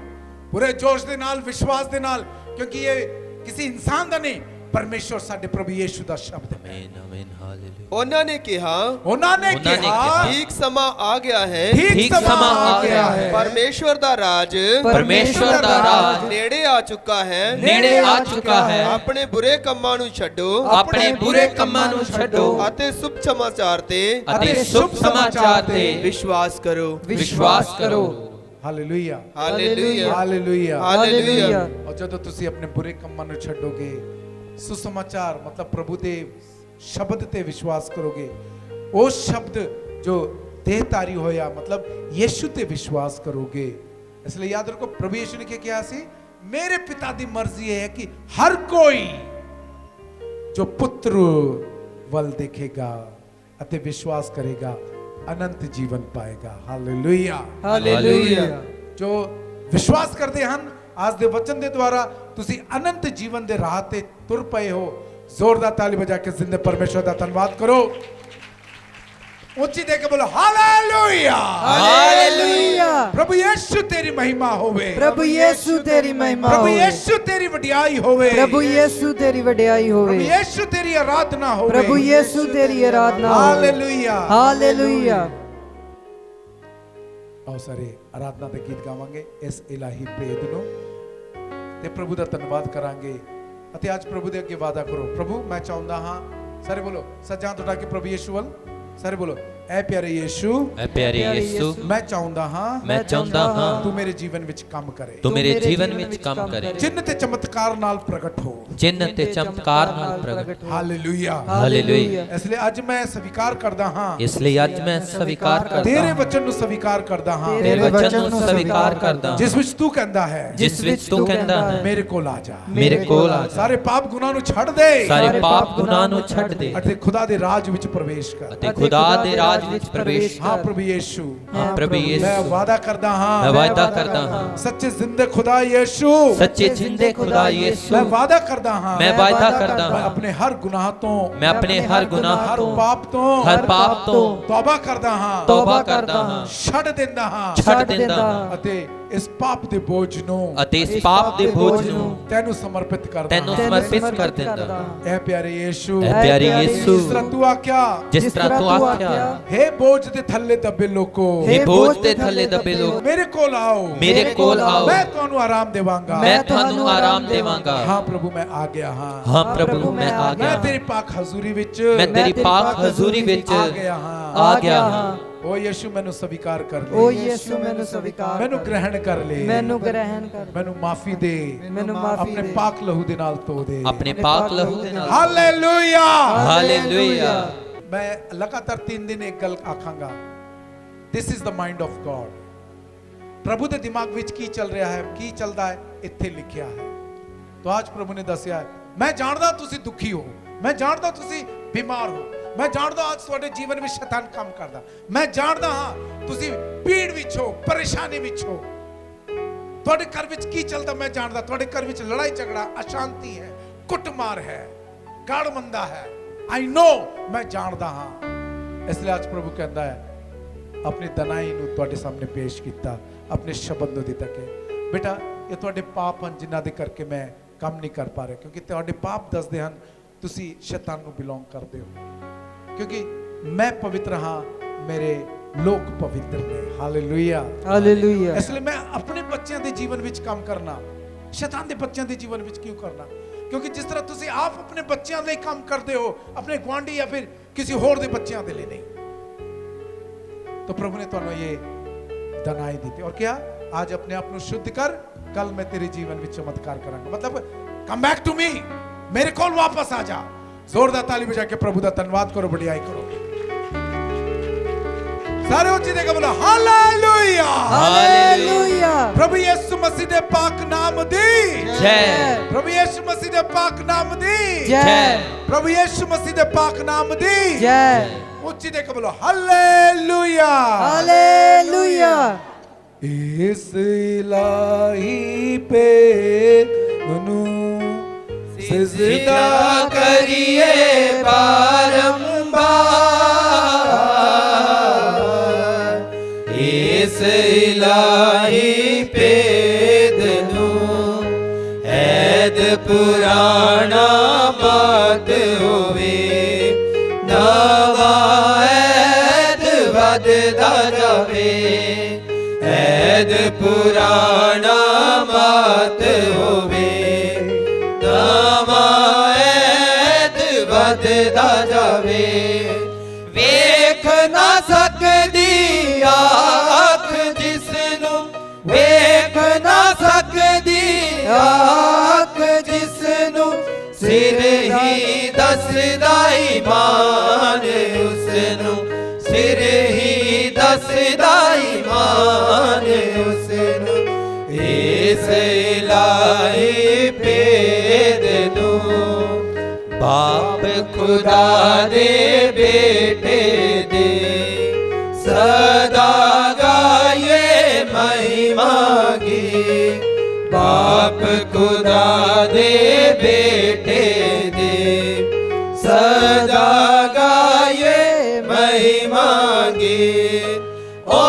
ਪੂਰੇ ਜੋਸ਼ ਦੇ ਨਾਲ, ਵਿਸ਼ਵਾਸ ਦੇ ਨਾਲ, ਕਿਉਂਕਿ ਇਹ ਕਿਸੇ ਇਨਸਾਨ ਦਾ ਨਹੀਂ, ਪਰਮੇਸ਼ਵਰ ਸਾਡੇ ਪ੍ਰਭੂ ਯੀਸ਼ੂ ਦਾ ਸ਼ਬਦ ਹੈ। ਆਮੀਨ ਆਮੀਨ ਹਾਲੇਲੂਇਆ। ਉਹਨਾਂ ਨੇ ਕਿਹਾ, ਉਹਨਾਂ ਨੇ ਕਿਹਾ ਠੀਕ ਸਮਾਂ ਆ ਗਿਆ ਹੈ, ਠੀਕ ਸਮਾਂ ਆ ਗਿਆ ਹੈ, ਪਰਮੇਸ਼ਵਰ ਦਾ ਰਾਜ ਪਰਮੇਸ਼ਵਰ ਦਾ ਰਾਜ ਨੇੜੇ ਆ ਚੁੱਕਾ ਹੈ। ਨੇੜੇ ਆ ਚੁੱਕਾ ਹੈ। ਆਪਣੇ ਬੁਰੇ ਕੰਮਾਂ ਨੂੰ ਛੱਡੋ ਆਪਣੇ ਬੁਰੇ ਕੰਮਾਂ ਨੂੰ ਛੱਡੋ ਅਤੇ ਸ਼ੁਭ ਸਮਾਚਾਰ ਤੇ ਅਤੇ ਸ਼ੁਭ ਸਮਾਚਾਰ ਤੇ ਵਿਸ਼ਵਾਸ ਕਰੋ। ਵਿਸ਼ਵਾਸ ਕਰੋ। Hallelujah, hallelujah, hallelujah. ਹਾਲੇਲੂਇਆ। ਔਰ ਜਦੋਂ ਤੁਸੀਂ ਆਪਣੇ ਬੁਰੇ ਕੰਮਾਂ ਨੂੰ ਛੱਡੋਗੇ, ਸੁਸਮਾਚਾਰ ਮਤਲਬ ਪ੍ਰਭੂ ਦੇ ਸ਼ਬਦ ਤੇ ਵਿਸ਼ਵਾਸ ਕਰੋਗੇ, ਉਹ ਸ਼ਬਦ ਜੋ ਦੇਹਧਾਰੀ ਹੋਇਆ ਮਤਲਬ ਯੀਸ਼ੂ ਤੇ ਵਿਸ਼ਵਾਸ ਕਰੋਗੇ। ਇਸ ਲਈ ਯਾਦ ਰੱਖੋ, ਪ੍ਰਭੂ ਯੀਸ਼ੂ ਨੇ ਕੀ ਕਿਹਾ ਸੀ? ਮੇਰੇ ਪਿਤਾ ਦੀ ਮਰਜ਼ੀ ਹੈ ਕਿ ਹਰ ਕੋਈ ਜੋ ਪੁੱਤਰ ਵੱਲ ਦੇਖੇਗਾ ਅਤੇ ਵਿਸ਼ਵਾਸ ਕਰੇਗਾ ਅਨੰਤ ਜੀਵਨ ਪਾਏਗਾ। Hallelujah, hallelujah. ਜੋ ਵਿਸ਼ਵਾਸ ਕਰਦੇ ਹਨ आज दे वचन दे द्वारा तुसी अनंत जीवन दे राह ते तुर पए हो। जोरदार ताली बजा के जिंदे परमेश्वर दा धन्यवाद करो। ऊंची दे के बोलो हालेलुया, हालेलुया। प्रभु यीशु तेरी महिमा होवे, प्रभु यीशु तेरी महिमा प्रभु होवे, यीशु तेरी वडियाई होवे, प्रभु यीशु तेरी वडियाई प्रभु होवे, यीशु तेरी आराधना होवे, प्रभु यीशु तेरी आराधना होवे। Hallelujah, hallelujah. आओ सारे आराधना ਦੇ ਗੀਤ ਗਾਵਾਂਗੇ ਇਸ ਇਲਾਹੀ ਭੇਦ ਨੂੰ ਤੇ ਪ੍ਰਭੂ ਦਾ ਧੰਨਵਾਦ ਕਰਾਂਗੇ। ਅਤੇ ਅੱਜ ਪ੍ਰਭੂ ਦੇ ਅੱਗੇ ਵਾਅਦਾ ਕਰੋ, ਪ੍ਰਭੂ ਮੈਂ ਚਾਹੁੰਦਾ ਹਾਂ, ਸਾਰੇ ਬੋਲੋ ਸੱਜਾ ਤੋਂ ਉਠਾ ਕੇ ਪ੍ਰਭੂ ਯੀਸ਼ੂ ਵੱਲ, ਸਾਰੇ ਬੋਲੋ ਐ ਪਿਆਰੇ ਯੀਸ਼ੂ, ਐ ਪਿਆਰੇ ਯੀਸ਼ੂ, ਮੈਂ ਚਾਹੁੰਦਾ ਹਾਂ, ਮੈਂ ਚਾਹੁੰਦਾ ਹਾਂ ਤੂੰ ਮੇਰੇ ਜੀਵਨ ਵਿੱਚ ਕੰਮ ਕਰੇ, ਤੂੰ ਮੇਰੇ ਜੀਵਨ ਵਿੱਚ ਕੰਮ ਕਰੇ, ਚਿੰਨ ਤੇ ਚਮਤਕਾਰ ਨਾਲ ਪ੍ਰਗਟ ਹੋ, ਚਿੰਨ ਤੇ ਚਮਤਕਾਰ ਨਾਲ ਪ੍ਰਗਟ ਹੋ। Hallelujah, hallelujah. ਇਸ ਲਈ ਅੱਜ ਮੈਂ ਸਵੀਕਾਰ ਕਰਦਾ ਹਾਂ, ਇਸ ਲਈ ਅੱਜ ਮੈਂ ਸਵੀਕਾਰ ਕਰਦਾ ਤੇਰੇ ਹਾਂ, ਵਚਨ ਨੂੰ ਸਵੀਕਾਰ ਕਰਦਾ ਹਾਂ, ਤੇਰੇ ਵਚਨ ਨੂੰ ਸਵੀਕਾਰ ਕਰਦਾ ਹਾਂ, ਜਿਸ ਵਿੱਚ ਤੂੰ ਕਹਿੰਦਾ ਹੈ ਜਿਸ ਵਿੱਚ ਤੂੰ ਕਹਿੰਦਾ ਹੈ ਮੇਰੇ ਕੋਲ ਆ ਜਾ, ਮੇਰੇ ਕੋਲ ਆ ਜਾ, ਸਾਰੇ ਪਾਪ ਗੁਨਾਹ ਨੂੰ ਛੱਡ ਦੇ ਸਾਰੇ ਪਾਪ ਗੁਨਾਹ ਨੂੰ ਛੱਡ ਦੇ ਅਤੇ ਖੁਦਾ ਦੇ ਰਾਜ ਵਿੱਚ ਪ੍ਰਵੇਸ਼ ਕਰ। ਅਤੇ ਖੁਦਾ ਦੇ ਰਾਜ ਵਿੱਚ ਪ੍ਰਵੇਸ਼ ਹਾਂ ਪ੍ਰਭੂ ਯੀਸ਼ੂ, ਹਾਂ ਪ੍ਰਭੂ ਯੀਸ਼ੂ, ਮੈਂ ਵਾਅਦਾ ਕਰਦਾ ਹਾਂ, ਮੈਂ ਵਾਅਦਾ ਕਰਦਾ ਹਾਂ, ਸੱਚੇ ਜ਼ਿੰਦੇ ਖੁਦਾ ਯੀਸ਼ੂ, ਸੱਚੇ ਜਿੰਦੇ ਖੁਦਾ ਯੀਸ਼ੂ, ਮੈਂ ਵਾਅਦਾ ਕਰਦਾ ਹਾਂ, ਮੈਂ ਵਾਅਦਾ ਕਰਦਾ ਮੈਂ ਹਾਂ, ਆਪਣੇ ਹਰ ਗੁਨਾਹ ਤੋਂ, ਮੈਂ ਆਪਣੇ ਹਰ ਗੁਨਾਹ ਹਰ ਤੋਂ, ਪਾਪ ਤੋਂ, ਹਰ ਪਾਪ ਤੋਂ ਤੌਬਾ ਕਰਦਾ ਹਾਂ, ਤੌਬਾ ਕਰਦਾ ਹਾਂ, ਛੱਡ ਦਿੰਦਾ ਹਾਂ ਛੱਡ ਦਿੰਦਾ ਹਾਂ ਅਤੇ ਇਸ ਪਾਪ ਦੇ ਬੋਝ ਨੂੰ ਅਤੇ ਇਸ ਪਾਪ ਦੇ ਬੋਝ ਨੂੰ ਤੈਨੂੰ ਸਮਰਪਿਤ ਕਰਦਾ ਤੈਨੂੰ ਹਾਂ। ਸਮਰਪਿਤ ਕਰ ਦਿੰਦਾ ਹਾਂ। ਐ ਪਿਆਰੇ ਯੀਸ਼ੂ, ਐ ਪਿਆਰੇ ਯੀਸ਼ੂ, ਜਿਸ ਤਰ੍ਹਾਂ ਤੂੰ ਆਖਿਆ, ਜਿਸ ਤਰ੍ਹਾਂ ਤੂੰ ਆਖਿਆ, ਹੇ ਬੋਝ ਦੇ ਥੱਲੇ ਦੱਬੇ ਲੋਕੋ, ਇਹ ਬੋਝ ਦੇ ਥੱਲੇ ਦੱਬੇ ਲੋਕ ਮੇਰੇ ਕੋਲ ਆਓ, ਮੇਰੇ ਕੋਲ ਆਓ, ਮੈਂ ਤੁਹਾਨੂੰ ਆਰਾਮ ਦੇਵਾਂਗਾ। ਮੈਂ ਤੁਹਾਨੂੰ ਆਰਾਮ ਦੇਵਾਂਗਾ। ਹਾਂ ਪ੍ਰਭੂ ਮੈਂ ਆ ਗਿਆ ਹਾਂ, ਹਾਂ ਪ੍ਰਭੂ ਮੈਂ ਆ ਗਿਆ ਮੈਂ ਹਾਂ, ਤੇਰੀ ਪਾਕ ਹਜ਼ੂਰੀ ਵਿੱਚ, ਮੈਂ ਤੇਰੀ ਪਾਕ ਹਜ਼ੂਰੀ ਵਿੱਚ ਆ ਗਿਆ ਹਾਂ। ਆ ਗਿਆ ਹਾਂ। ਓ ਯੀਸ਼ੂ ਮੈਨੂੰ ਸਵੀਕਾਰ ਕਰ ਲੈ, ओ यीशु मैंने स्वीकार ਮੈਨੂੰ ਗ੍ਰਹਿਣ ਕਰ ਲੈ, मैनू ग्रहण कर, ਮੈਨੂੰ ਮਾਫੀ ਦੇ, मैनू माफी ਆਪਣੇ दे, ਪਾਕ ਲਹੂ ਦੇ ਨਾਲ ਧੋ ਦੇ। ਆਪਣੇ ਪਾਕ ਲਹੂ ਦੇ ਨਾਲ। Hallelujah, hallelujah. ਮੈਂ ਲਗਾਤਾਰ 3 ਦਿਨ ਇੱਕ ਗੱਲ ਆਖਾਂਗਾ, this is the mind of God. ਪ੍ਰਭੂ ਦੇ ਦਿਮਾਗ ਵਿੱਚ ਕੀ ਚੱਲ ਰਿਹਾ ਹੈ, ਕੀ ਚੱਲਦਾ ਹੈ, ਇੱਥੇ ਲਿਖਿਆ ਹੈ। ਤਾਂ ਅੱਜ ਪ੍ਰਭੂ ਨੇ ਦੱਸਿਆ, ਮੈਂ ਜਾਣਦਾ ਤੁਸੀਂ ਦੁਖੀ ਹੋ, ਮੈਂ ਜਾਣਦਾ ਤੁਸੀਂ ਬਿਮਾਰ ਹੋ, ਮੈਂ ਜਾਣਦਾ ਅੱਜ ਤੁਹਾਡੇ ਜੀਵਨ ਵਿੱਚ ਸ਼ੈਤਾਨ ਕੰਮ ਕਰਦਾ, ਮੈਂ ਜਾਣਦਾ ਹਾਂ ਤੁਸੀਂ ਪੀੜ ਵਿੱਚ ਹੋ, ਪਰੇਸ਼ਾਨੀ ਵਿੱਚ ਹੋ, ਤੁਹਾਡੇ ਘਰ ਵਿੱਚ ਕੀ ਚੱਲਦਾ ਮੈਂ ਜਾਣਦਾ। ਤੁਹਾਡੇ ਘਰ ਵਿੱਚ ਲੜਾਈ ਝਗੜਾ, ਅਸ਼ਾਂਤੀ ਹੈ, ਕੁੱਟਮਾਰ ਹੈ, ਗਾੜਮੰਦਾ ਹੈ, ਆਈ ਨੋ, ਮੈਂ ਜਾਣਦਾ ਹਾਂ। ਇਸ ਲਈ ਅੱਜ ਪ੍ਰਭੂ ਕਹਿੰਦਾ ਹੈ, ਆਪਣੀ ਦਨਾਈ ਨੂੰ ਤੁਹਾਡੇ ਸਾਹਮਣੇ ਪੇਸ਼ ਕੀਤਾ, ਆਪਣੇ ਸ਼ਬਦ ਨੂੰ ਦਿੱਤਾ ਕਿ ਬੇਟਾ ਇਹ ਤੁਹਾਡੇ ਪਾਪ ਹਨ ਜਿਨ੍ਹਾਂ ਦੇ ਕਰਕੇ ਮੈਂ ਕੰਮ ਨਹੀਂ ਕਰ ਪਾ ਰਿਹਾ, ਕਿਉਂਕਿ ਤੁਹਾਡੇ ਪਾਪ ਦੱਸਦੇ ਹਨ ਤੁਸੀਂ ਸ਼ੈਤਾਨ ਨੂੰ ਬਿਲੋਂਗ ਕਰਦੇ ਹੋ, ਕਿਉਂਕਿ ਮੈਂ ਪਵਿੱਤਰ ਹਾਂ, ਮੇਰੇ ਲੋਕ ਪਵਿੱਤਰ ਨੇ। Hallelujah, hallelujah. ਇਸ ਲਈ ਮੈਂ ਆਪਣੇ ਬੱਚਿਆਂ ਦੇ ਜੀਵਨ ਵਿੱਚ ਕੰਮ ਕਰਨਾ, ਸ਼ੈਤਾਨ ਦੇ ਬੱਚਿਆਂ ਦੇ ਜੀਵਨ ਵਿੱਚ ਕਿਉਂ ਕਰਨਾ? ਕਿਉਂਕਿ ਜਿਸ ਤਰ੍ਹਾਂ ਤੁਸੀਂ ਆਪ ਆਪਣੇ ਬੱਚਿਆਂ ਲਈ ਕੰਮ ਕਰਦੇ ਹੋ, ਆਪਣੇ ਗੁਆਂਢੀ ਜਾਂ ਫਿਰ ਕਿਸੇ ਹੋਰ ਦੇ ਬੱਚਿਆਂ ਦੇ ਲਈ ਨਹੀਂ। तो प्रभु ने ਤੁਹਾਨੂੰ ਇਹ ਦਨਾਈ ਦਿੱਤੀ और क्या, आज अपने आप ਨੂੰ शुद्ध कर, कल मैं तेरे जीवन ਵਿੱਚ चमत्कार ਕਰਾਂਗਾ। मतलब कम बैक टू मी, मेरे ਕੋਲ वापस आ जा। जोरदार ताली बजा के प्रभु ਦਾ ਧੰਨਵਾਦ ਕਰੋ, ਬੜਾਈ ਕਰੋ। ਸਾਰੇ ਉੱਚੀ ਦੇ ਕੇ ਬੋਲੋ ਹਾਲੇਲੂਇਆ, ਹਾਲੇਲੂਇਆ। ਪ੍ਰਭੂ ਯਿਸੂ ਮਸੀਹ ਦੇ ਪਾਕ ਨਾਮ ਦੀ ਜੈ। ਪ੍ਰਭੂ ਯਿਸੂ ਮਸੀਹ ਦੇ ਪਾਕ ਨਾਮ ਦੀ ਜੈ। ਪ੍ਰਭੂ ਯਿਸੂ ਮਸੀਹ ਦੇ ਪਾਕ ਨਾਮ ਦੀ ਜੈ। ਉੱਚੀ ਦੇ ਕੇ ਬੋਲੋ ਹਾਲੇਲੂਇਆ, ਹਾਲੇਲੂਇਆ। ਇਸ ਇਲਾਹੀ पे ਨੂੰ सिजदा करिए बारंबार, इस इलाही भेद नूं ऐद पुराना बात होवे, नवा ऐद वधदा जावे, ऐद पुराना बात होवे, वधदा जावे। वेख ना सकदी आँख जिसनू, वेख ना सकदी आँख जिसनू, सिर ही दसदा ईमान उसनू, सिर ही दसदा ईमान उसनू, इस इलाही भेद नू बाप खुदा दे बेटे दे सदा गाये महिमा गी, बाप खुदा दे बेटे दे सदा गाये महिमा गी। ओ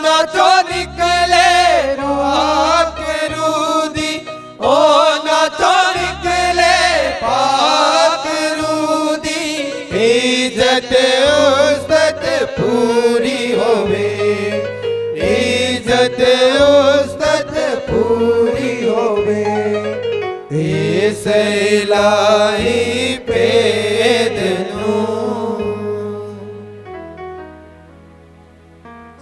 ना चो निकले रुआक रूदी, ओ ना चो निकले पाक रूदी, इज्जत उस्तत पूरी होवे, इज्जत उस्तत पूरी होवे, इस इलाही भेद नूं।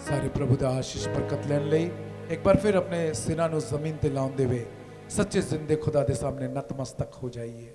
ਸਾਰੇ ਪ੍ਰਭੂ ਦਾ ਆਸ਼ੀਸ਼ ਬਰਕਤ ਲੈਣ ਲਈ ਇੱਕ ਵਾਰ ਫਿਰ ਆਪਣੇ ਸਿਰਾਂ ਨੂੰ ਜ਼ਮੀਨ ਤੇ ਲਾਉਂਦੇ ਹੋਏ ਸੱਚੇ ਜ਼ਿੰਦੇ ਖੁਦਾ ਦੇ ਸਾਹਮਣੇ ਨਤਮਸਤਕ ਹੋ ਜਾਈਏ।